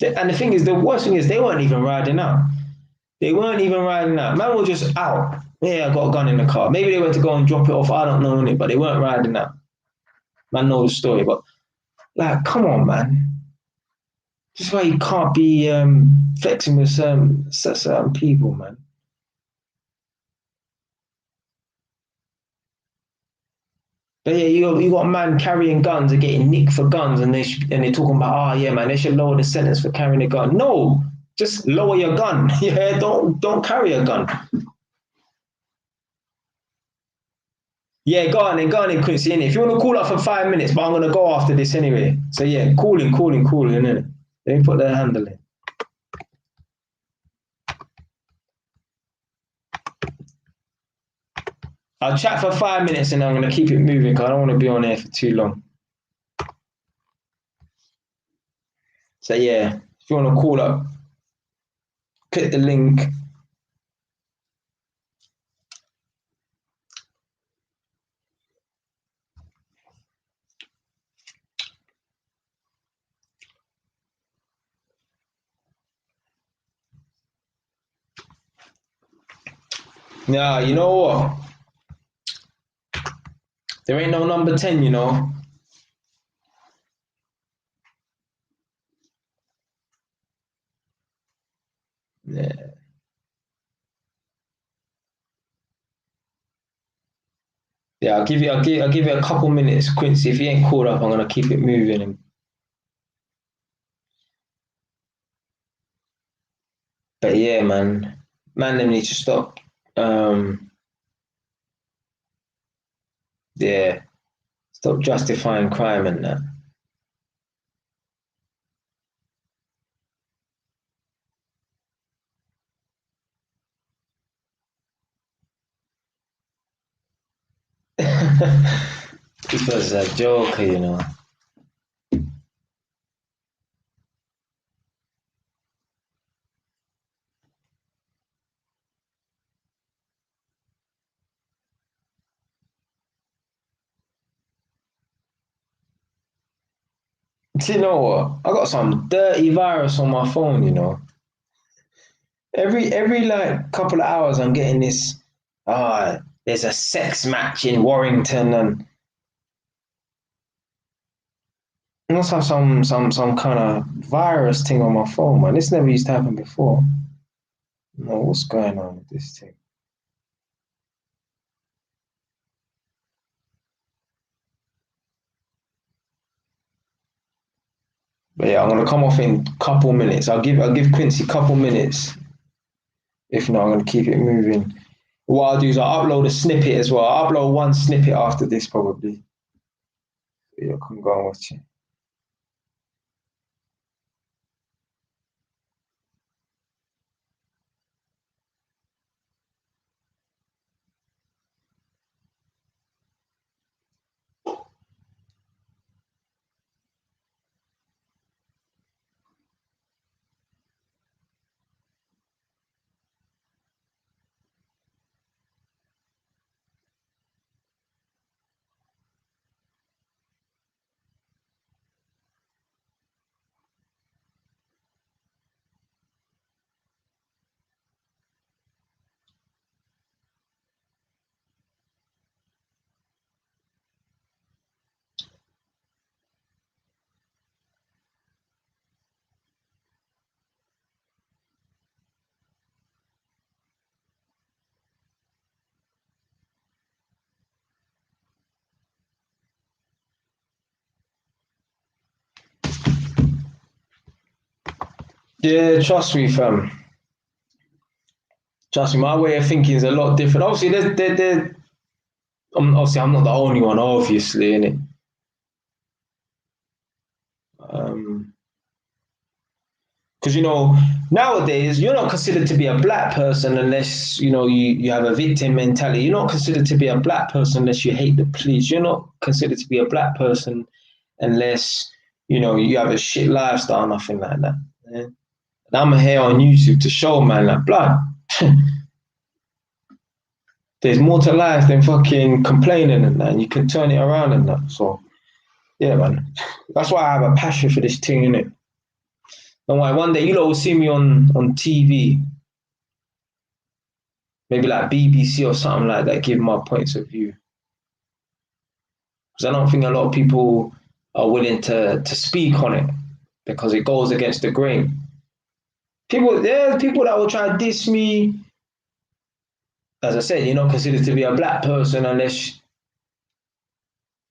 A: And the thing is, the worst thing is they weren't even riding out. They weren't even riding out. Man was just out. Yeah, I got a gun in the car. Maybe they went to go and drop it off. I don't know it, but they weren't riding out. Man knows the story, but like, come on, man. This is why you can't be flexing with certain people, man. But yeah, you got a man carrying guns and getting nicked for guns, and they're talking about, oh yeah, man, they should lower the sentence for carrying a gun. No, just lower your gun. Yeah, don't carry a gun. Yeah, go on then, Quincy. Innit? If you want to call up for 5 minutes, but I'm gonna go after this anyway. So yeah, calling, innit? Let me put the handle in. I'll chat for 5 minutes and I'm gonna keep it moving because I don't want to be on air for too long. So yeah, if you want to call up, click the link. Yeah, you know what? There ain't no number 10, you know. Yeah. Yeah, I'll give you a couple minutes, Quincy. If you ain't called up, I'm gonna keep it moving. But yeah, man, them need to stop. Yeah, stop justifying crime and that. This was a joke, you know. Do you know what? I got some dirty virus on my phone, you know. Every like couple of hours I'm getting this, there's a sex match in Warrington and I must have some kind of virus thing on my phone, man. This never used to happen before. No, what's going on with this thing? But yeah, I'm gonna come off in a couple minutes. I'll give Quincy a couple minutes. If not, I'm gonna keep it moving. What I'll do is I'll upload a snippet as well. I'll upload one snippet after this probably. So you can go and watch it. Yeah, trust me, fam. Trust me, my way of thinking is a lot different. Obviously, I'm not the only one, obviously, innit? Because nowadays you're not considered to be a black person unless you have a victim mentality. You're not considered to be a black person unless you hate the police. You're not considered to be a black person unless you have a shit lifestyle, nothing like that. Yeah? And I'm here on YouTube to show man like blood. There's more to life than fucking complaining and that. And you can turn it around and that. So yeah, man. That's why I have a passion for this thing, innit? And why one day will see me on TV, maybe like BBC or something like that, give my points of view. Because I don't think a lot of people are willing to speak on it because it goes against the grain. There's people that will try to diss me. As I said, you're not considered to be a black person unless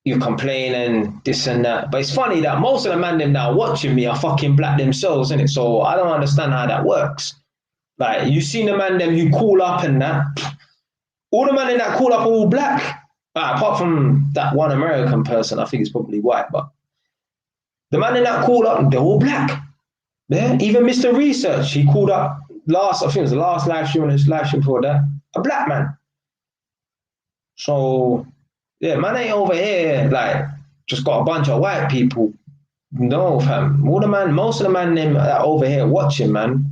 A: you complain and this and that. But it's funny that most of the man them that are watching me are fucking black themselves, innit? So I don't understand how that works. Like, you seen the man them who call up and that. All the men in that call up are all black. Apart from that one American person, I think it's probably white, but the man in that call up, they're all black. Yeah? Even Mr. Research, he called up I think it was the last live stream and his live stream before that, a black man. So, yeah, man ain't over here like just got a bunch of white people. No, fam. Most of the man them that are over here watching, man,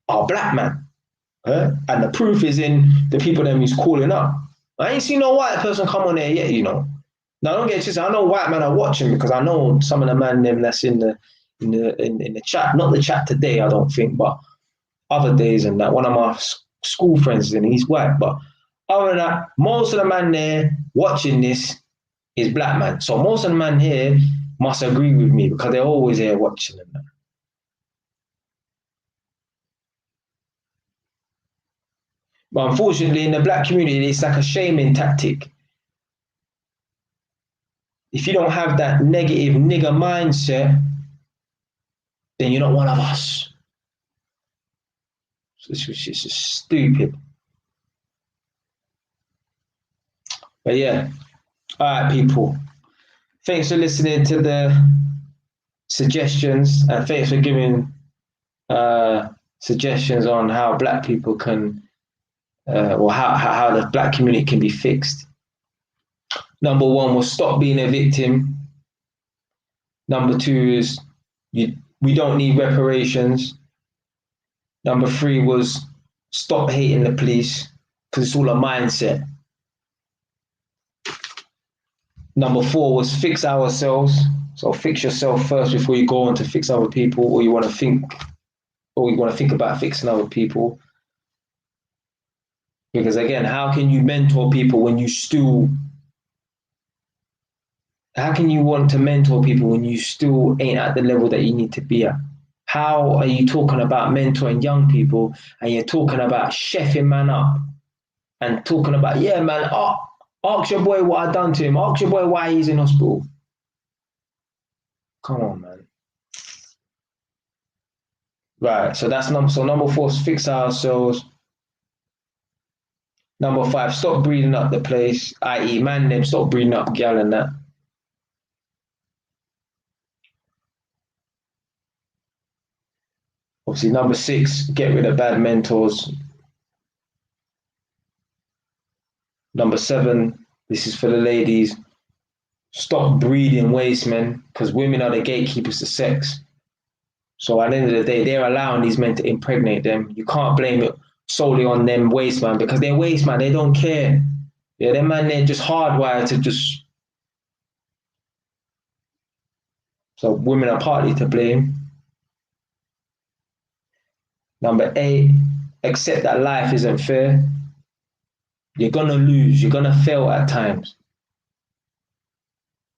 A: are black man. And the proof is in the people them who's calling up. I ain't seen no white person come on there yet, Now don't get it twisted. I know white men are watching because I know some of the man them that's in the chat. Not the chat today, I don't think, but other days and that. One of my school friends and he's white, but other than that, most of the man there watching this is black man. So most of the man here must agree with me because they're always here watching them. But unfortunately, in the black community, it's like a shaming tactic. If you don't have that negative nigger mindset, then you're not one of us. It's just stupid. But yeah, all right, people. Thanks for listening to the suggestions, and thanks for giving suggestions on how black people can, or how the black community can be fixed. Number one was stop being a victim. Number two is we don't need reparations. Number three was stop hating the police because it's all a mindset. Number four was fix ourselves. So fix yourself first before you go on to fix other people, or you want to think about fixing other people. Because again, how can you mentor people when you still, how can you want to mentor people when you still ain't at the level that you need to be at? How are you talking about mentoring young people and you're talking about chefing man up and talking about, yeah, man, ask your boy what I done to him. Ask your boy why he's in hospital. Come on, man. Right, so that's number 4 is fix ourselves. Number 5, stop breeding up the place, i.e. man them, stop breeding up gal and that. Obviously, number 6, get rid of bad mentors. Number 7, this is for the ladies, stop breeding waste men, because women are the gatekeepers to sex. So at the end of the day, they're allowing these men to impregnate them. You can't blame it solely on them waste man, because they're waste man, they don't care. Yeah, them man, they're just hardwired to just. So women are partly to blame. Number 8, accept that life isn't fair. You're gonna lose, you're gonna fail at times.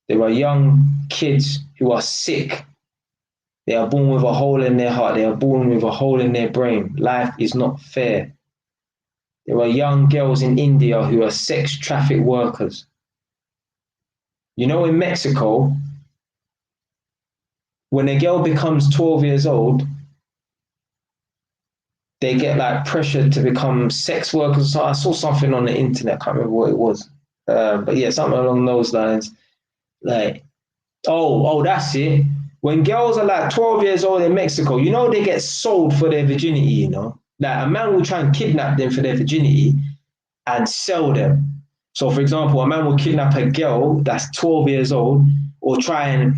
A: There are young kids who are sick. They are born with a hole in their heart. They are born with a hole in their brain. Life is not fair. There are young girls in India who are sex traffic workers. You know, in Mexico, when a girl becomes 12 years old, they get like pressured to become sex workers. So I saw something on the internet, I can't remember what it was. But yeah, something along those lines. Like, oh, that's it. When girls are like 12 years old in Mexico, you know, they get sold for their virginity, you know? Like a man will try and kidnap them for their virginity and sell them. So for example, a man will kidnap a girl that's 12 years old or try and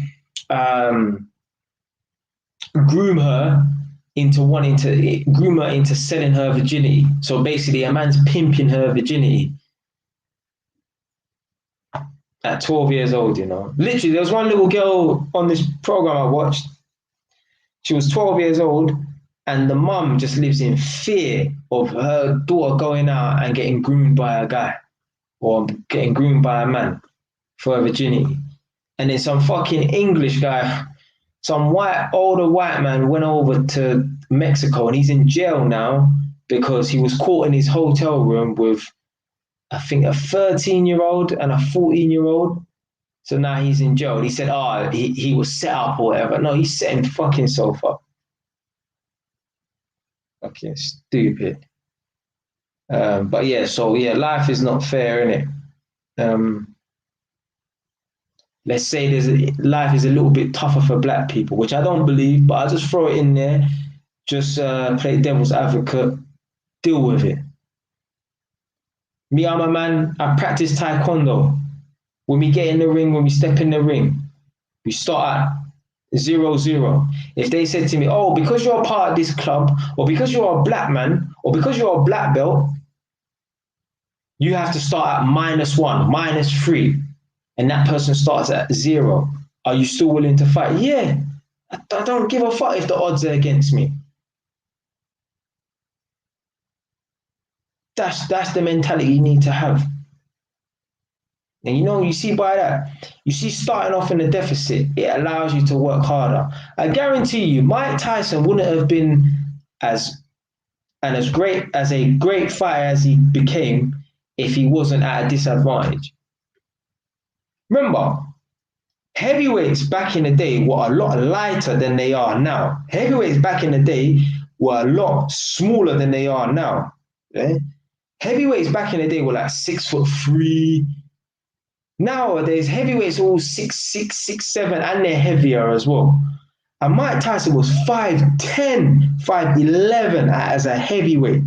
A: groom her into selling her virginity. So basically a man's pimping her virginity at 12 years old, you know. Literally, there was one little girl on this program I watched. She was 12 years old, and the mum just lives in fear of her daughter going out and getting groomed by a guy or getting groomed by a man for her virginity. And then some fucking English guy, some older white man went over to Mexico and he's in jail now because he was caught in his hotel room with, I think, a 13-year-old and a 14-year-old. So now he's in jail. He said, he was set up or whatever. No, he set him fucking self up. Fucking stupid. But yeah, so yeah, life is not fair, innit? Let's say life is a little bit tougher for black people, which I don't believe, but I'll just throw it in there. Just play devil's advocate, deal with it. Me, I'm a man, I practice taekwondo. When we get in the ring, when we step in the ring, we start at 0-0. If they said to me, oh, because you're a part of this club, or because you're a black man, or because you're a black belt, you have to start at -1, -3, and that person starts at 0. Are you still willing to fight? Yeah, I don't give a fuck if the odds are against me. That's the mentality you need to have. And you know, you see by that, you see starting off in a deficit, it allows you to work harder. I guarantee you, Mike Tyson wouldn't have been as great fighter as he became if he wasn't at a disadvantage. Remember, heavyweights back in the day were a lot lighter than they are now. Heavyweights back in the day were a lot smaller than they are now. Okay? Heavyweights back in the day were like 6'3". Nowadays, heavyweights are all 6'6", 6'7", and they're heavier as well. And Mike Tyson was 5'10", 5'11" as a heavyweight.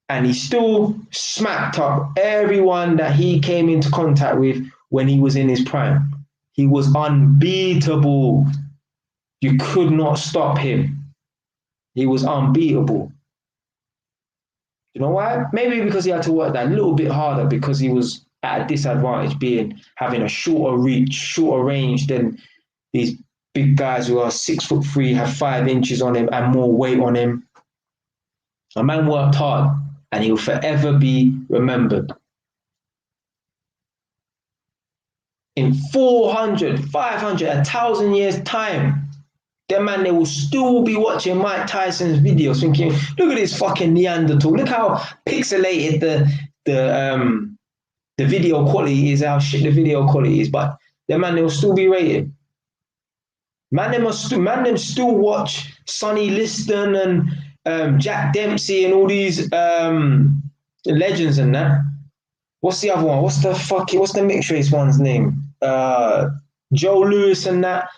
A: And he still smacked up everyone that he came into contact with when he was in his prime. He was unbeatable. You could not stop him. He was unbeatable. You know why? Maybe because he had to work that little bit harder because he was at a disadvantage, being having a shorter reach, shorter range than these big guys who are 6'3", have 5 inches on him and more weight on him. A man worked hard and he'll forever be remembered. In 400, 500, 1,000 years' time, them man, they will still be watching Mike Tyson's videos thinking, look at this fucking Neanderthal, look how pixelated the video quality is, how shit the video quality is, but them man, they will still be rated. Man, them still watch Sonny Liston and Jack Dempsey and all these legends and that. What's the other one? What's the mixed race one's name? Joe Lewis and that.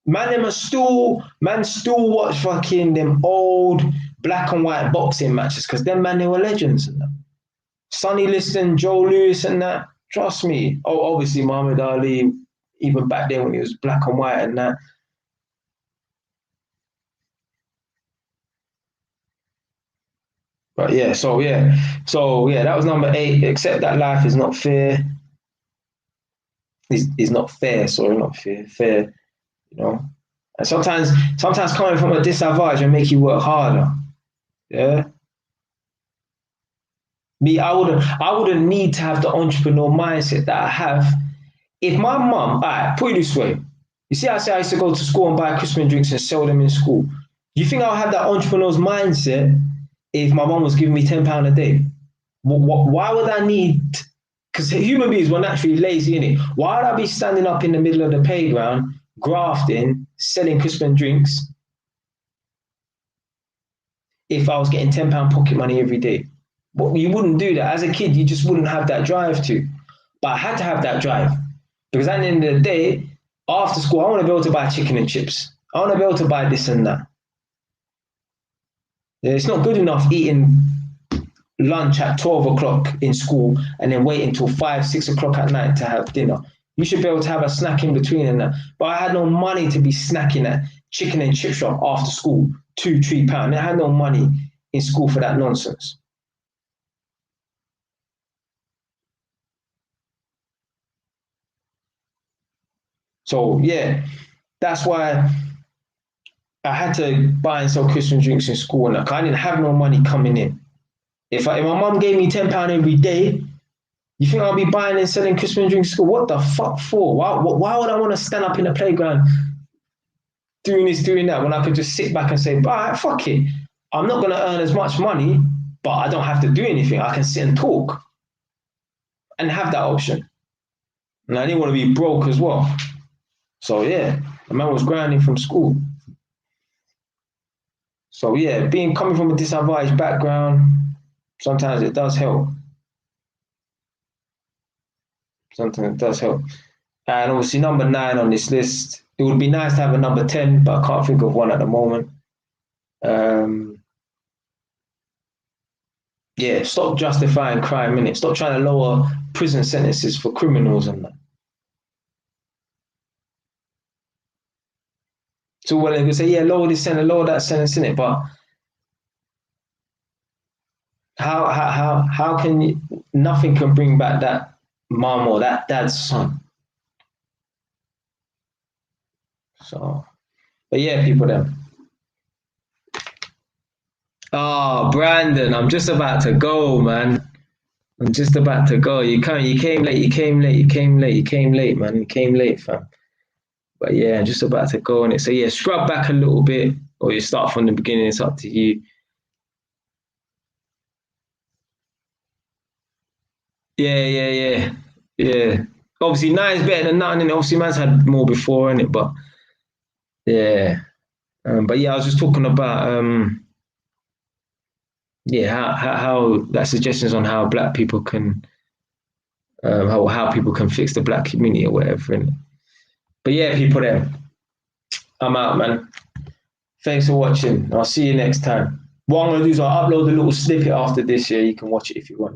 A: Man, still watch fucking them old black and white boxing matches because them man, they were legends and that. Sonny Liston, Joe Lewis and that. Trust me. Oh, obviously Muhammad Ali, even back then when he was black and white and that. But yeah, so that was number 8. Accept that life is not fair. Is not fair. Sorry, not fair. Fair, you know. And sometimes coming from a disadvantage will make you work harder. Yeah. Me, I wouldn't need to have the entrepreneur mindset that I have if my mum. Alright, put it this way. You see, I say I used to go to school and buy Christmas drinks and sell them in school. You think I'll have that entrepreneur's mindset if my mum was giving me £10 a day? Why would I need? Because human beings were naturally lazy, innit? Why would I be standing up in the middle of the playground, grafting, selling Christmas drinks, if I was getting £10 pocket money every day? But you wouldn't do that. As a kid, you just wouldn't have that drive to. But I had to have that drive. Because at the end of the day, after school, I want to be able to buy chicken and chips. I want to be able to buy this and that. It's not good enough eating lunch at 12 o'clock in school and then wait until 5, 6 o'clock at night to have dinner. You should be able to have a snack in between and that. But I had no money to be snacking at chicken and chip shop after school, £2, £3. I had no money in school for that nonsense. So yeah, that's why I had to buy and sell Christmas drinks in school, and I didn't have no money coming in. If my mum gave me £10 every day, you think I'll be buying and selling Christmas drinks in school? What the fuck for? Why would I want to stand up in the playground doing this, doing that, when I could just sit back and say, all right, fuck it. I'm not going to earn as much money, but I don't have to do anything. I can sit and talk and have that option. And I didn't want to be broke as well. So yeah, the man was grinding from school. So yeah, coming from a disadvantaged background, sometimes it does help. Sometimes it does help. And obviously number 9 on this list, it would be nice to have a number 10, but I can't think of one at the moment. Yeah, stop justifying crime, innit? Stop trying to lower prison sentences for criminals and that. So well, they can say, yeah, lower this sentence, lower that sentence, innit? But how can you? Nothing can bring back that mom or that dad's son. So, but yeah, people then. Oh, Brandon, I'm just about to go, man. I'm just about to go. You came late, man. You came late, fam. But yeah, I'm just about to go on it. So yeah, scrub back a little bit, or you start from the beginning. It's up to you. Yeah. Obviously, 9's better than nothing, and obviously, man's had more before, innit? But yeah, but yeah, I was just talking about yeah, how that suggestions on how black people can how people can fix the black community or whatever. Innit? But yeah, people there. I'm out, man. Thanks for watching. I'll see you next time. What I'm going to do is I'll upload a little snippet after this. Yeah, you can watch it if you want. Yeah.